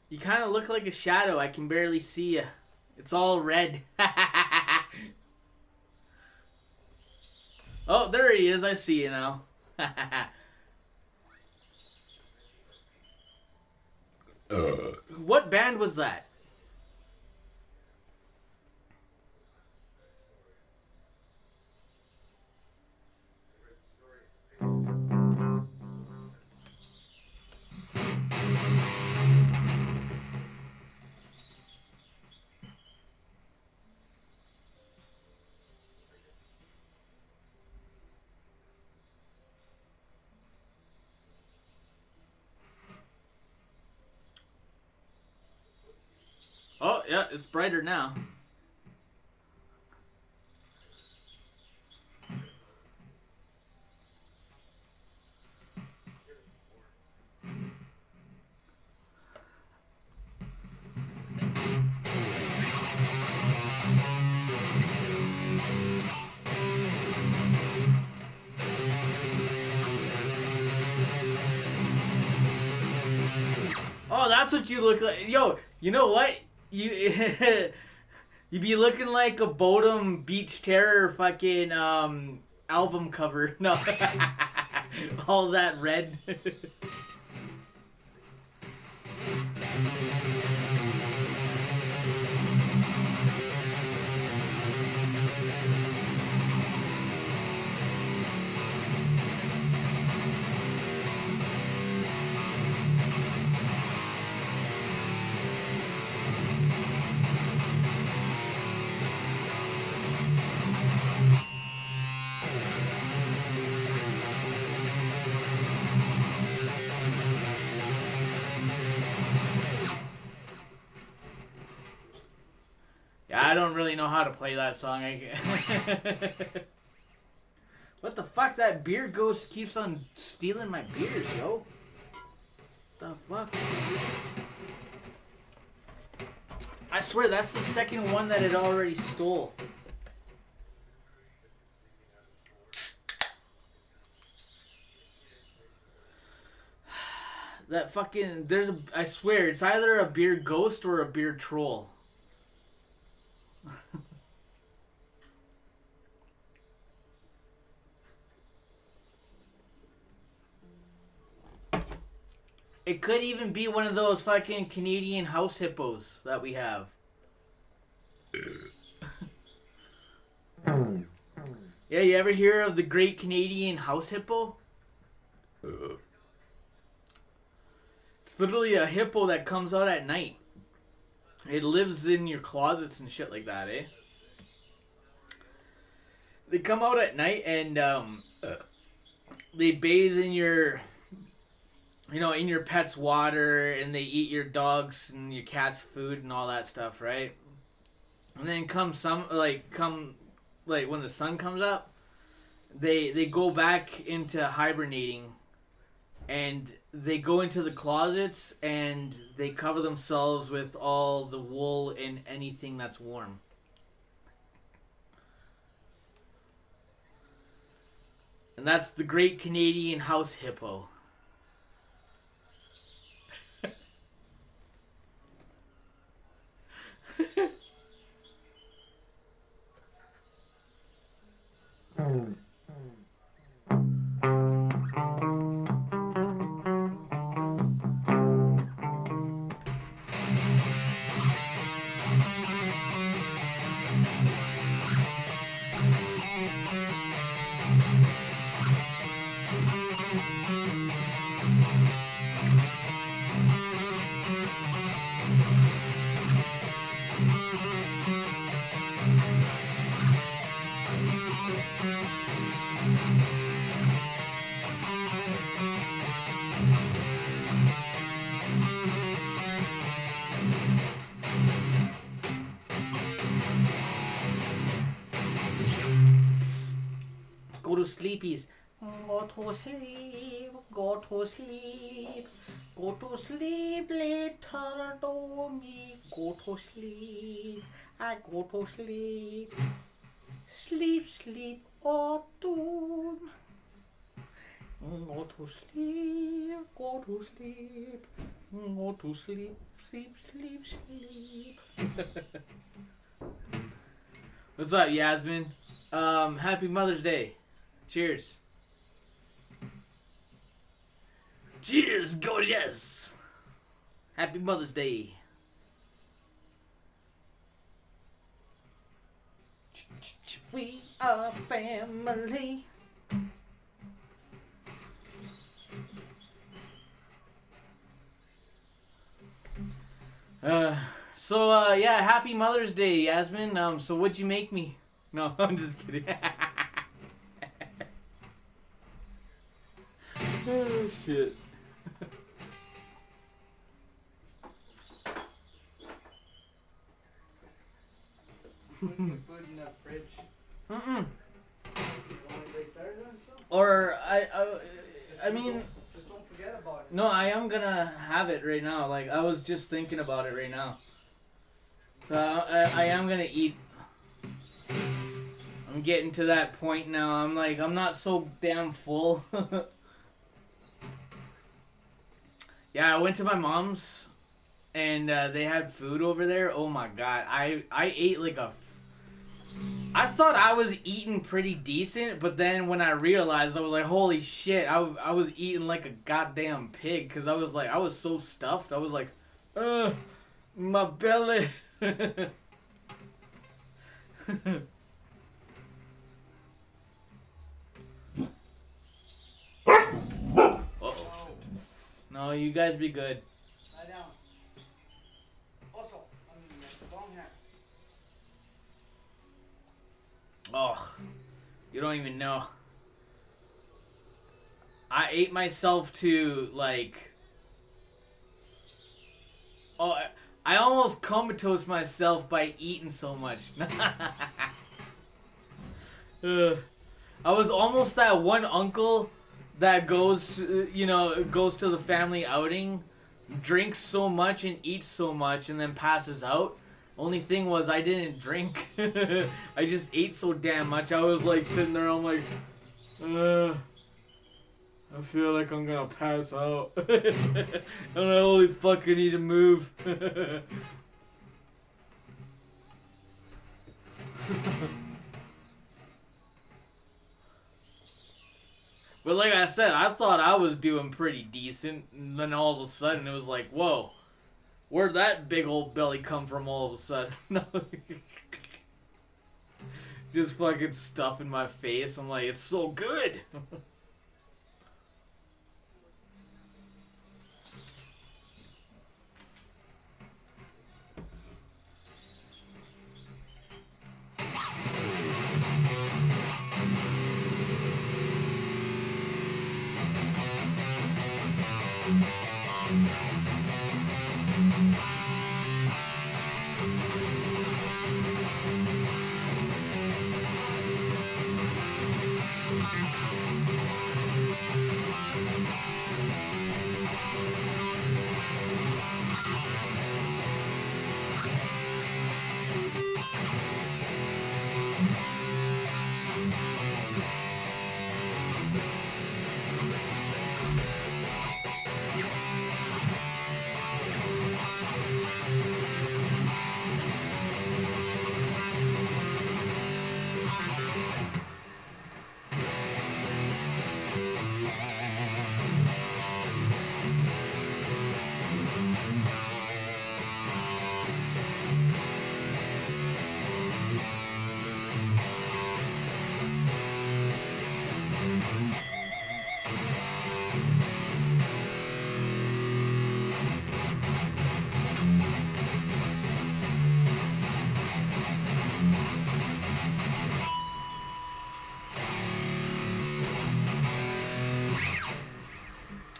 You kind of look like a shadow. I can barely see you. It's all red. Oh, there he is. I see you now. What band was that? Oh, yeah, it's brighter now. Oh, that's what you look like. Yo, you know what? You you be looking like a Bodum Beach Terror fucking album cover. No. All that red. I don't really know how to play that song. What the fuck? That beer ghost keeps on stealing my beers, yo. The fuck? I swear that's the second one that it already stole. That fucking... I swear, it's either a beer ghost or a beer troll. It could even be one of those fucking Canadian house hippos that we have. Yeah, you ever hear of the Great Canadian House Hippo? It's literally a hippo that comes out at night. It lives in your closets and shit like that, eh? They come out at night and they bathe in your, in your pet's water, and they eat your dog's and your cat's food and all that stuff, right? And then come when the sun comes up, they go back into hibernating, and they go into the closets and they cover themselves with all the wool and anything that's warm. And that's the Great Canadian House Hippo. Go to sleepies. Go to sleep, go to sleep, go to sleep, little Doomie. Go to sleep, I go to sleep. Sleep, sleep, oh Doom. Go to sleep, go to sleep, go to sleep, sleep, sleep, sleep. What's up, Yasmin? Happy Mother's Day. Cheers. Cheers, gorgeous. Happy Mother's Day. We are family. Yeah, happy Mother's Day, Yasmin. So what'd you make me? No, I'm just kidding. Oh, shit. Put your food in that fridge. Mm-mm. You want it right there then, so? Or, I mean, Just don't forget about it. no, I am gonna have it right now. Like, I was just thinking about it right now. So, I am gonna eat. I'm getting to that point now. I'm like, I'm not so damn full. Yeah, I went to my mom's, and they had food over there. Oh my god, I ate like a... I thought I was eating pretty decent, but then when I realized, I was like, holy shit, I was eating like a goddamn pig, because I was so stuffed. I was like, my belly. Uh-oh. No, you guys be good. Lie down. Also, long hair. Oh, you don't even know. I ate myself to, like... Oh, I almost comatose myself by eating so much. I was almost that one uncle that goes to, goes to the family outing, drinks so much and eats so much and then passes out. Only thing was I didn't drink. I just ate so damn much. I was like sitting there, I'm like, I feel like I'm gonna pass out. And I only fucking need to move. But like I said, I thought I was doing pretty decent, and then all of a sudden it was like, whoa, where'd that big old belly come from all of a sudden? just fucking stuff in my face. I'm like, it's so good.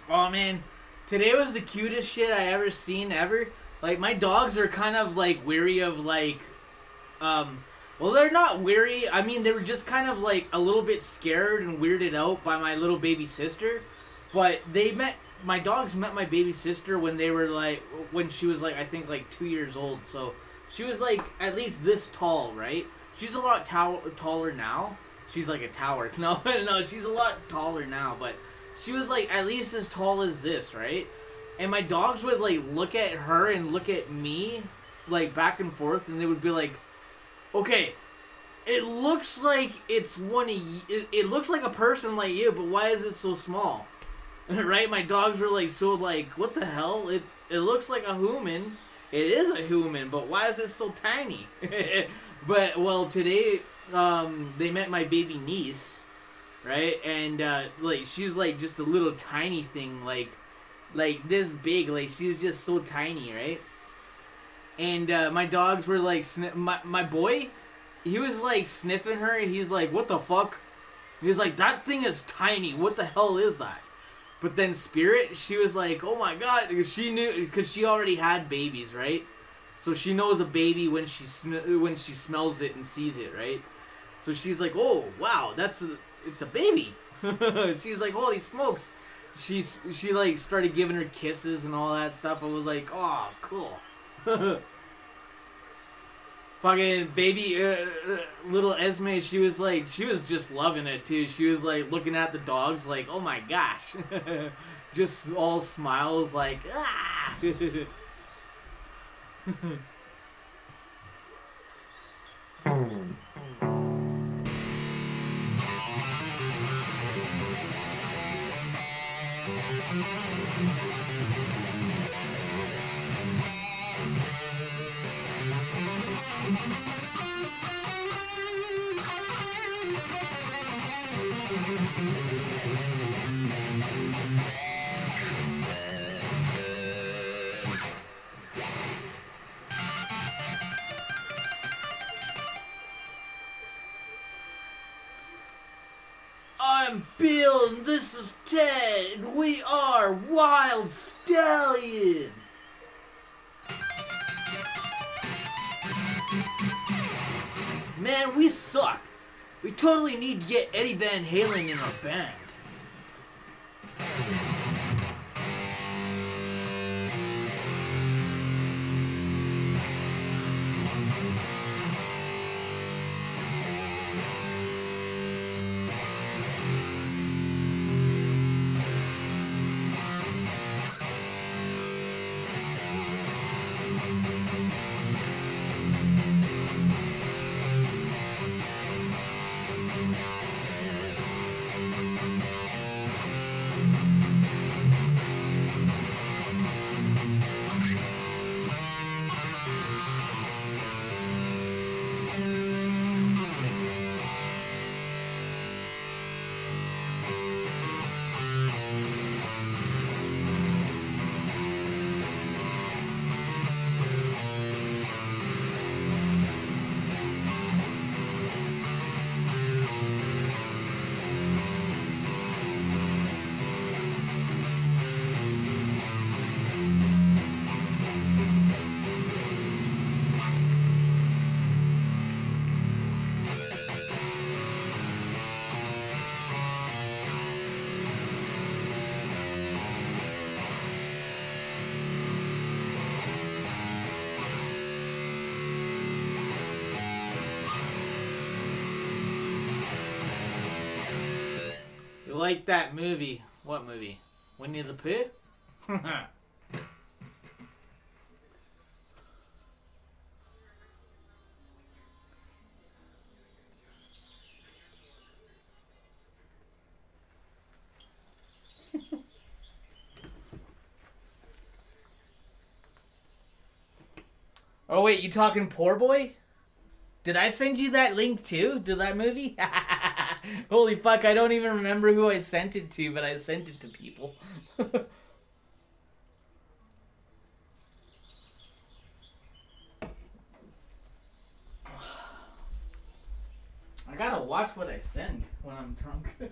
Oh man, today was the cutest shit I ever seen ever. Like my dogs are kind of like weary of like, well they're not weary. I mean they were just kind of like a little bit scared and weirded out by my little baby sister. But my dogs met my baby sister when they were like, when she was like I think like 2 years old. So she was like at least this tall, right? She's a lot taller now. She's like a tower. No, she's a lot taller now, but. She was like at least as tall as this, right? And my dogs would like look at her and look at me, like back and forth, and they would be like, "Okay, it looks like it's one of you. It looks like a person like you, but why is it so small?" Right? My dogs were like so like, "What the hell? It looks like a human. It is a human, but why is it so tiny?" But well, today they met my baby niece. Right, and like she's like just a little tiny thing, like this big, like she's just so tiny, right? And my dogs were like, my boy, he was like sniffing her, and he's like, "What the fuck?" He's like, "That thing is tiny. What the hell is that?" But then Spirit, she was like, "Oh my god," because she knew, because she already had babies, right? So she knows a baby when she smells it and sees it, right? So she's like, "Oh wow, it's a baby." She's like, "Holy smokes." She like started giving her kisses and all that stuff. I was like, "Oh, cool." Fucking baby, little Esme, she was just loving it too. She was like looking at the dogs like, "Oh my gosh." Just all smiles like, "Ah." I'm Bill, and this is Ted, and we are Wild Stallion. Man, we suck. We totally need to get Eddie Van Halen in our band. like that movie. What movie? Winnie the Pooh? Oh wait, you talking Poor Boy? Did I send you that link too? To that movie? Holy fuck, I don't even remember who I sent it to, but I sent it to people. I gotta watch what I send when I'm drunk. One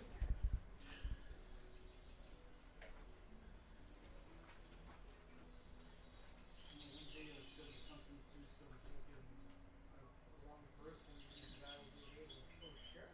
day it'll send you something to some fucking wrong person, and the guy will be able to, oh, sure.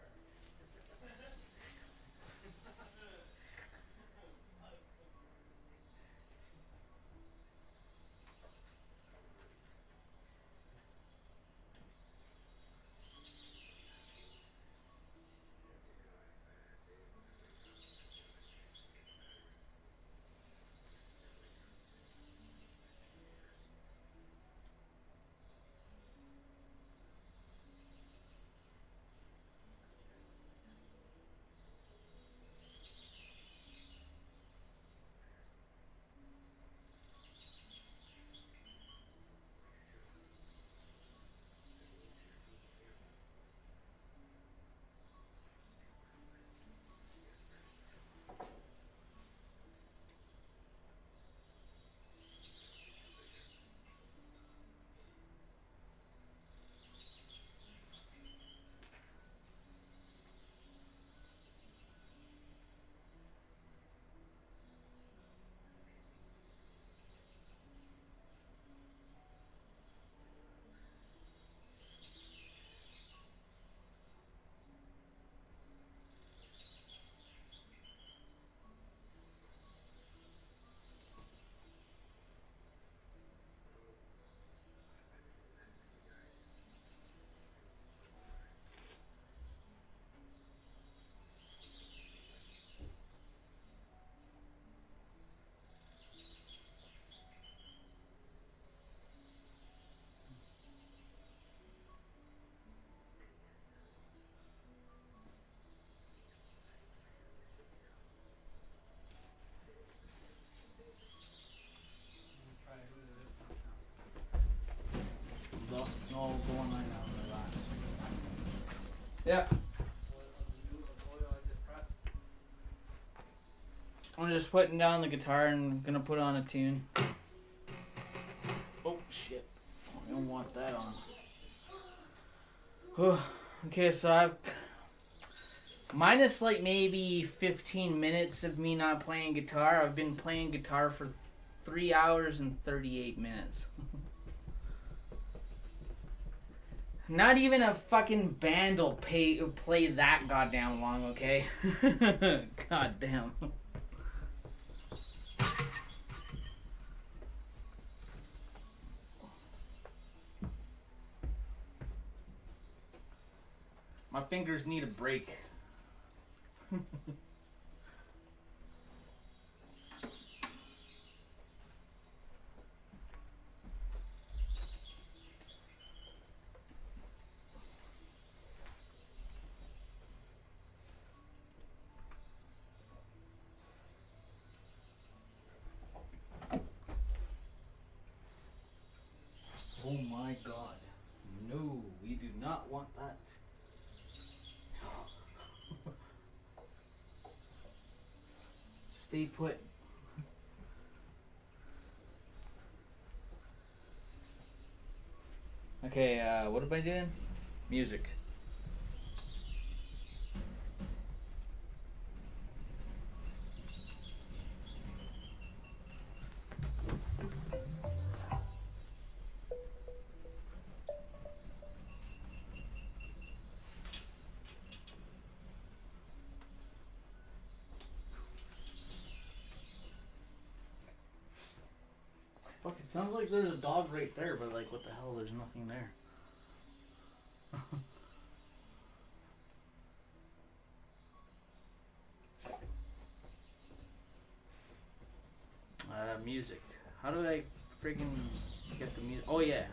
Try who it is now. No, go online now. Relax. Yeah. Of the oil I just pressed. I'm just putting down the guitar and gonna put on a tune. Oh shit. I don't want that on. Okay, so I've minus like maybe 15 minutes of me not playing guitar. I've been playing guitar for 3 hours and 38 minutes. Not even a fucking band will play that goddamn long, okay? Goddamn. My fingers need a break. Oh my god. No, we do not want that. Stay put. Okay, what am I doing? Music. Fuck, it sounds like there's a dog right there, but like, what the hell? There's nothing there. Music. How do I freaking get the music? Oh yeah.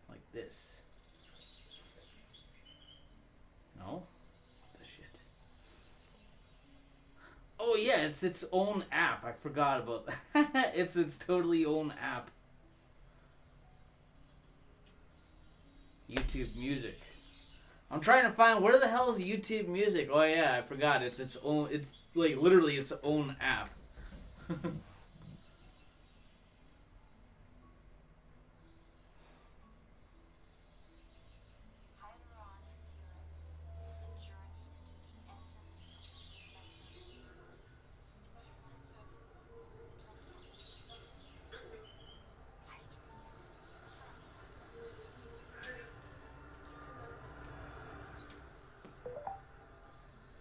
Like this. No? What the shit? Oh yeah, it's its own app. I forgot about that. It's its totally own app. YouTube Music. I'm trying to find where the hell is YouTube Music. Oh yeah, I forgot. It's its own. It's like literally its own app.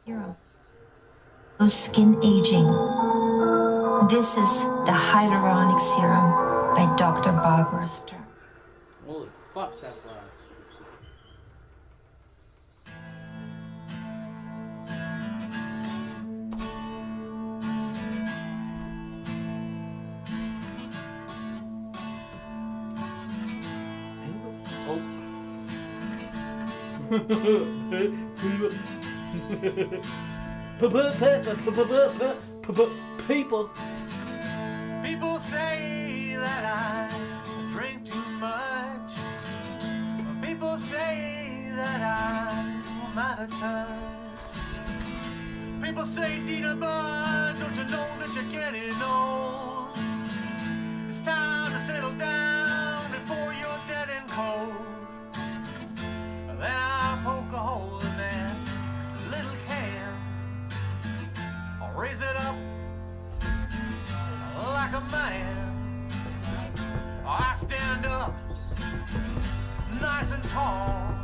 Serum. No skin aging. This is the hyaluronic serum by Dr. Barbara Stern. Holy fuck, that's loud. People. People say that I drink too much. People say that I'm out of touch. People say, Dina Bud, don't you know that you're getting old? It's time to settle down before you're dead and cold. Then I'll poke a hole in that little can. I'll raise it up like a man. I stand up nice and tall,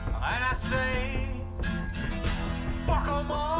and I say, fuck 'em all.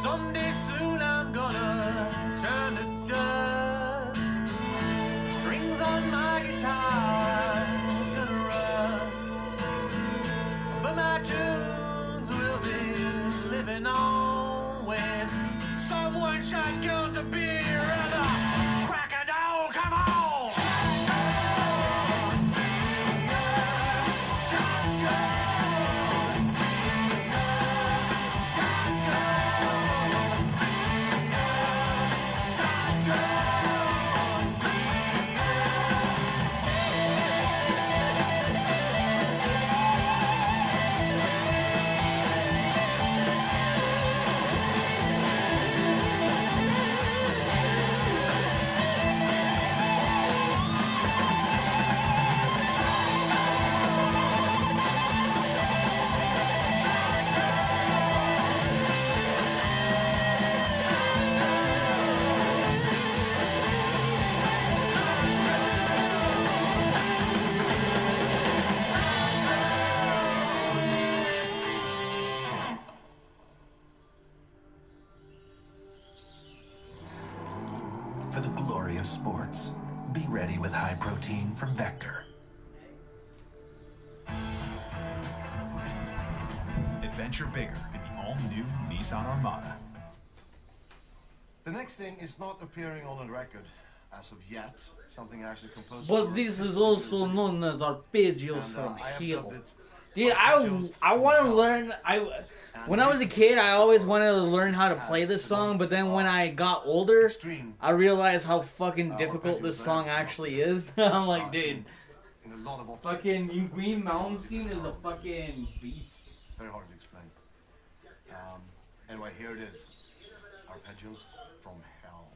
Someday soon I'm gonna turn to dust. Strings on my guitar are gonna rust, but my tunes will be living on when someone shotguns a beer and a crack a dog. Come on! for the glory of sports. Be ready with high protein from Vector. Adventure bigger in the all-new Nissan Armada. The next thing is not appearing on a record as of yet. Something actually composed. But this is also known as arpeggios from I have hell. dubbed it Dude, I want to learn. When I was a kid, I always wanted to learn how to play this song. But then when I got older, I realized how fucking difficult this song actually is. I'm like, dude, fucking Green Malmsteen is a fucking beast. It's very hard to explain. Anyway, here it is. Arpeggios from hell.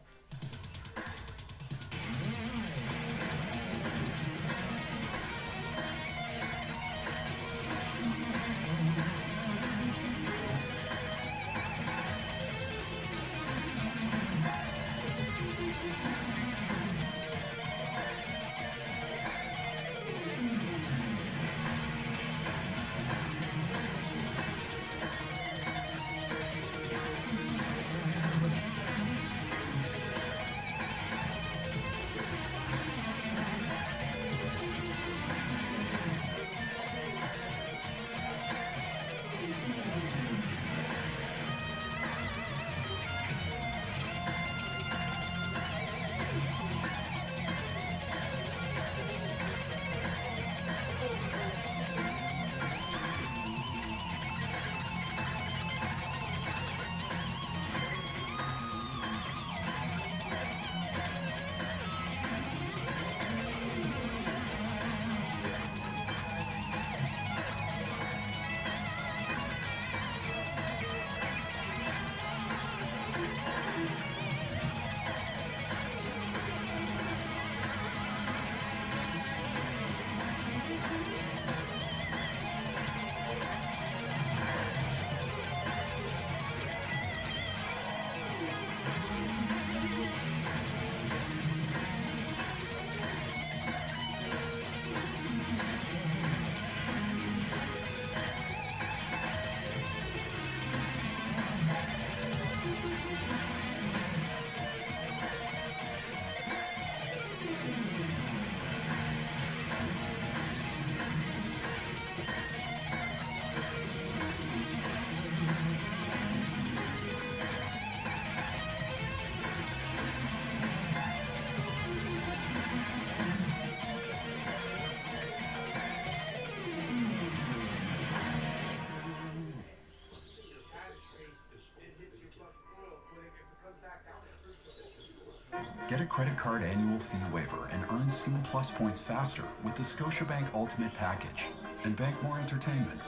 Get a credit card annual fee waiver and earn C+ points faster with the Scotiabank Ultimate Package and bank more entertainment.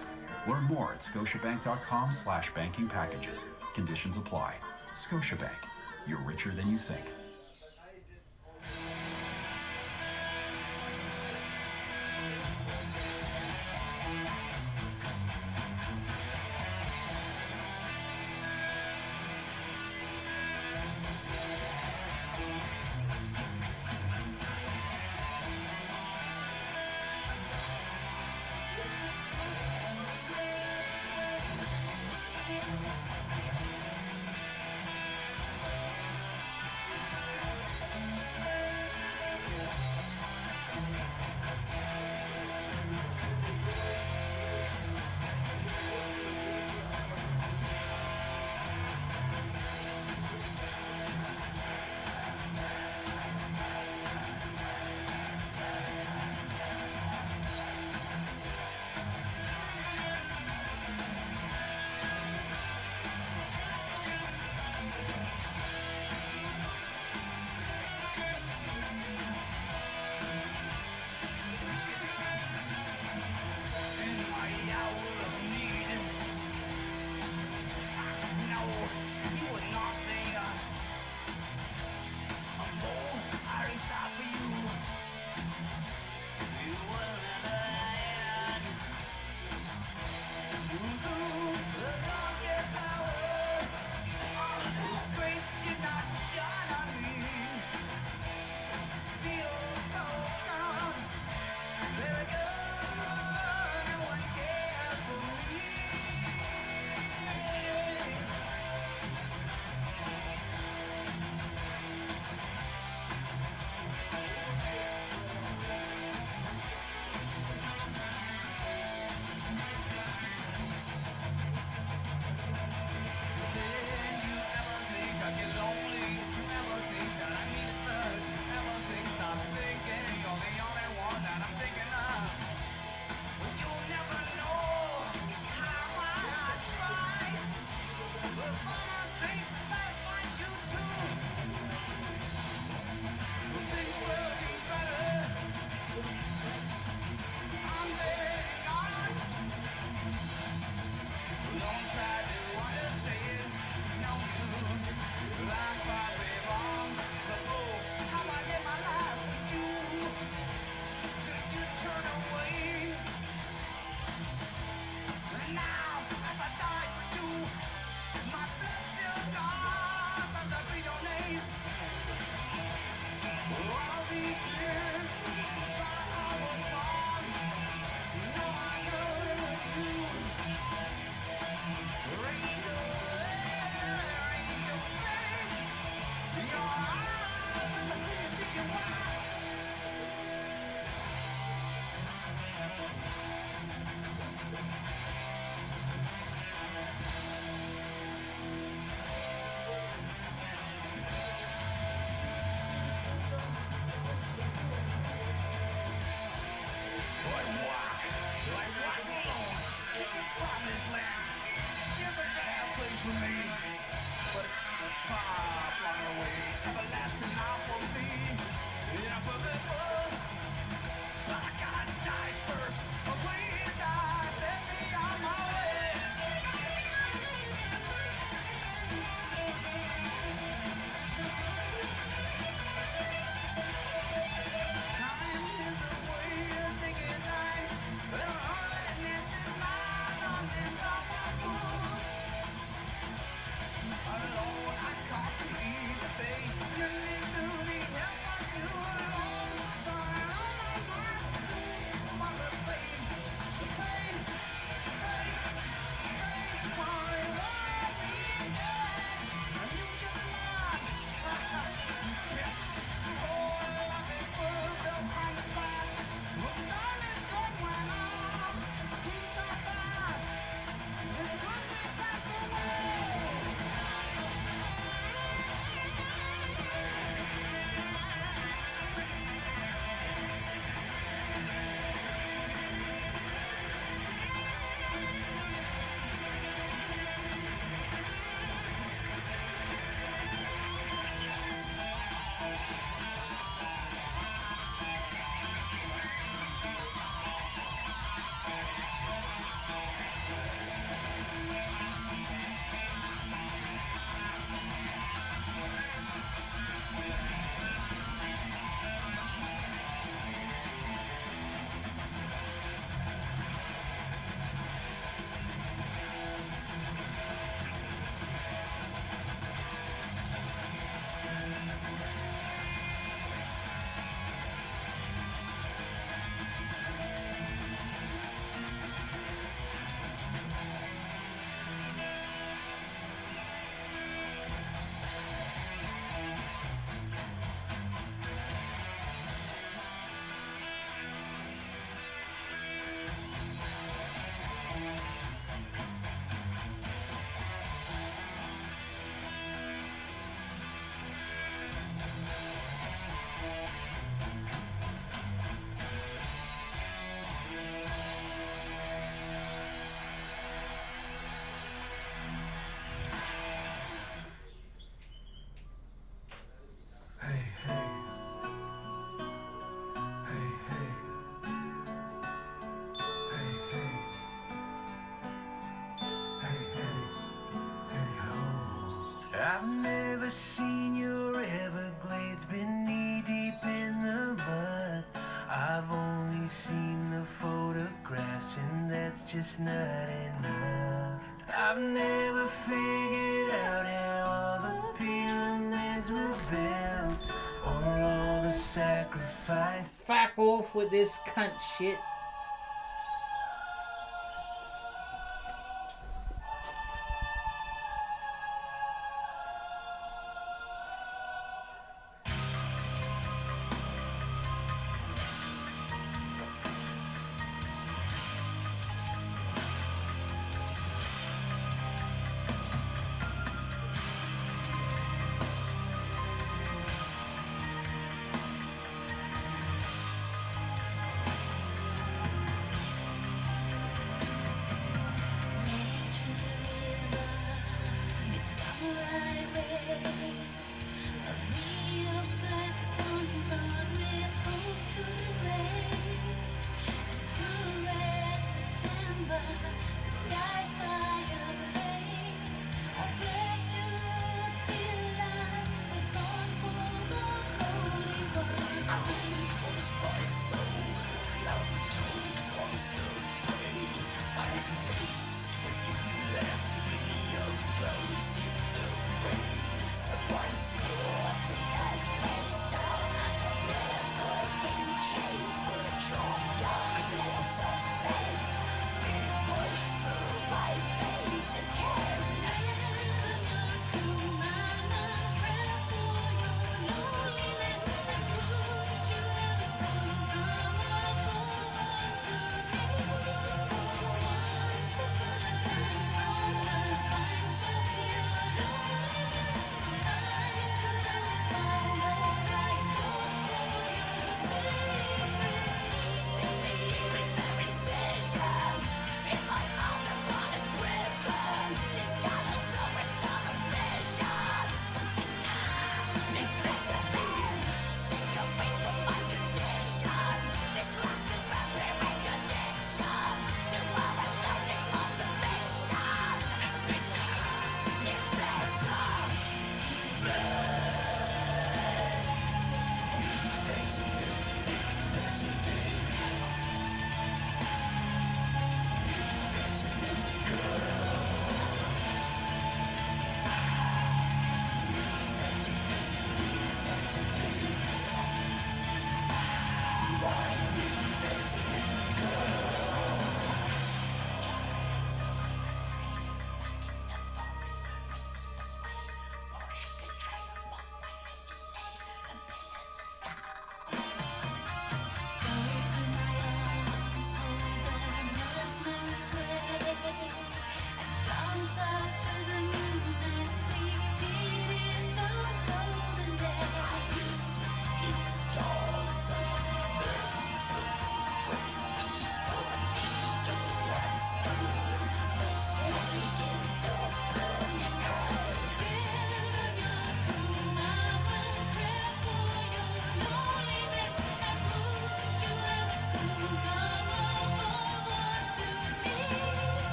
Learn more at scotiabank.com/banking packages. Conditions apply. Scotiabank. You're richer than you think. I've never seen your Everglades been knee deep in the mud. I've only seen the photographs and that's just not enough. I've never figured out how all the pyramids were built or all the sacrifice. Fuck off with this cunt shit.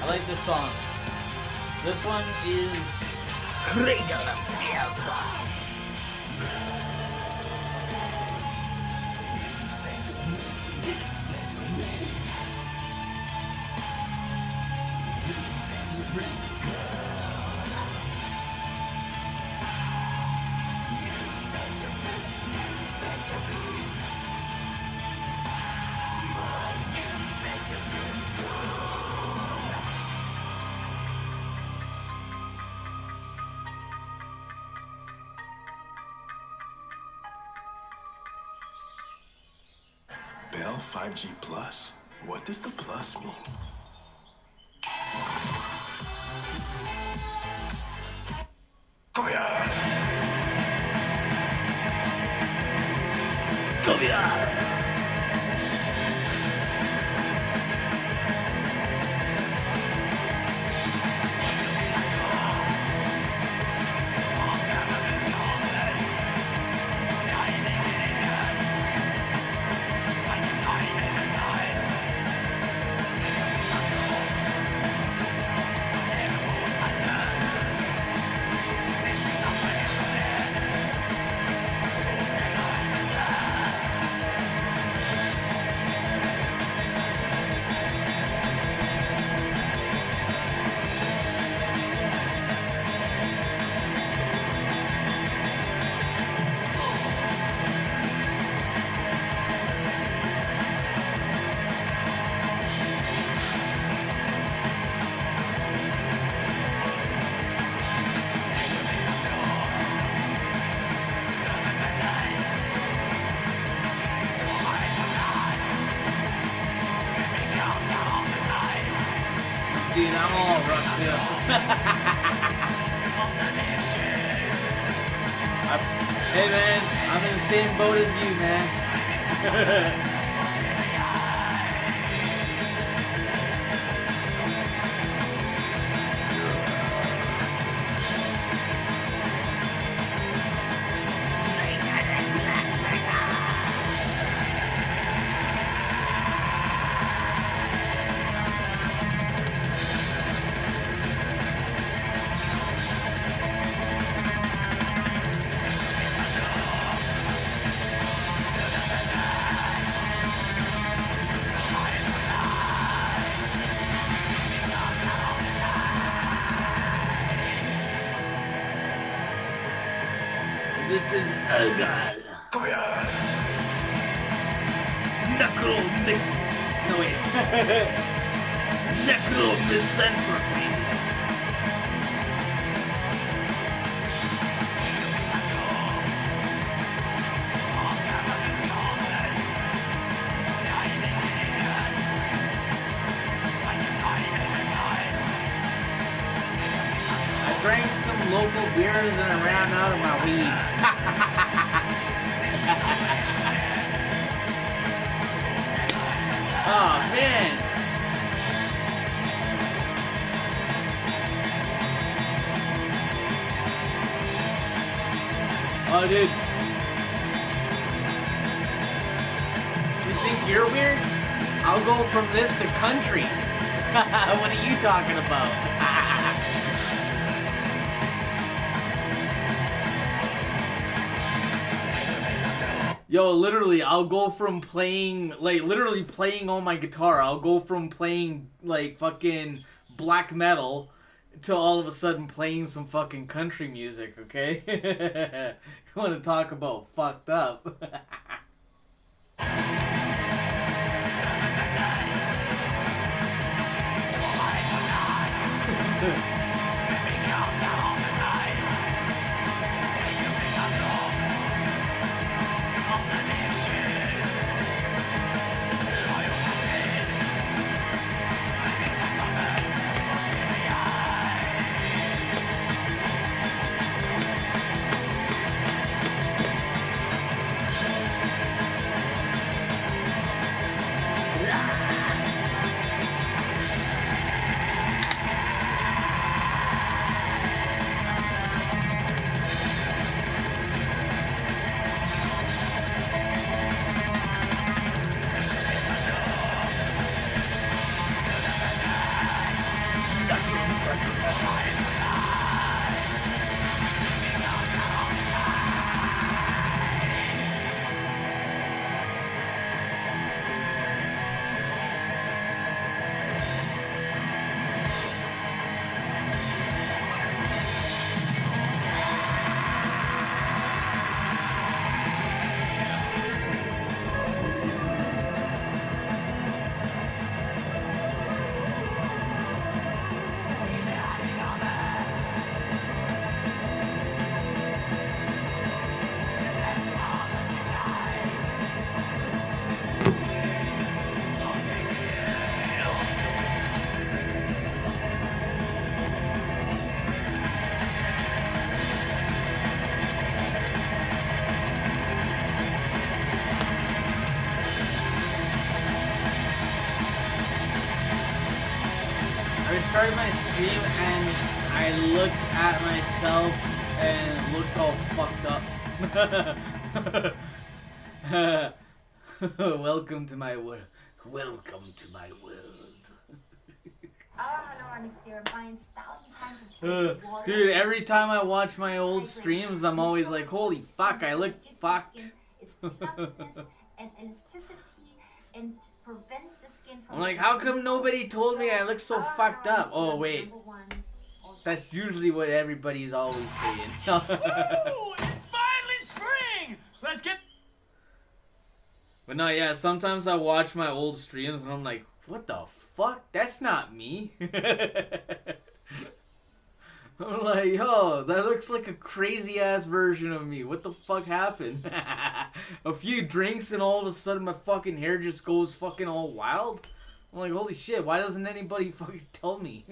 I like this song. This one is Cradle of Fiesta. hell 5G Plus? What does the plus mean? Dude, I'm all roughed up. Hey man, I'm in the same boat as you, man. This is Ergal. Knuckle Mic... No wait. Knuckle Misanthropy. I drank some local beers and I ran out of my weed. Oh man. Oh dude. You think you're weird? I'll go from this to country. What are you talking about? Yo, literally, I'll go from playing, like, literally playing on my guitar. I'll go from playing, like, fucking black metal to all of a sudden playing some fucking country music, okay? You want to talk about fucked up? start my stream and I look at myself and look all fucked up. Welcome to my world. Welcome to my world. Our hyaluronic serum binds 1,000 times its weight of water. Dude, every time I watch my old streams, I'm always like, holy fuck, I look fucked. Its plumpness and elasticity and prevents the skin from... I'm like, how come nobody told me I look so fucked up? Oh, wait. That's usually what everybody's always saying. Woo! It's finally spring! Let's get... But no, yeah, sometimes I watch my old streams and I'm like, what the fuck? That's not me. I'm like, yo, that looks like a crazy ass version of me. What the fuck happened? A few drinks and all of a sudden my fucking hair just goes fucking all wild? I'm like, holy shit, why doesn't anybody fucking tell me?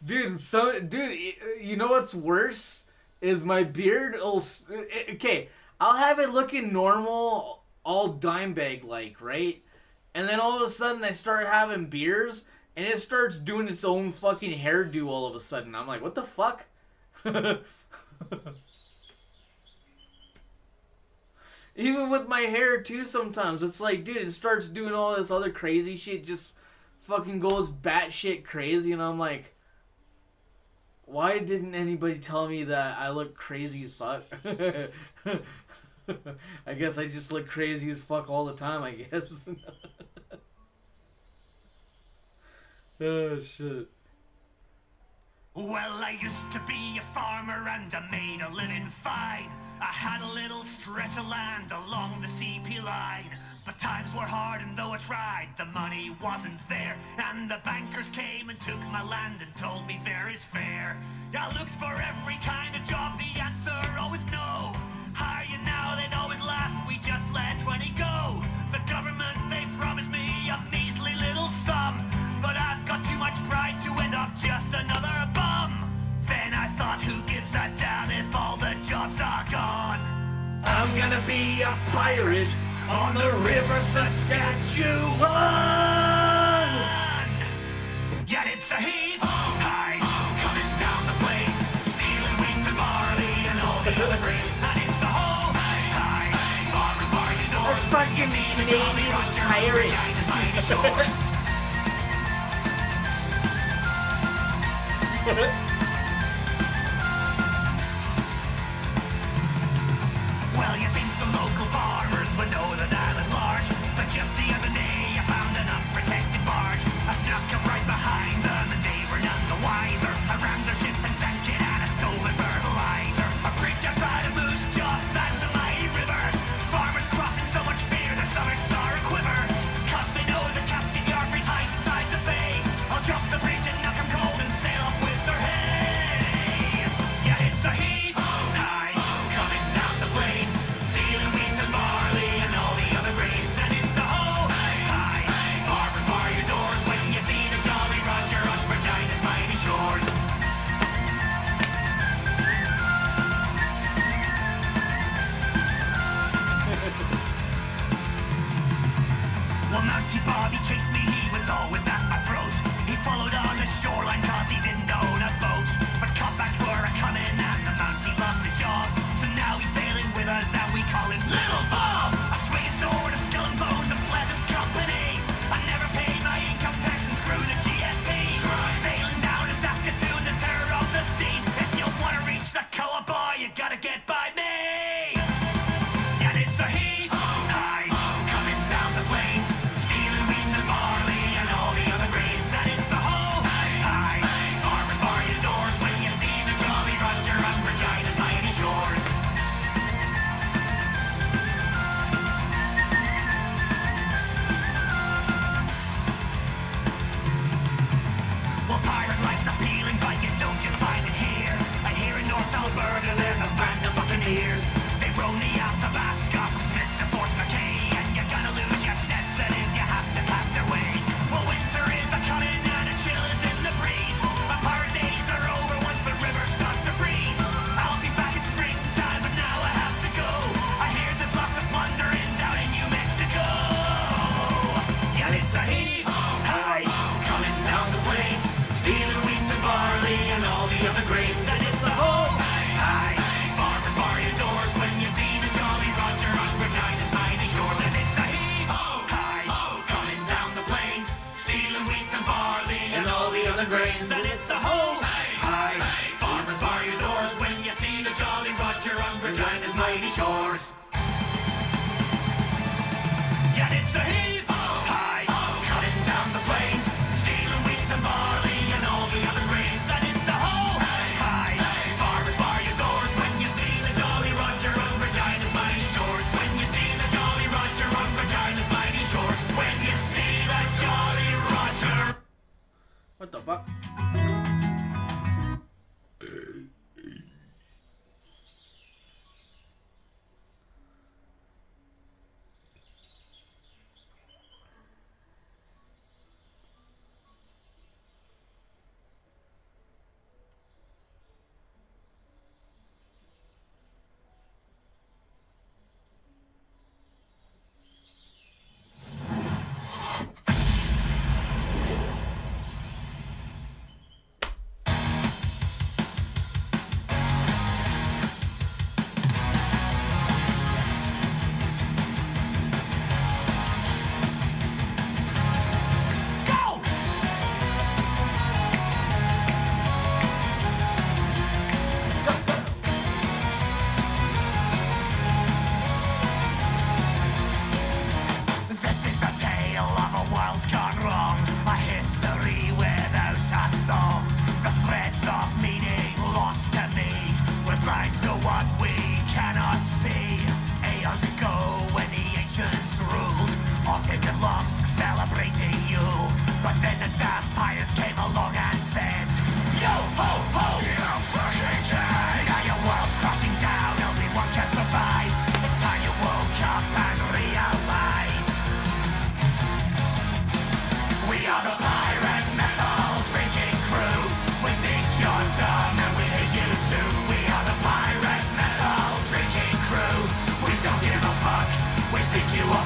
Dude, you know what's worse? Is my beard okay, I'll have it looking normal, all Dimebag like, right? And then all of a sudden I start having beers, and it starts doing its own fucking hairdo all of a sudden. I'm like, what the fuck? Even with my hair too sometimes, it's like, dude, it starts doing all this other crazy shit, just fucking goes batshit crazy, and I'm like, why didn't anybody tell me that I look crazy as fuck? I guess I just look crazy as fuck all the time, I guess. Oh, shit. Well, I used to be a farmer and I made a living fine. I had a little stretch of land along the CP line. But times were hard and though I tried, the money wasn't there. And the bankers came and took my land and told me fair is fair. I looked for every kind of job, the answer always no. Hire you now, they'd always laugh, we just let 20 go. The government, they promised me a measly little sum. But I've got too much pride to end up just another bum. Then I thought, who gives a damn if all the jobs are gone? I'm gonna be a pirate on the river Saskatchewan. Yet it's a heat high coming down the plains, stealing wheat and barley and all the other grain. And it's a whole high farmers bar your doors. You see the Jolly Roger vaginas by the shores. Well, you think the local farmers would know that I'm at large, but just the other day I found an unprotected barge. I snuck up right behind them and they were none the wiser. I rammed their ship and sank it and I stole their fertilizer. A bridge outside of Moose Jaw spans a mighty river. Farmers crossing so much fear their stomachs are a quiver. Cause they know that Captain Yarfrey's hides inside the bay. I'll jump the bridge and knock 'em cold and sail off with their hay. Yeah, it's a heat high coming down the plains, stealing wheat and barley.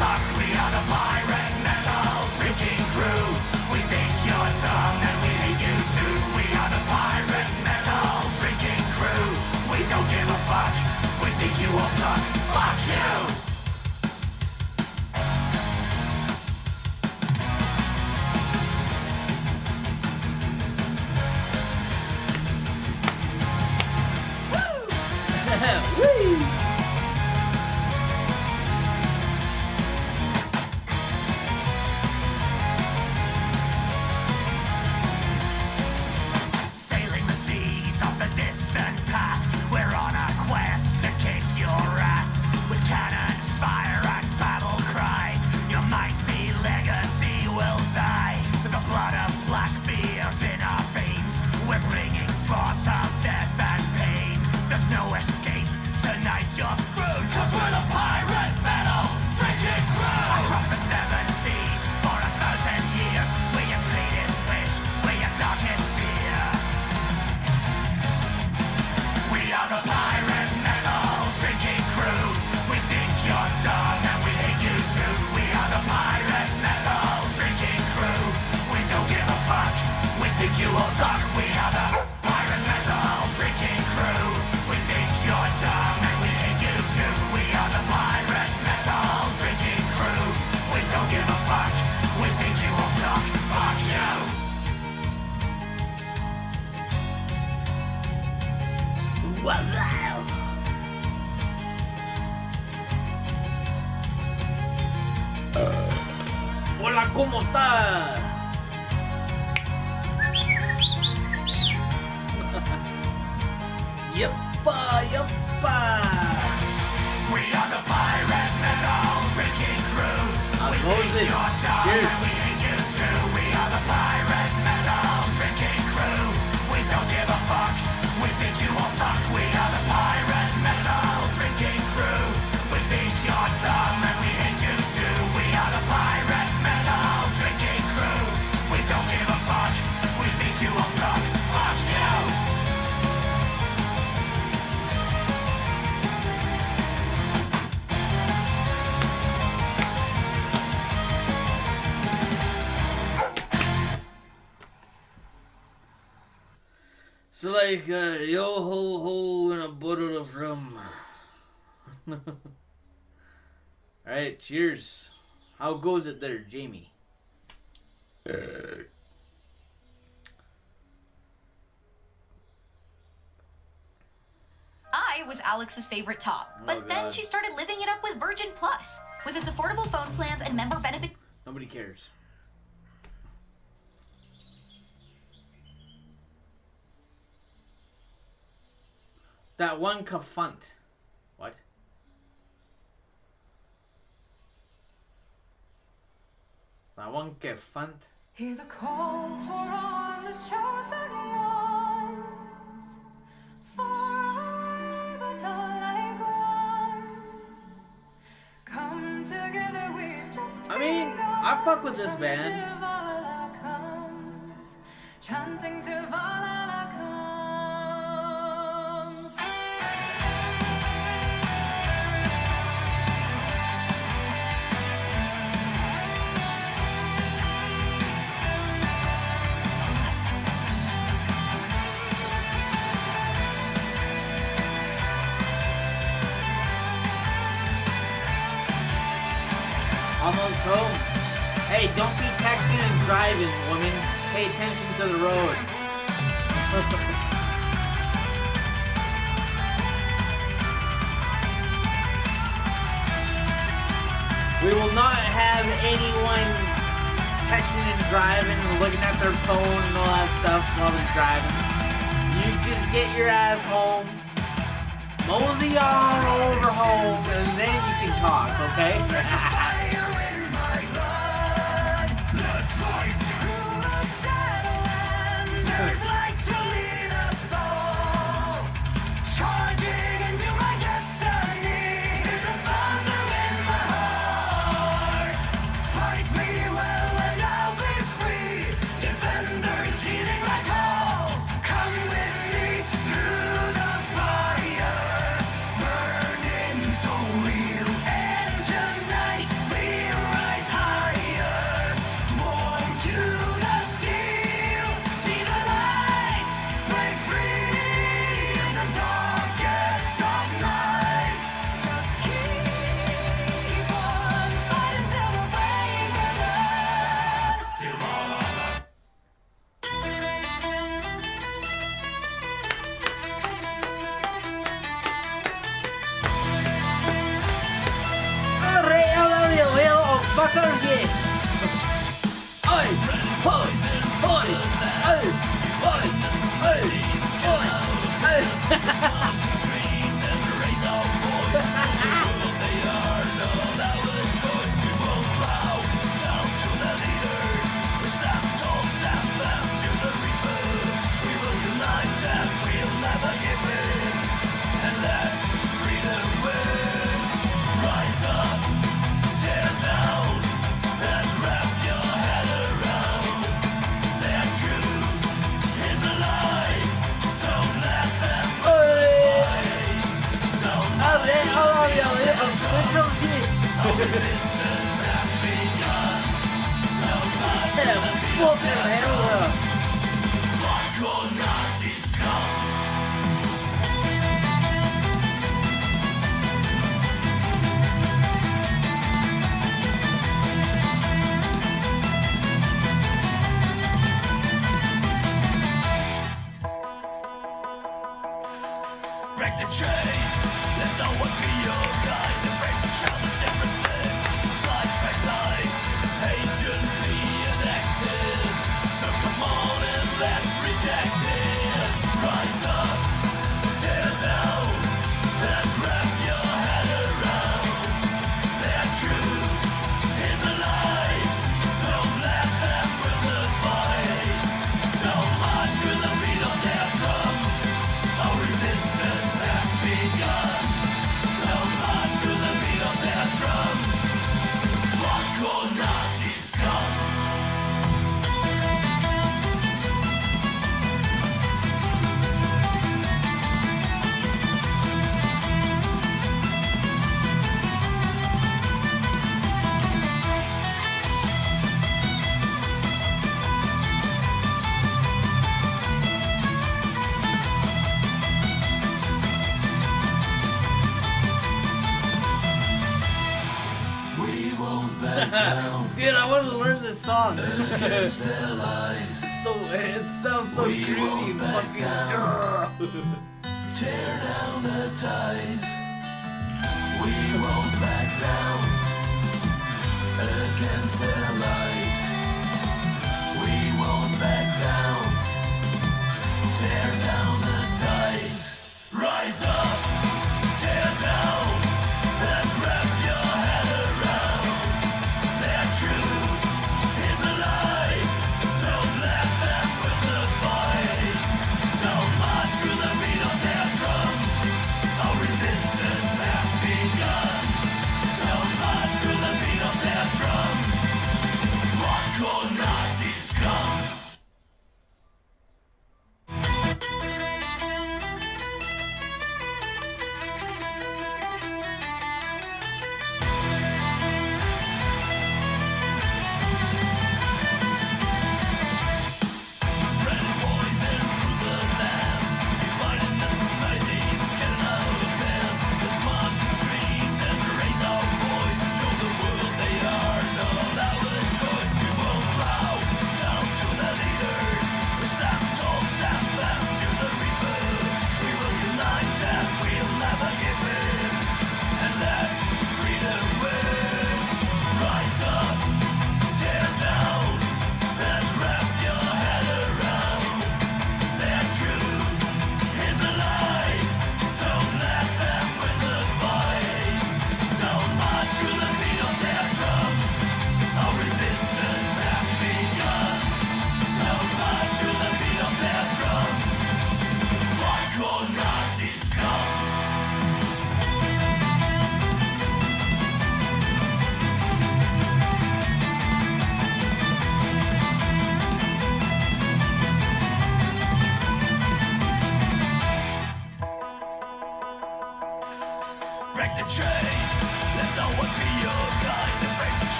suck. We are the pirate metal drinking crew. We think you're dumb and we hate you too. We are the pirate metal drinking crew. We don't give a fuck. We think you all suck. Fuck you. Woo! Sailing the seas of the distant past, we're on a quest to kick your ass. With cannon fire and battle cry, your mighty legacy will die. With the blood of Blackbeard in our veins, we're bringing swords of death and pain. There's no escape, tonight you're screwed, cause we're the pirate metal drinking crew. Across the seven seas, for 1,000 years, we're your greatest wish, we're your darkest fear. We are the pirate metal drinking crew. We think you're dumb and we hate you too. We are the pirate metal drinking crew. We don't give a fuck, we think you all suck. We are the pirate metal drinking crew. We think you're dumb and we hate you too. We are the pirate metal drinking crew. We don't give a fuck, we think you all suck. Fuck you. What's up? Hola, ¿cómo estás? Yeppa, yeppa. We are the pirate metal drinking crew. We think it. you're dumb Cheers. and we hate you too. We are the pirate metal drinking crew. We don't give a fuck. We think you all suck. We are the pirate metal drinking crew. We think you're dumb and we hate you too. We are the pirate metal drinking crew. We don't give a fuck. We think you all suck. Fuck you. So like, yo ho ho and a bottle of rum. Alright, cheers. How goes it there, Jamie? I was Alex's favorite top, but then God. she started living it up with Virgin Plus. With its affordable phone plans and member benefit. Nobody cares. That one kafunt. What? That one kafunt? Hear the call for all the chosen ones. Far away, but all like one. Come together, we've just I mean, I fuck with this band. Valhalla comes. Chanting till Valhalla comes. Almost home. Hey, don't be texting and driving, woman. Pay attention to the road. We will not have anyone texting and driving and looking at their phone and all that stuff while they're driving. You just get your ass home, mosey on over home, and then you can talk, okay? There's light to lead us all. Charging into my destiny. There's a thunder in my heart. Fight me well and I'll be free. Defenders heeding my call. Come with me through the fire. Burning so real. And tonight Drunkard! Oi! Oi! Oi! Oi! Break the chains, let no one be your guide. Embrace the childless differences, side by side, patiently enacted. So come on and let's reject it. Rise up, tear down, and wrap your head around. Their truth is a lie. Don't let them win the fight. Don't march to the beat of their drum. Our resistance has begun. Don't march to the beat of their drum. Fuck all Nazi scum. We won't back down. Dude, I want to learn this song. Against their lies. So it sounds so We creepy. won't back Fucking. down. Tear down the ties. We won't back down against their lies. We won't back down. Tear down the ties. Rise up, tear down, and wrap your head around. Their truth is a lie. Don't let them win the fight. Don't march to the beat of their drum. Our resistance has begun.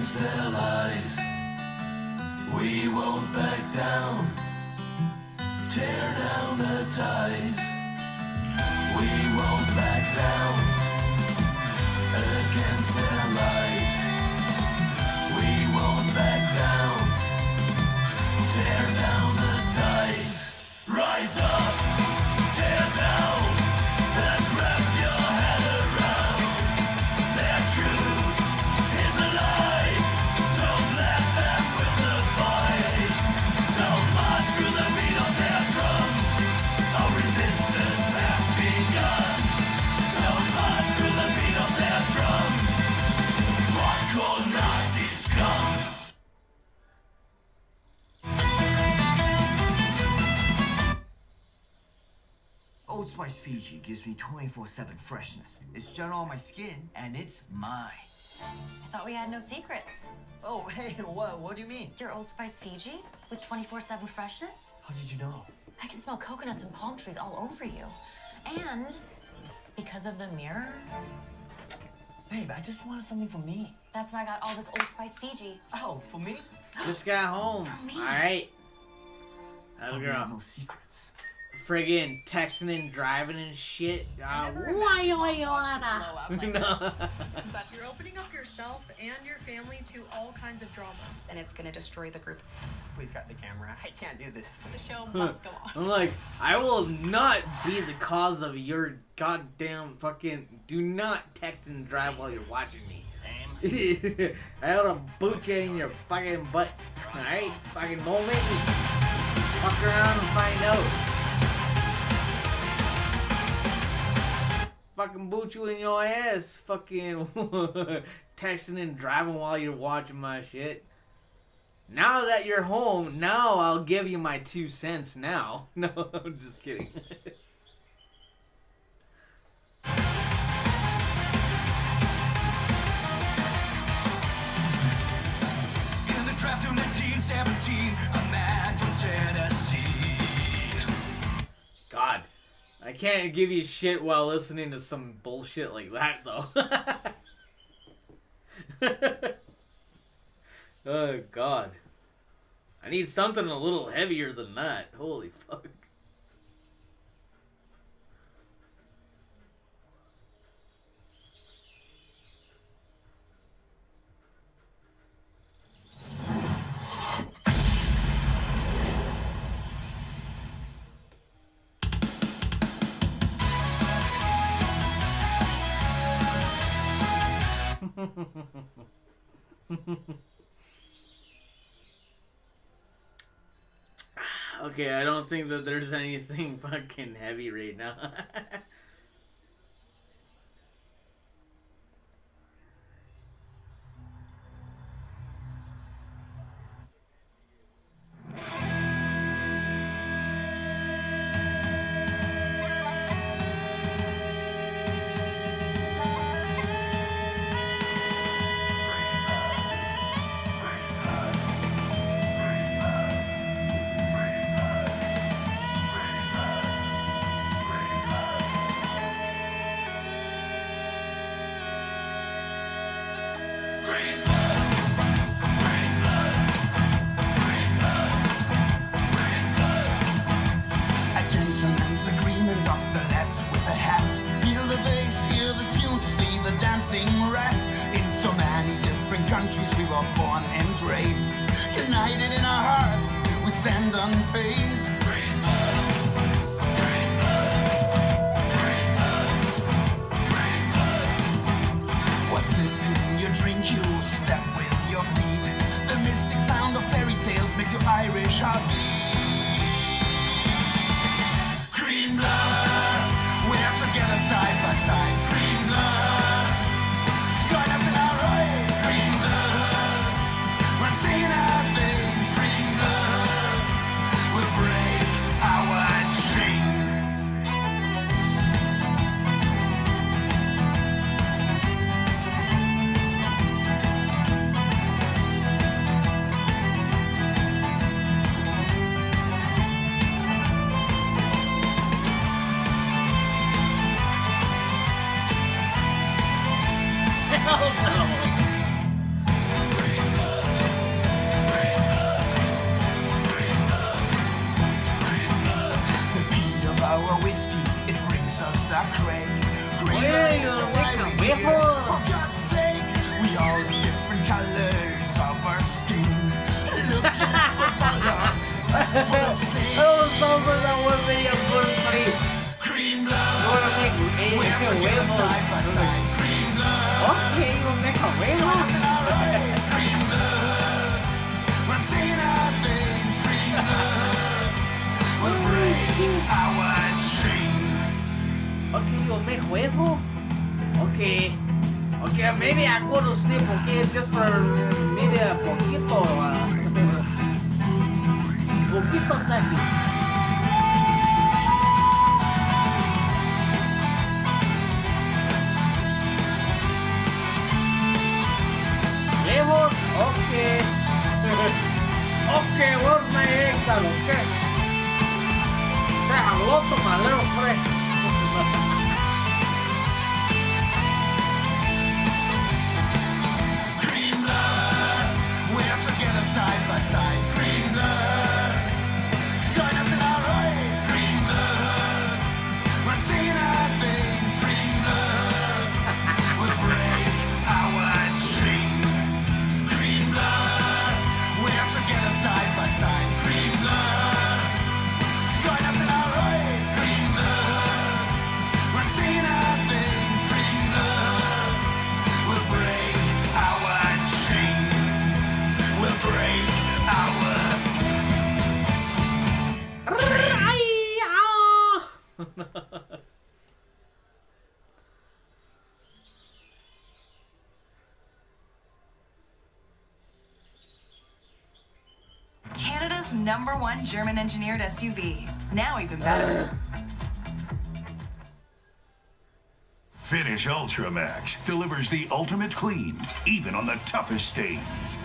against their lies. We won't back down, tear down the ties. We won't back down against their lies. We won't back down, tear down the ties. Rise up, tear down, and wrap your head around. Their truth is a lie. Don't let them win the fight. Don't march through the beat of their drum. Our resistance has begun. Don't march through the beat of their drum. Fuck all Nazis, come. Old Spice Fiji gives me 24/7 freshness. It's gel on my skin, and it's mine. I thought we had no secrets. Oh, hey, what do you mean? Your Old Spice Fiji with 24/7 freshness? How did you know? I can smell coconuts and palm trees all over you. And because of the mirror, Babe, I just wanted something for me. that's why I got all this Old Spice Fiji. Oh, for me? Just got home. Alright. That Thought we girl. had no secrets. Friggin' texting and driving and shit. I never Why imagined you my dog would blow up like No. this. But you're opening up yourself and your family to all kinds of drama. And it's gonna destroy the group. Please cut the camera. I can't do this. The show must go on. I'm like, I will not be the cause of your goddamn fucking. Do not text and drive while you're watching me. I ought to boot you in your fucking butt. Alright? Fucking don't make me fuck around and find out. Fucking boot you in your ass. Fucking texting and driving while you're watching my shit. Now that you're home, now I'll give you my 2 cents now. No, I'm just kidding. In the draft of 1917, a man from Tennessee. God, I can't give you shit while listening to some bullshit like that, though. Oh, God. I need something a little heavier than that. Holy fuck. Okay, I don't think that there's anything fucking heavy right now. A gentleman's agreement of the less with the hats. Feel the bass, hear the tune, see the dancing rats. In so many different countries we were born and raised. United in our hearts, we stand unfazed. What's it in your drink? You step with your feet. The mystic sound of fairy tales makes your Irish heart beat. Green blood, we're together side by side. Green blood, join us in our ride. Green blood, let's sing in our veins. Green blood, we're I crank. Green lights are why we here. For God's sake, we all different colors of our skin. Look at the bollocks. Green blood. We are together side by side. Green blood. Okay, you'll make a Green blood. We're seeing our veins. Green blood. We'll break our chains. Okay, you'll make huevo? Okay. Okay, maybe I go to sleep, okay, just for maybe a poquito. Poquito sleepy. Huevos? Okay. Okay, where's my eggs? Okay. Say hello to my little friend. Green blood, we're together side by side. Green blood, join us in our ride. Green blood, we're seeing our veins. Green blood, we'll break our chains. Green blood, we're together side by side. Green blood, join us in our ride. Green blood, we're seeing our veins. Green blood, we'll break our chains. We'll break our Canada's #1 German-engineered SUV. Now even better. Finish Ultramax delivers the ultimate clean, even on the toughest stains.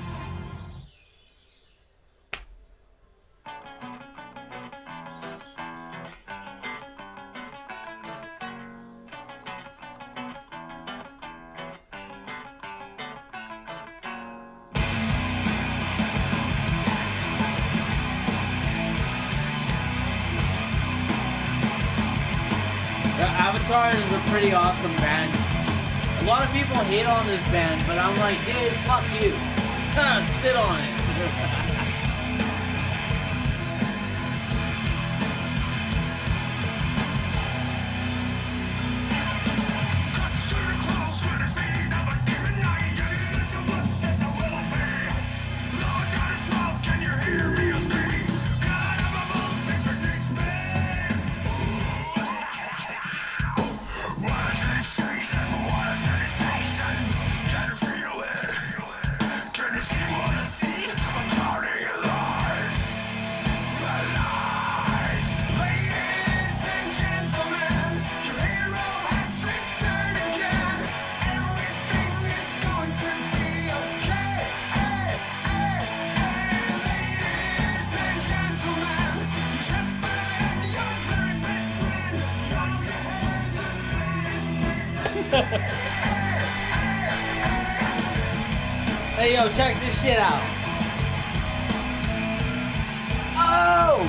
Avatar is a pretty awesome band. A lot of people hate on this band, but I'm like, dude, fuck you. Sit on it. Hey, yo, check this shit out. Oh!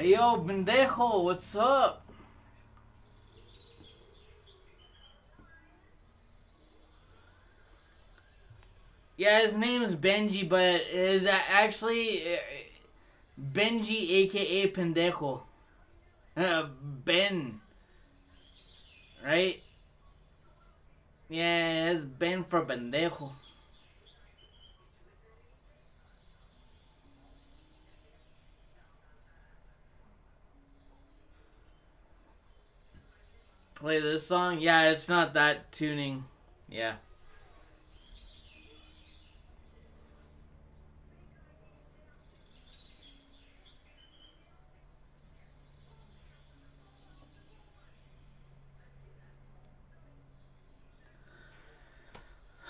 Hey, yo, pendejo, what's up? Yeah, his name's Benji, but is actually Benji, aka pendejo. Ben. Right? Yeah, it's Ben for pendejo. Play this song? Yeah, it's not that tuning. Yeah.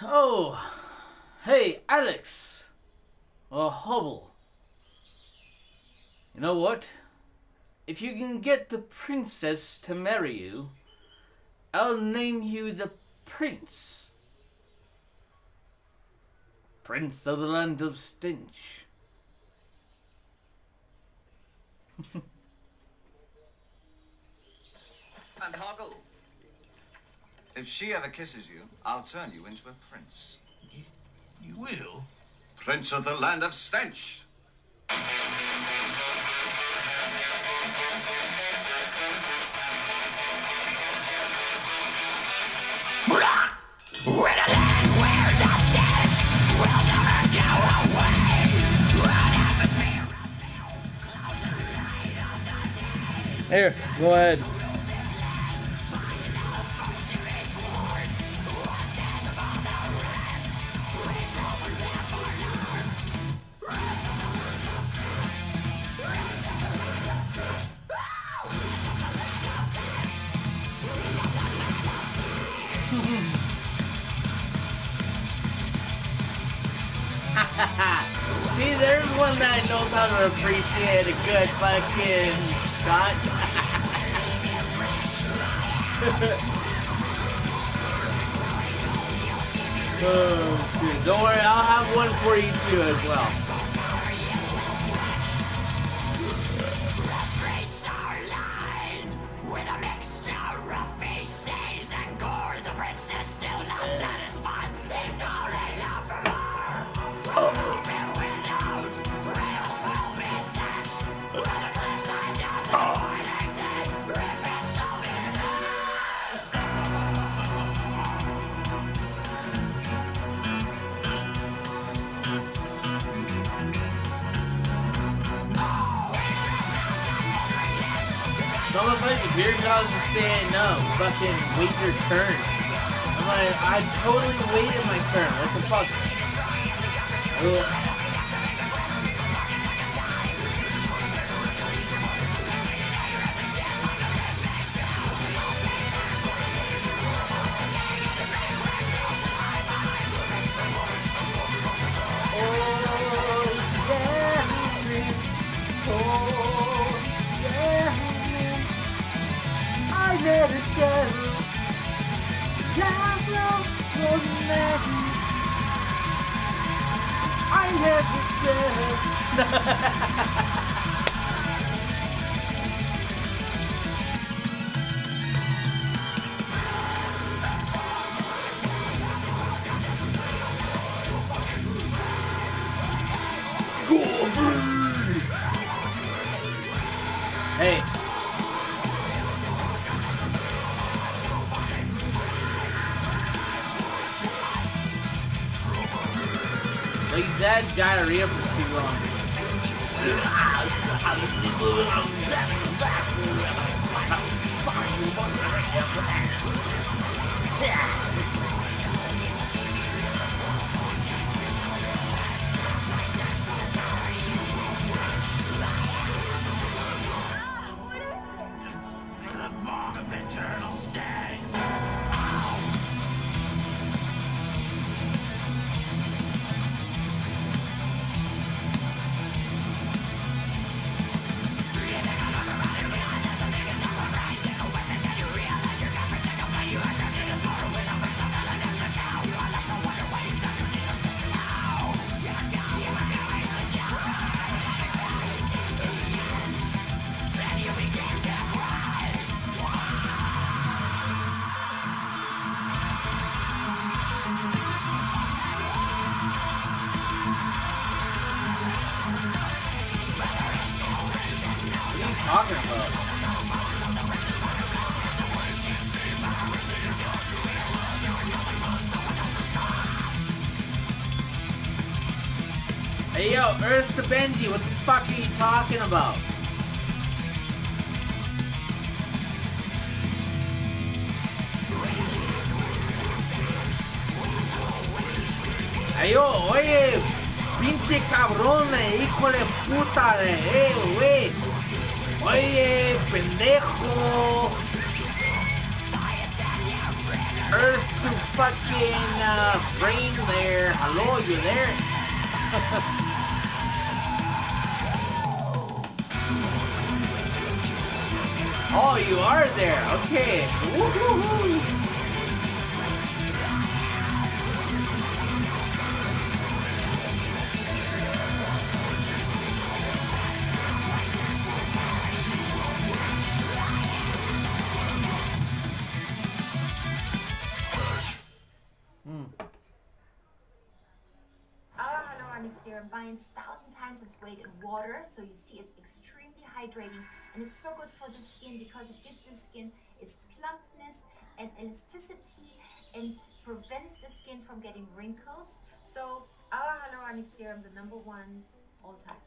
Oh, hey, Alex. Hubble. You know what? If you can get the princess to marry you, I'll name you the prince. Prince of the land of stench. And Hoggle, if she ever kisses you, I'll turn you into a prince. You will? Prince of the land of stench. Here, go ahead. See, there's one that knows how to appreciate a good fucking shot. Oh, shit. Don't worry, I'll have one for you too as well. With a mixture of faces and gore, the princess still not satisfied. He's calling out for more. Open windows, riddles will be snatched. With the cliffside down to the point exit, rip it so it lasts. Some of like the beer gods are saying no, fucking wait your turn. I'm like, I totally waited my turn. What the fuck? Ugh. I let it go. Hey. Like that diarrhea for too long. The mark of eternal stench. talking about. Hey yo, Earth to Benji, what the fuck are you talking about? Hey yo, oye, pinche cabrón, hijo de puta, güey. Oye, pendejo. Earth to fucking brain there. Hello, you there? Oh, you are there. Okay. Woo-hoo-hoo. Our hyaluronic serum binds 1,000 times its weight in water, so you see it's extremely hydrating, and it's so good for the skin because it gives the skin its plumpness and elasticity and prevents the skin from getting wrinkles. So our hyaluronic serum, the #1 all times.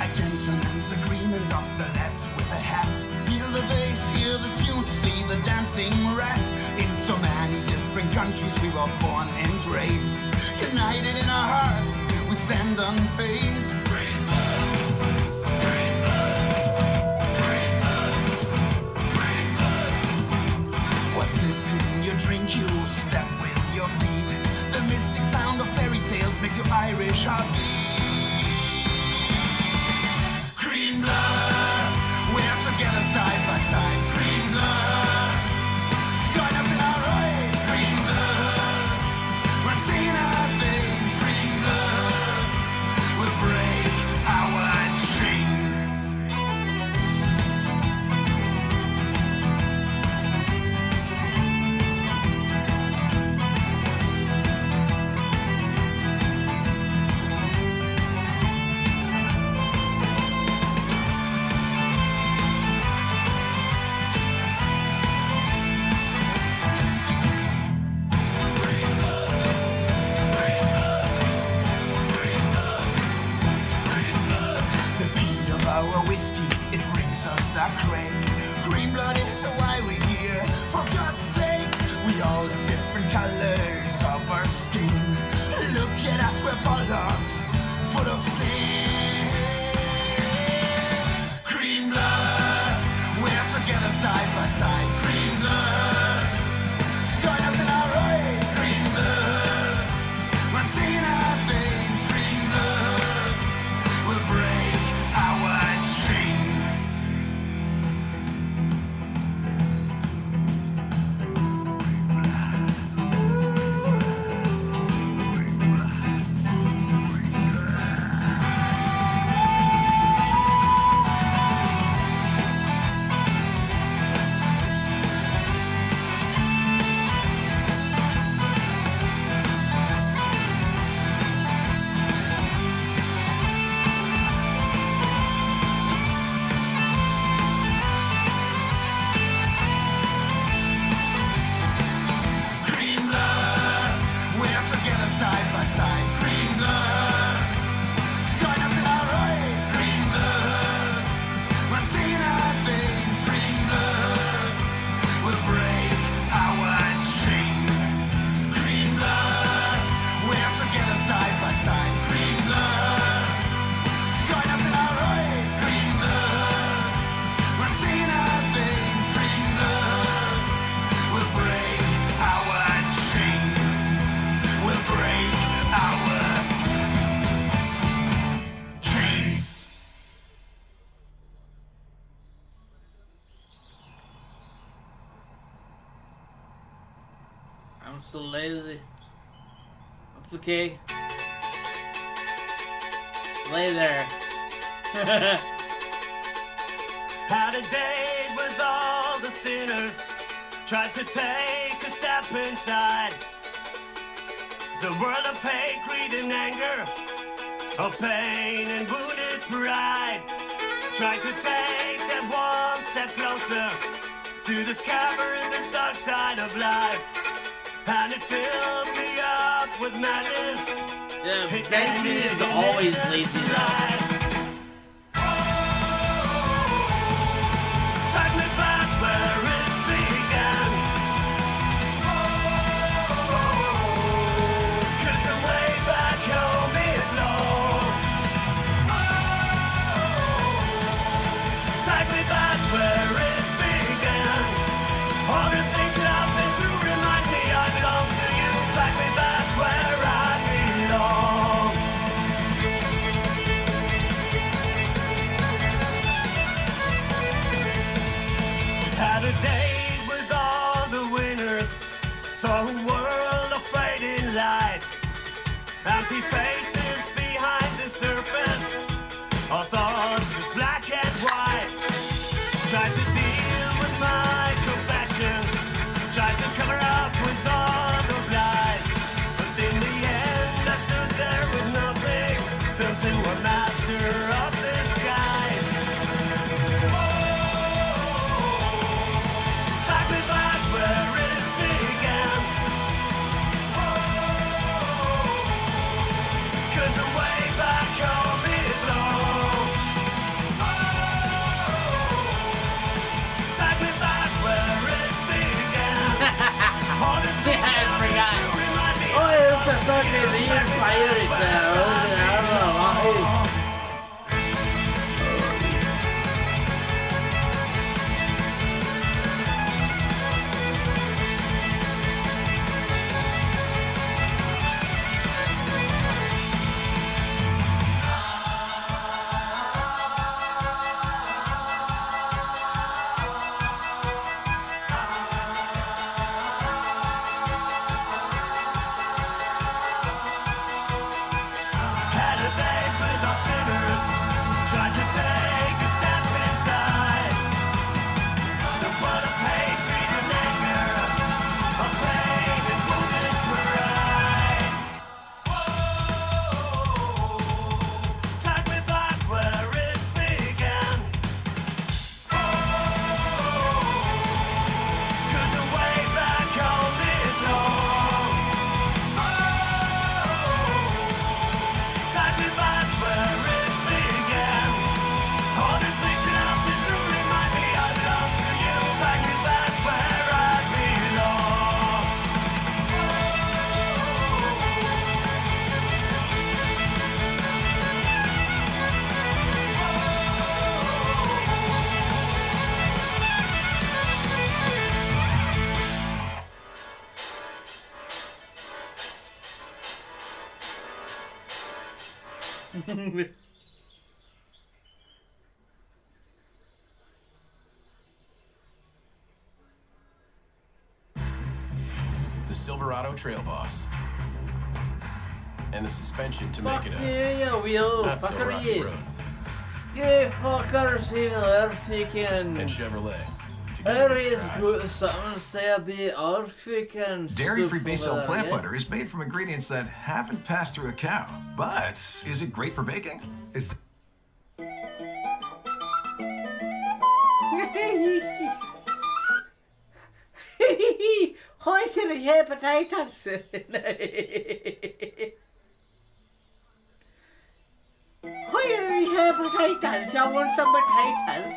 A gentleman's agreement of the lads with the hats. Feel the bass, hear the tune, see the dancing rats. In so many different countries we were born and raised. United in our hearts, we stand unfazed. What's it in your drink? You step with your feet. The mystic sound of fairy tales makes your Irish heart beat. Green blood, we're together side by side. Green blood, join us in our right. Green blood, runs in our veins. Green blood, will break our chains. The beat of our whiskey, it brings us that crack. Green blood is why we're here. For God's sake, we all have different colors of our skin. Look at us, we're bulldogs, full of sin. Green blood, we're together side by side. Green blood, join us in our right. Green blood, runs in our veins. Green blood, will break our chains. I'm so lazy. It's okay. Just lay there. Had a date with all the sinners. Tried to take a step inside the world of hate, greed, and anger, of pain and wounded pride. Tried to take that one step closer to discover the dark side of life, and it filled me up with madness. Yeah, Benji is always lazy though. Take me back where it began. 'Cause the way back home is long. Take me back where it began. All the things that I've been through remind me I belong to you. Take me back where I belong. Had a date with all the winners. Saw a world of fading light. Empty faces behind the surface. Our thoughts just black and white. Tried to deal with my confessions. Tried to cover up with all those lies. But in the end I stood there with nothing. Turned to a master of disguise. Take me back where it began. 'Cause the way back home is long. Take me back where it began. I forgot. Oh, it's the song that you fired it there. I don't know. Had a date with our sinners. Tried to take a step inside the world of hate, greed, and anger, of pain and wounded pride. Take me back where it began. 'Cause the way back home is long. Take me back where it began. All the things that I've been through remind me I belong to you. Take me back where I belong. The Silverado Trail Boss. And the suspension to make Fuck it a yeah, wheel. not so Fucker rocky yeah. road. Yeah, fuckers even Arctic And and Chevrolet. there is good something to say about Arctic and Dairy-free stuff base over oil plant there, butter is made from ingredients that haven't passed through a cow. But is it great for baking? Is Hi to the hair potatoes. Hi to the hair potatoes. I want some potatoes.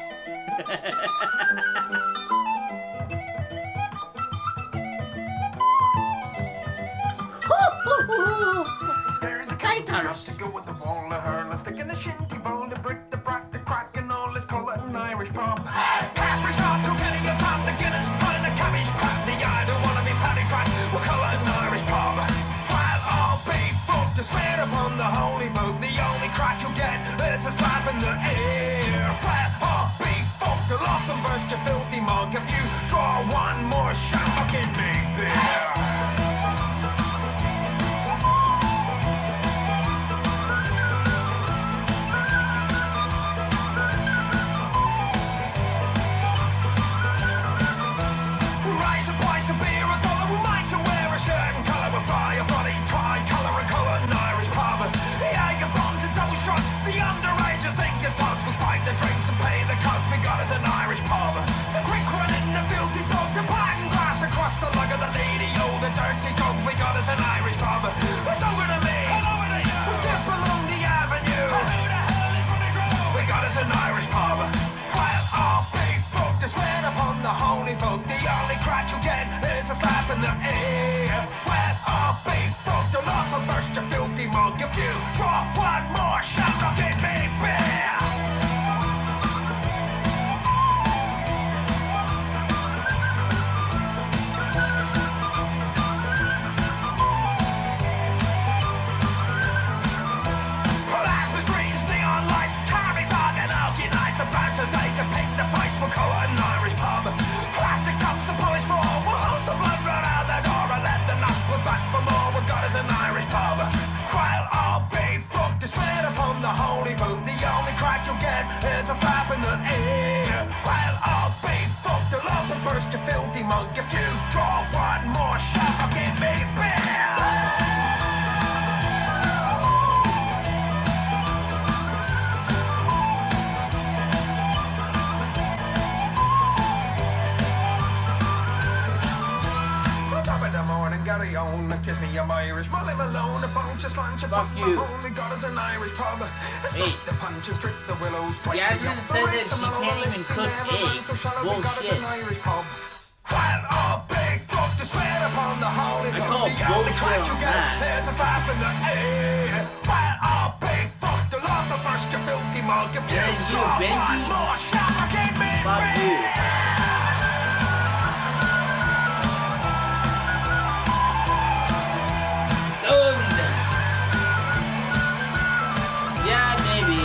There's a cat to go with the wall of her. Let's stick in the shinty bowl, the brick, the brack, the crack, and all. Let's call it an Irish pub. Caffrey's hot, Kilkenny, a pound, the Guinness, pint, the cabbage, crap, the I don't wanna be paddy track. We'll call it an Irish pub. Well, I'll be fucked to swear upon the holy book. The only crack you'll get is a slap in the ear. Well, I'll be fucked, I'll often burst your filthy mug. If you draw one more shot, I'll get me beer. tables, buy the drinks and pay the cost. We got us an Irish pub. The quick one in the filthy dog, the black glass across the lug of the lady, oh, the dirty dog. We got us an Irish pub. It's over to me. Over to you. We skip along the avenue. Who the hell is running through? We got us an Irish pub. Well, I'll be fucked. I swear upon the holy book, the only crack you get is a slap in the ear. Well, I'll be fucked. I'll not burst your filthy mug. If you drop one more shot, I'll give me beer. Plasma screens, neon lights, carries on and organized. The bouncers, they can pick the fights. We'll call it an Irish pub. Plastic cups and boys for all. We'll hose the blood right out the door and let the knock. We're back for more. We got us an Irish pub. While I'll be fucked, I swear upon the holy book, the only crack you'll get is a slap in the ear. While I'll be fucked, I'll love to burst your filthy mug. If you draw one more shot, I'll give me beer. Carry on, kiss me, I'm Irish. Well, live alone, a bunch of slants, fuck you. Only got us an Irish pub. Hey. The punches, trip the willows. Jasmine said that she can't even cook eggs. Bullshit. While I'll be fucked, I swear upon the holy book, the only crack you get is a slap in the ear. While I'll be fucked, I'll love to burst your filthy mug. If you drop one more shot, I can't be free. Yeah, maybe.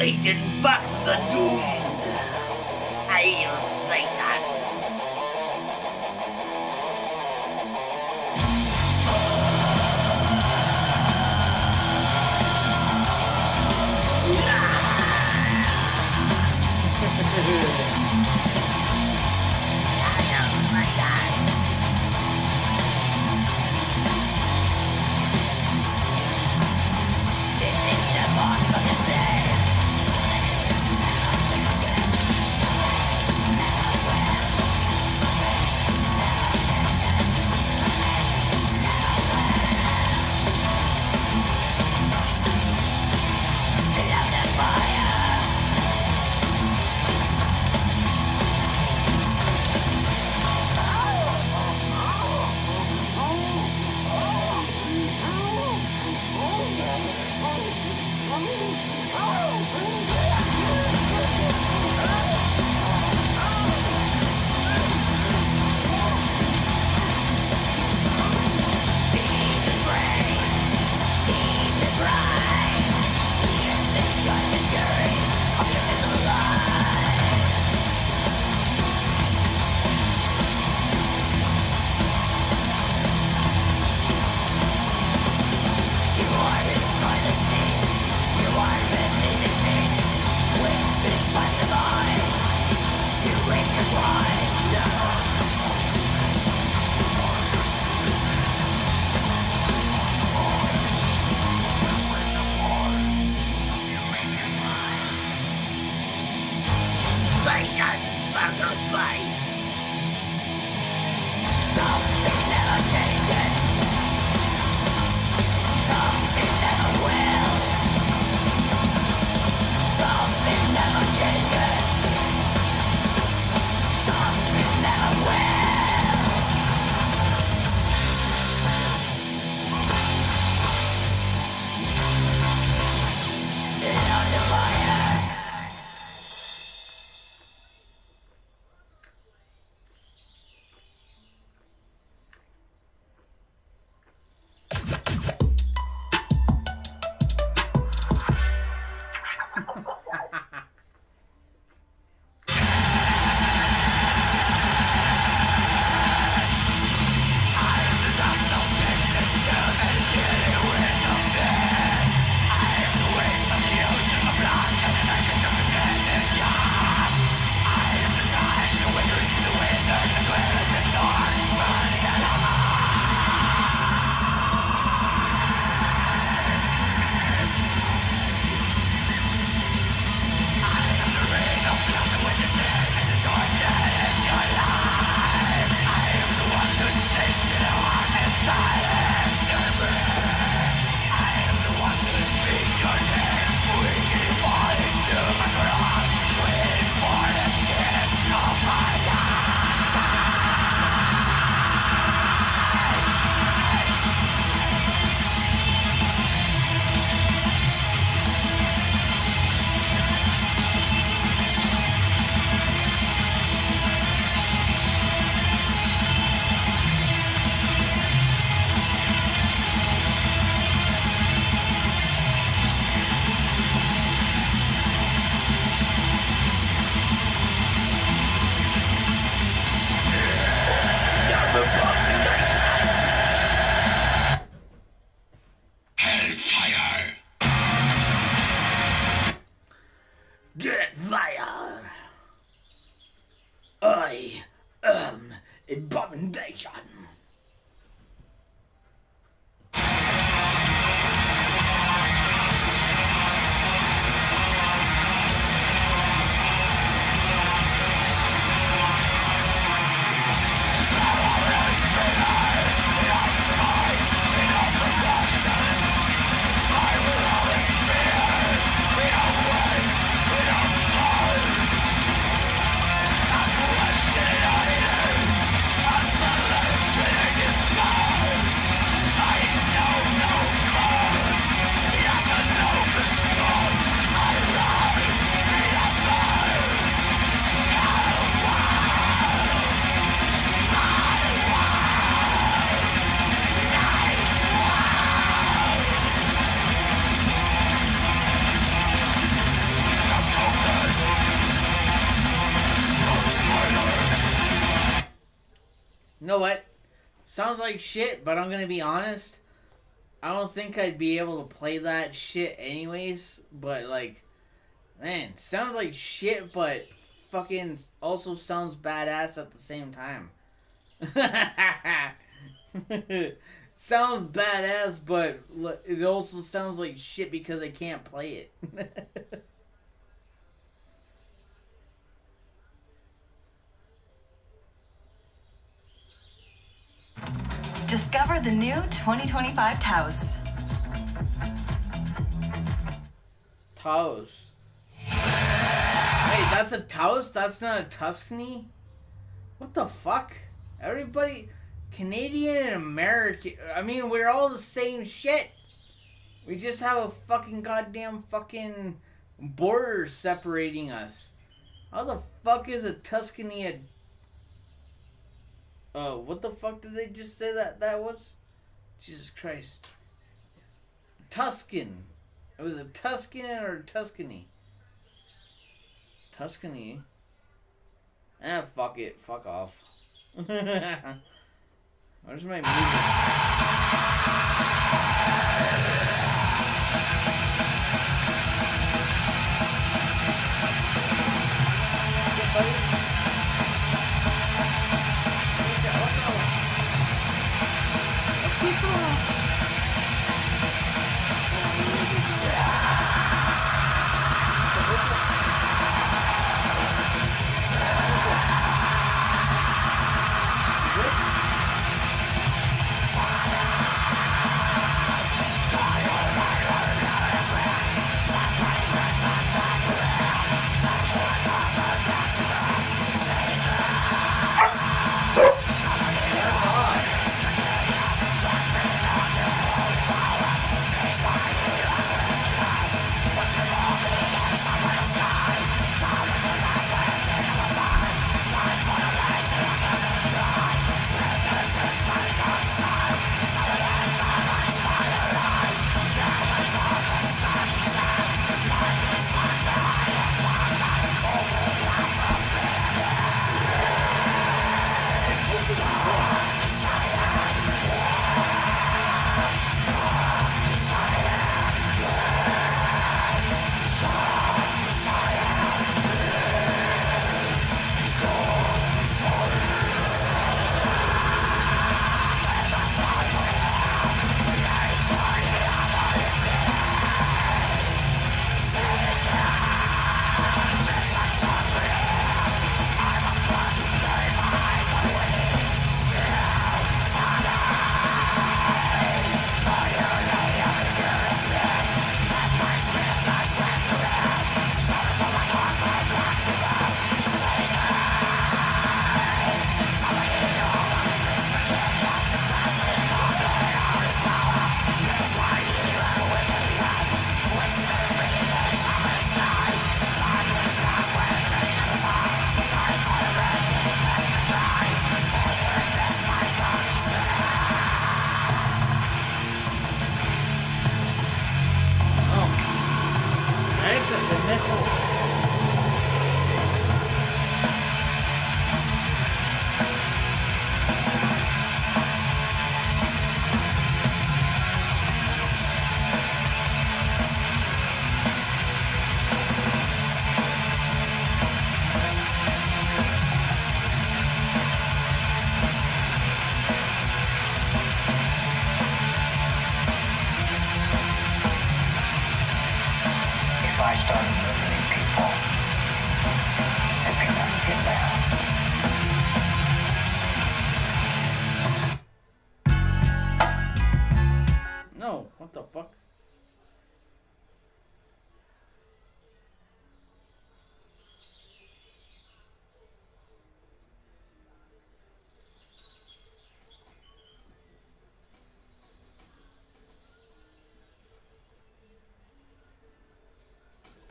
Satan fucks the doomed. Hail Satan. Sounds like shit, but I'm gonna be honest. I don't think I'd be able to play that shit anyways. But like, man, sounds like shit, but fucking also sounds badass at the same time. Sounds badass, but it also sounds like shit because I can't play it. Discover the new 2025 Taos. Taos. Wait, that's a Taos? That's not a Tuscany? What the fuck? Everybody, Canadian and American, I mean, we're all the same shit. We just have a fucking goddamn fucking border separating us. How the fuck is a Tuscany a... what the fuck did they just say that was? Jesus Christ. Tuscan. It was a Tuscan or a Tuscany? Tuscany. Fuck it. Fuck off. Where's my No, what the fuck?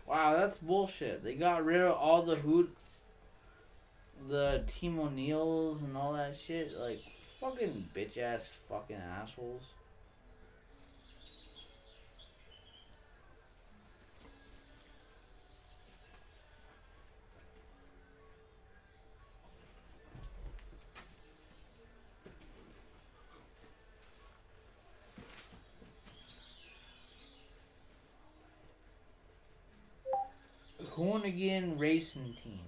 Wow, that's bullshit. They got rid of all the Team O'Neills and all that shit. Like, fucking bitch ass fucking assholes. Hoonigan Racing Team.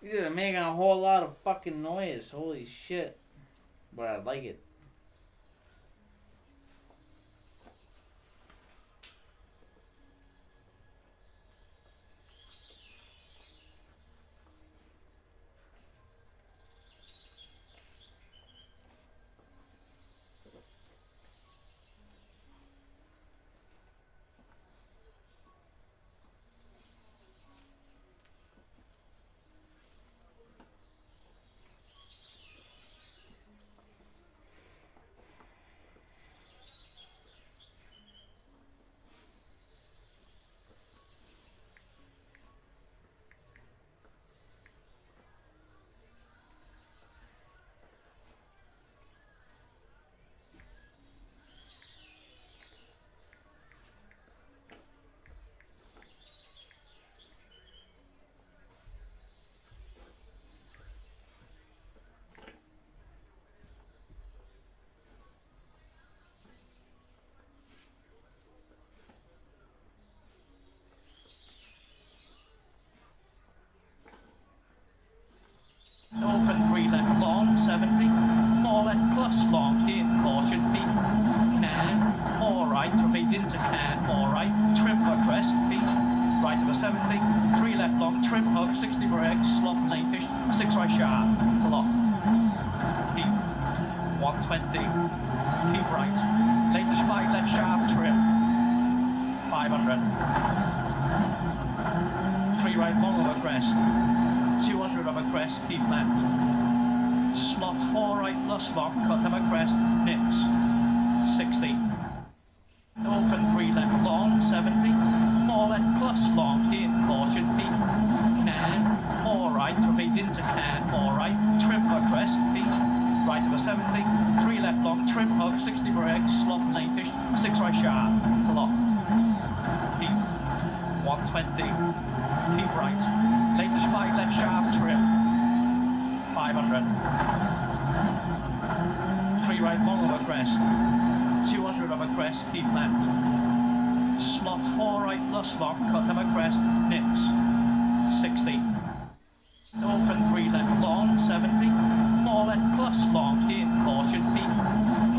These are making a whole lot of fucking noise. Holy shit. But I like it. Open 3 left long, 70. 4 left plus long, here, caution, feet. Care, alright, repeat into care, alright. Trim for crest, feet. Right of a 70. 3 left long, trim hook, 60 brakes, slot lane fish, 6 right sharp, lock. Keep. 120. Keep right. Late 5 left sharp, trim. 500. 3 right long over crest. 200 of a crest, keep left. Slot 4 right plus lock, cut of a crest, nix. 60. Open 3 left long, 70. 4 left plus long, here, caution, feet. Care, alright, repeat into care, alright. Trim for crest, feet. Right of a 70. 3 left long, trim hook, 60 brakes, slot lane fish, 6 right sharp, lock. Keep. 120. Keep right. Late 5 left sharp, trim. 500. 3 right long over crest. 200 of a crest, keep left. Slot 4 right plus lock, cut of a crest, nix. 60. Open 3 left long, 70. 4 left plus long, here, caution, feet.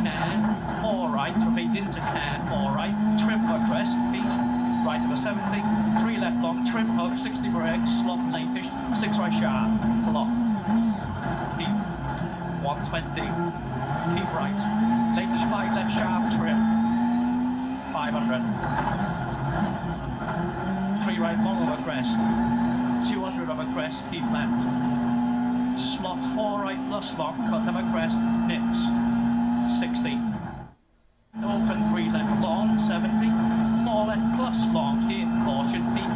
Care, alright, repeat into care, alright. Trim for crest, feet. Right of a 70, 3 left long, trim hook, 60 brakes, slot lane fish, 6 right sharp, lock. Keep. 120. Keep right. Late 5 left sharp, trim. 500. 3 right long over crest. 200 of a crest, keep left. Slot 4 right plus lock, cut of a crest, nix. 60. Open 3 left long, 70. 4 left plus long, here, caution, feet.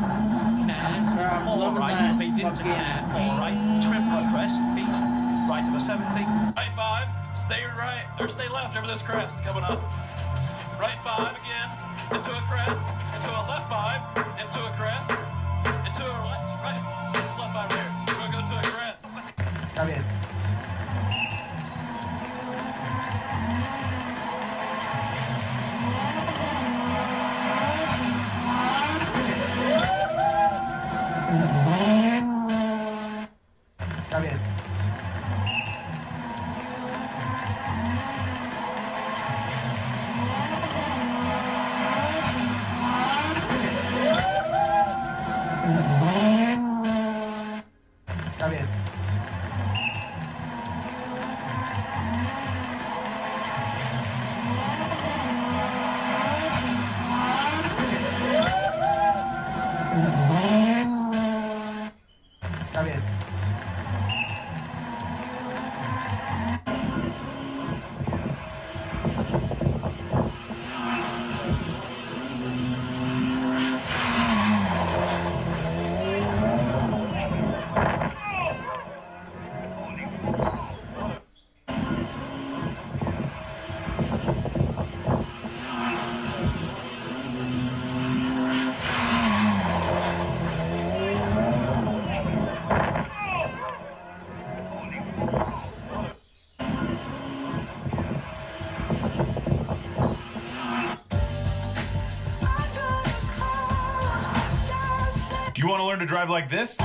Care, alright, repeat into care, alright. Trim for crest, feet. Right of a 70. Right 5, stay right, or stay left over this crest coming up. Right 5 again, into a crest, into a left 5, into a crest, into a right, this is left 5 here. We're gonna go to a crest. Come in. you want to learn to drive like this? Do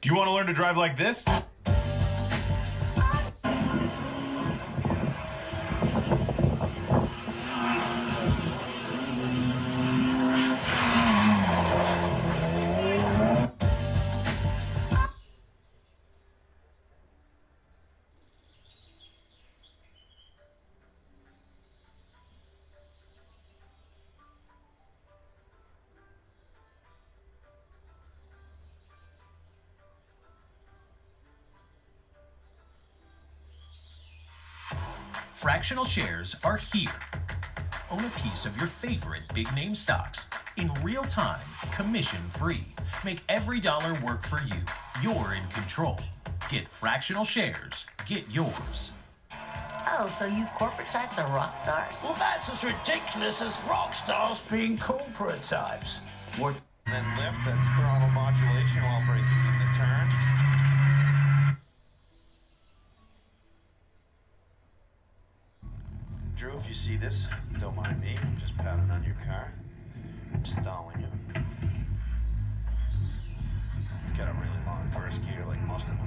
you want to learn to drive like this? Fractional shares are here. Own a piece of your favorite big name stocks in real time, commission free. Make every dollar work for you. You're in control. Get fractional shares. Get yours. Oh, so you corporate types are rock stars? Well, that's as ridiculous as rock stars being corporate types. What? Then lift, that's throttle modulation while braking in the turn. Drew, if you see this, don't mind me. I'm just patting on your car. I'm stalling you. It's got a really long first gear, like most of them.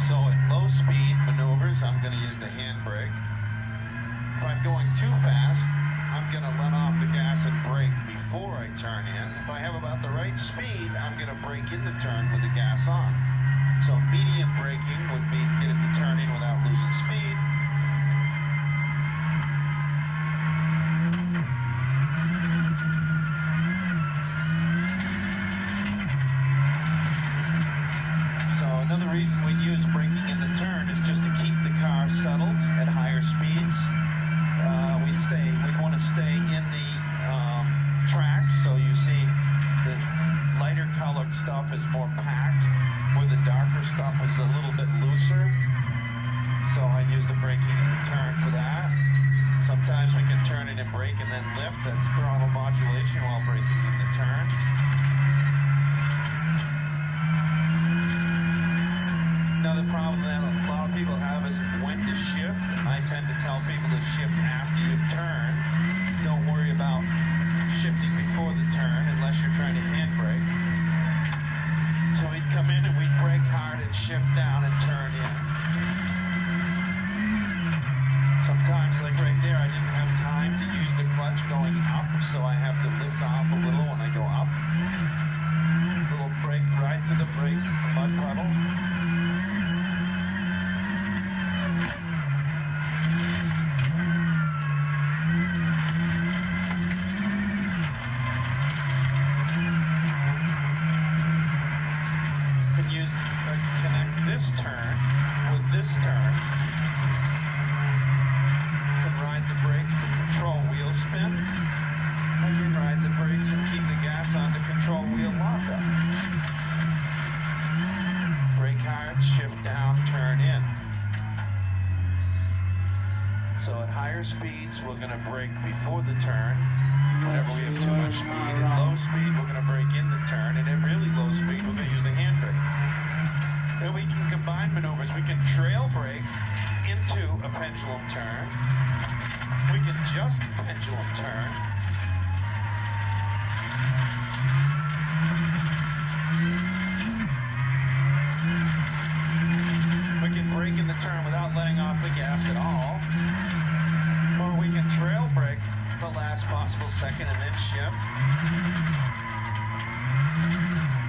So at low speed maneuvers, I'm going to use the handbrake. If I'm going too fast, I'm going to let off the gas and brake before I turn in. If I have about the right speed, I'm going to brake in the turn with the gas on. So medium braking would be to get it to turn in without losing speed. So another reason we use braking in the turn is just to keep the car settled at higher speeds. We'd want to stay in the tracks, so you see the lighter colored stuff is more packed, where the darker stuff is a little bit looser. So I use the braking in the turn for that. Sometimes we can turn it and brake and then lift. That's throttle modulation while braking in the turn. Another problem that a lot of people have is when to shift. I tend to tell people to shift after you turn. Don't worry about shifting before the turn unless you're trying to handbrake. So we'd come in and we'd brake hard and shift down and turn in. Sometimes, like right there, I didn't have time to use the clutch going up, so I have to lift off a little when I go up. Little brake right to the brake mud puddle. Connect this turn with this turn. Can ride the brakes to control wheel spin. I can ride the brakes and keep the gas on to control wheel lockup. Brake hard, shift down, turn in. So at higher speeds, we're going to brake before the turn. Whenever we have too much speed, at low speed, we're going to brake in the turn, and at really low speed, we're going to use the handbrake. Then we can combine maneuvers. We can trail brake into a pendulum turn. We can just pendulum turn. We can brake in the turn without letting off the gas at all. Or we can trail brake the last possible second and then shift.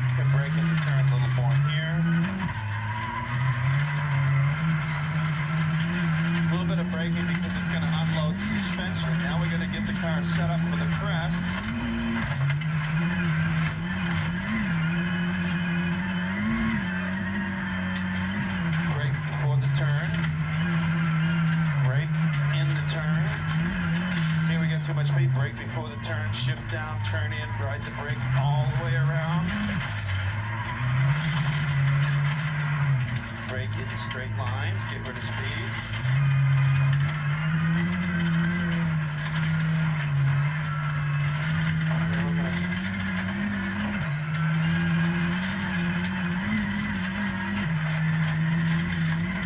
We can brake in the turn a little more here. A little bit of braking because it's going to unload the suspension. Now we're going to get the car set up for the crest. brake before the turn, shift down, turn in, ride the brake all the way around. Brake in a straight line, get rid of speed.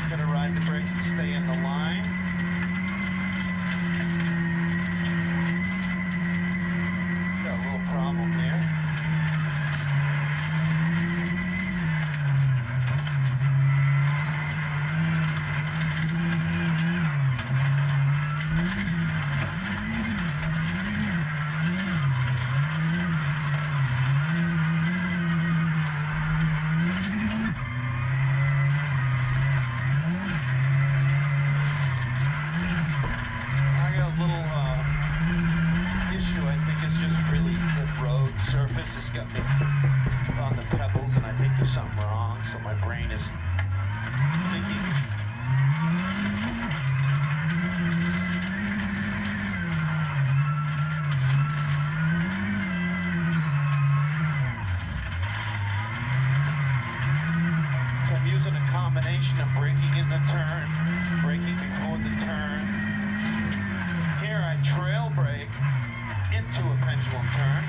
Gonna ride the brakes to stay in the line. Got a little problem here. I got a little issue. I think it's just really the road surface has got me on the pebbles, and I think there's something wrong. So my brain is thinking. So I'm using a combination of braking in the turn, braking before the turn. Here I trail brake into a pendulum turn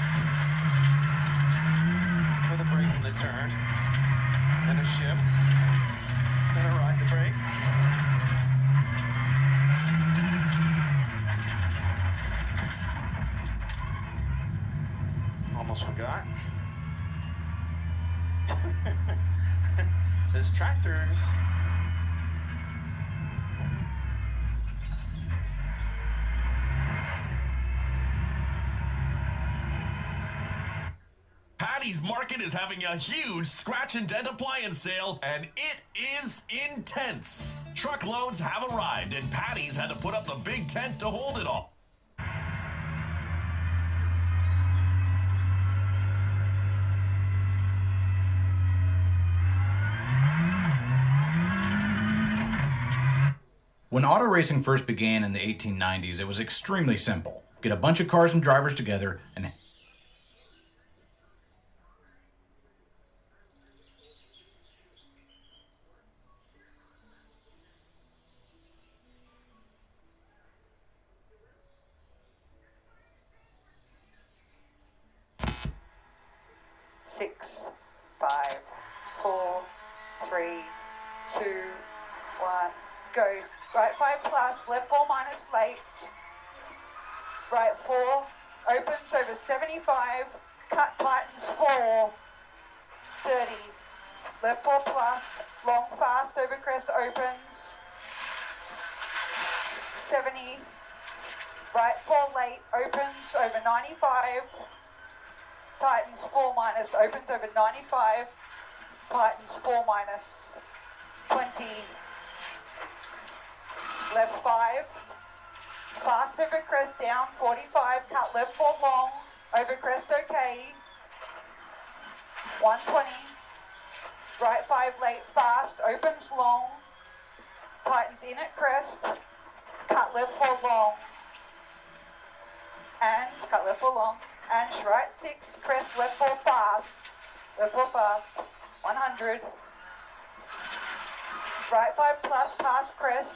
with a brake in the turn and a shift. Then I ride the brake. Almost forgot. There's tractors. Patty's Market is having a huge scratch and dent appliance sale, and it is intense. Truckloads have arrived, and Patty's had to put up the big tent to hold it all. When auto racing first began in the 1890s, it was extremely simple. Get a bunch of cars and drivers together and Six, 5, 4, 3, 2, 1, go. Right 5 plus, left 4 minus late. Right 4, opens over 75, cut tightens 4, 30. Left 4 plus, long fast over crest opens, 70. Right 4 late, opens over 95. Tightens 4 minus, opens over 95, tightens 4 minus, 20, left 5, fast over crest down 45, cut left 4 long, over crest okay, 120, right 5 late fast, opens long, tightens in at crest, cut left 4 long, and cut left 4 long, and right 6, crest left 4 fast, 100, right 5 plus past crest,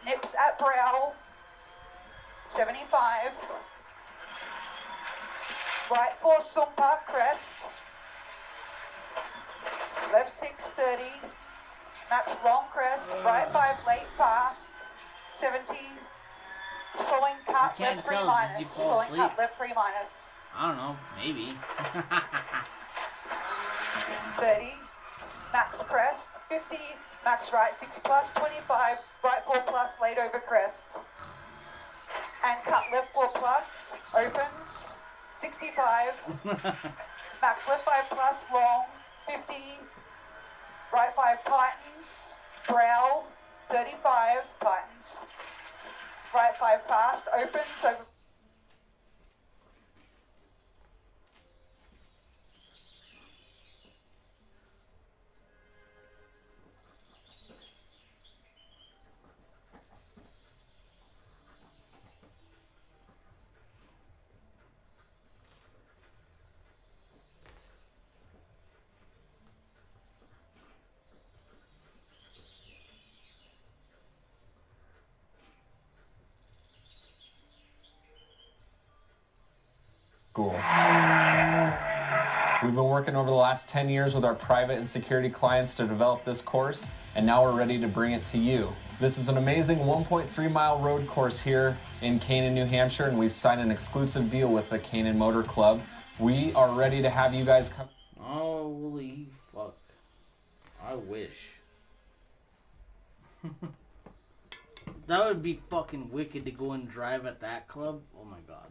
nips at brow, 75, right 4 sumpa crest, left 6 30, maps long crest, right 5 late fast, 70, slowing cut left 3 minus, slowing cut left 3 minus. I don't know, maybe. 30, max crest, 50, max right 6 plus, 25, right 4 plus, late over crest. And cut left 4 plus, opens, 65, max left 5 plus, long, 50, right 5 tightens, brow, 35, tightens, right 5 fast, opens, over. Cool. We've been working over the last 10 years with our private and security clients to develop this course, and now we're ready to bring it to you. This is an amazing 1.3-mile road course here in Canaan, New Hampshire, and we've signed an exclusive deal with the Canaan Motor Club. We are ready to have you guys come. Holy fuck. I wish. That would be fucking wicked to go and drive at that club. Oh my god.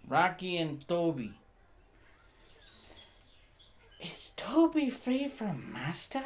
Rocky and Toby. Is Toby free from Master?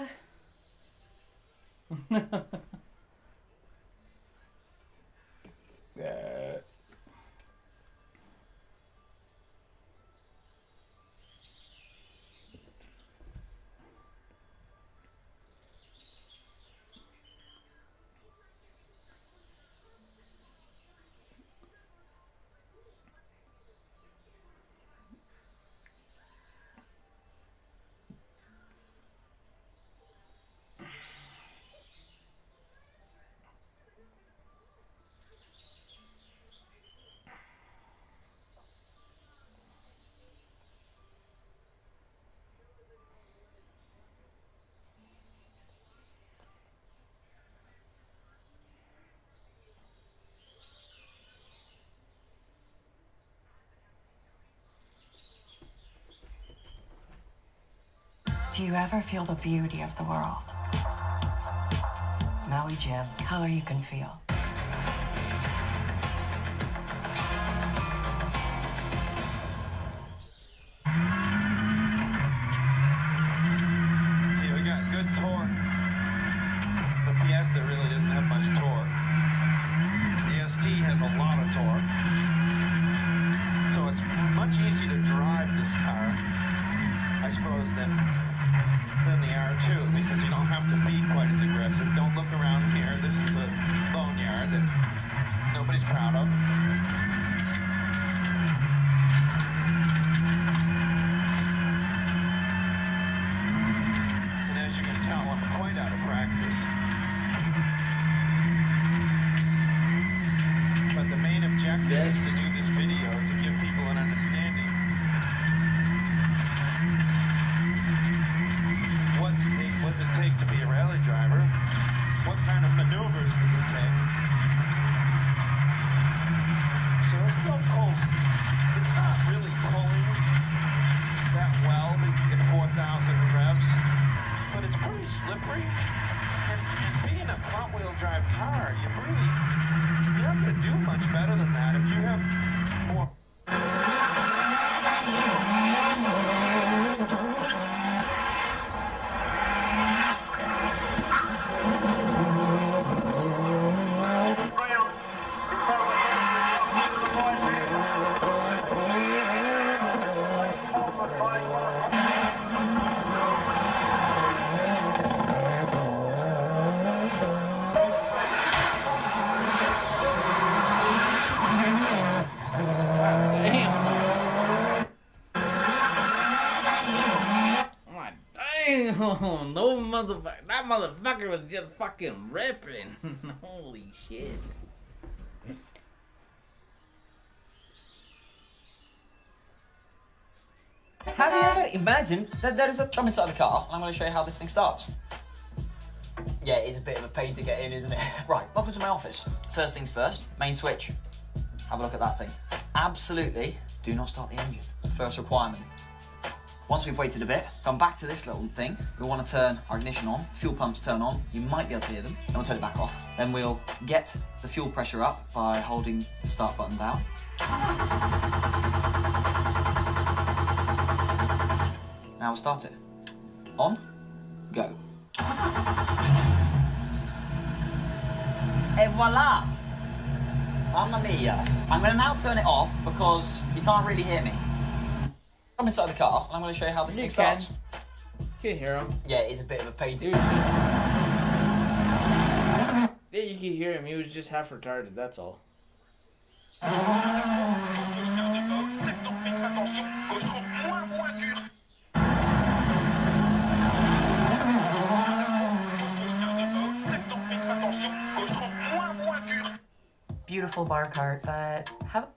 Do you ever feel the beauty of the world? Melly Jim, color you can feel. See, we got good torque. The Fiesta really doesn't have much torque. The ST has a lot of torque. So it's much easier to drive this car, I suppose, than the R2, because you don't have to be quite as aggressive. Don't look around here. This is a boneyard that nobody's proud of. drive car, you're not going to do much better than that if you have more. Damn, no motherfucker. That motherfucker was just fucking ripping. Holy shit. Have you ever imagined that there is a... Jump inside the car and I'm going to show you how this thing starts. Yeah, it is a bit of a pain to get in, isn't it? Right, welcome to my office. First things first, main switch. Have a look at that thing. Absolutely do not start the engine. First requirement. Once we've waited a bit, come back to this little thing. We want to turn our ignition on, fuel pumps turn on. You might be able to hear them. Then we'll turn it back off. Then we'll get the fuel pressure up by holding the start button down. Now we'll start it. On, go. Et voila! Mamma mia. I'm going to now turn it off because you can't really hear me. I'm inside the car and I'm going to show you how this thing starts. You can hear him. Yeah, it is a bit of a pain. Yeah, you can hear him. He was just half retarded, that's all. Beautiful bar cart, but how...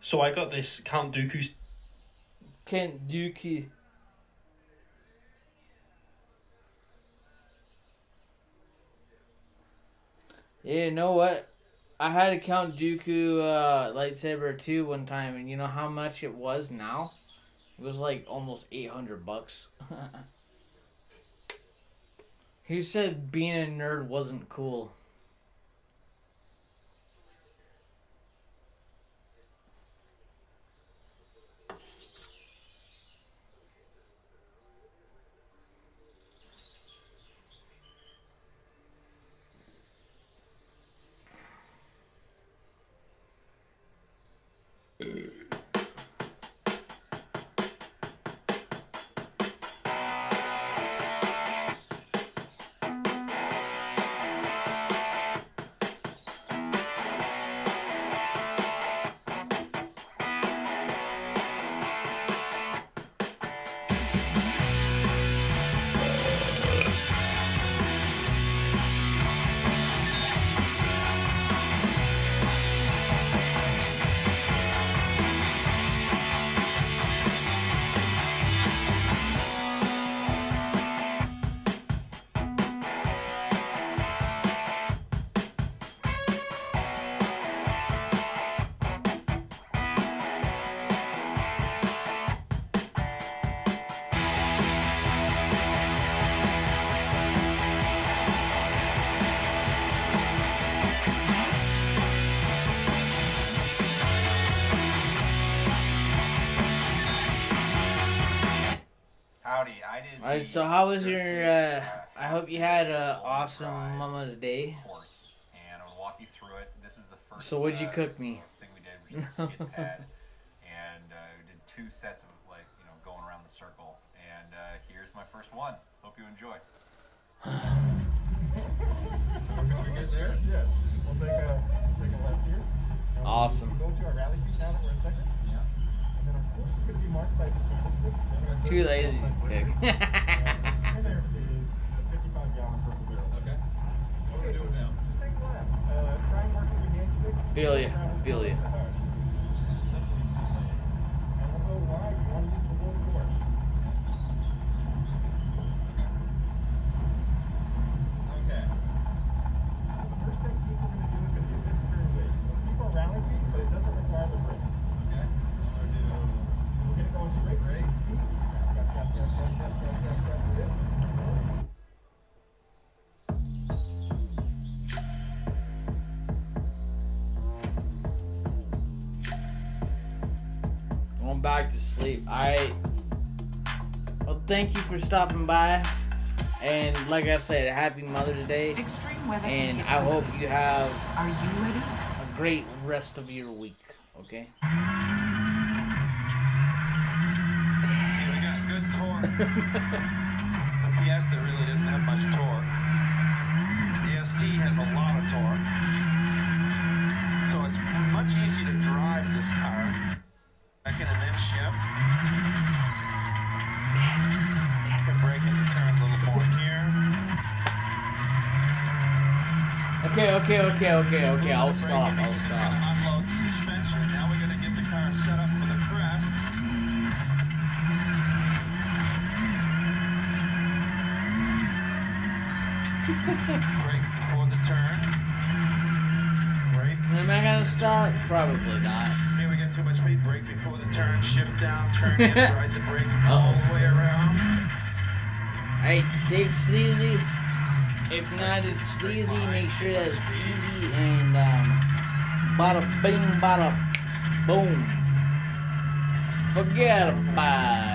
So I got this Count Dooku. Count Dooku. Yeah, you know what? I had a Count Dooku lightsaber too one time, and you know how much it was now? It was like almost $800. He said being a nerd wasn't cool. Alright, so how was your, I hope you had an awesome Mama's Day. And I'm gonna walk you through it. This is the first. So what'd you cook me? Thing we did, which is the skid pad, and we did 2 sets of going around the circle. And here's my first one. Hope you enjoy. We're good there? Yeah. We'll take a left here. Awesome. We'll go to our rally feet now that we're in second. Yeah. And then our course is going to be marked by the statistics. Too lazy to cook. There is the 55-gallon purple barrel. Okay. What are we doing now? Just take a lap. Try and work with your hand sticks. Feel you. Feel you. And we'll go wide. You want to use the whole course. Okay. So the first technique we're going to do is going to be a bit turn weight. We'll keep our rally feet, but it doesn't require the brake. Okay. So we're going to go straight with some speed. Going back to sleep. Alright. Well, thank you for stopping by. And like I said, happy Mother's Day. Extreme weather. And I hope you have Are you ready? a great rest of your week. Okay? We got good torque. The Fiesta really doesn't have much torque. The ST has a lot of torque. So it's much easier to drive this car. Second and then shift. You can brake and turn a little more here. Okay. I'll stop. It's gonna unload the suspension. Now we're gonna get the car set up for the crest. Brake before the turn. Brake. Am I gonna stop? Probably not. Here we get too much speed. Brake before the turn. Shift down. Turn in. Ride the brake all the way around. Alright, Dave Sleazy. If not, it's sleazy. Make sure that it's easy and bada bing, bada boom. Forget about it.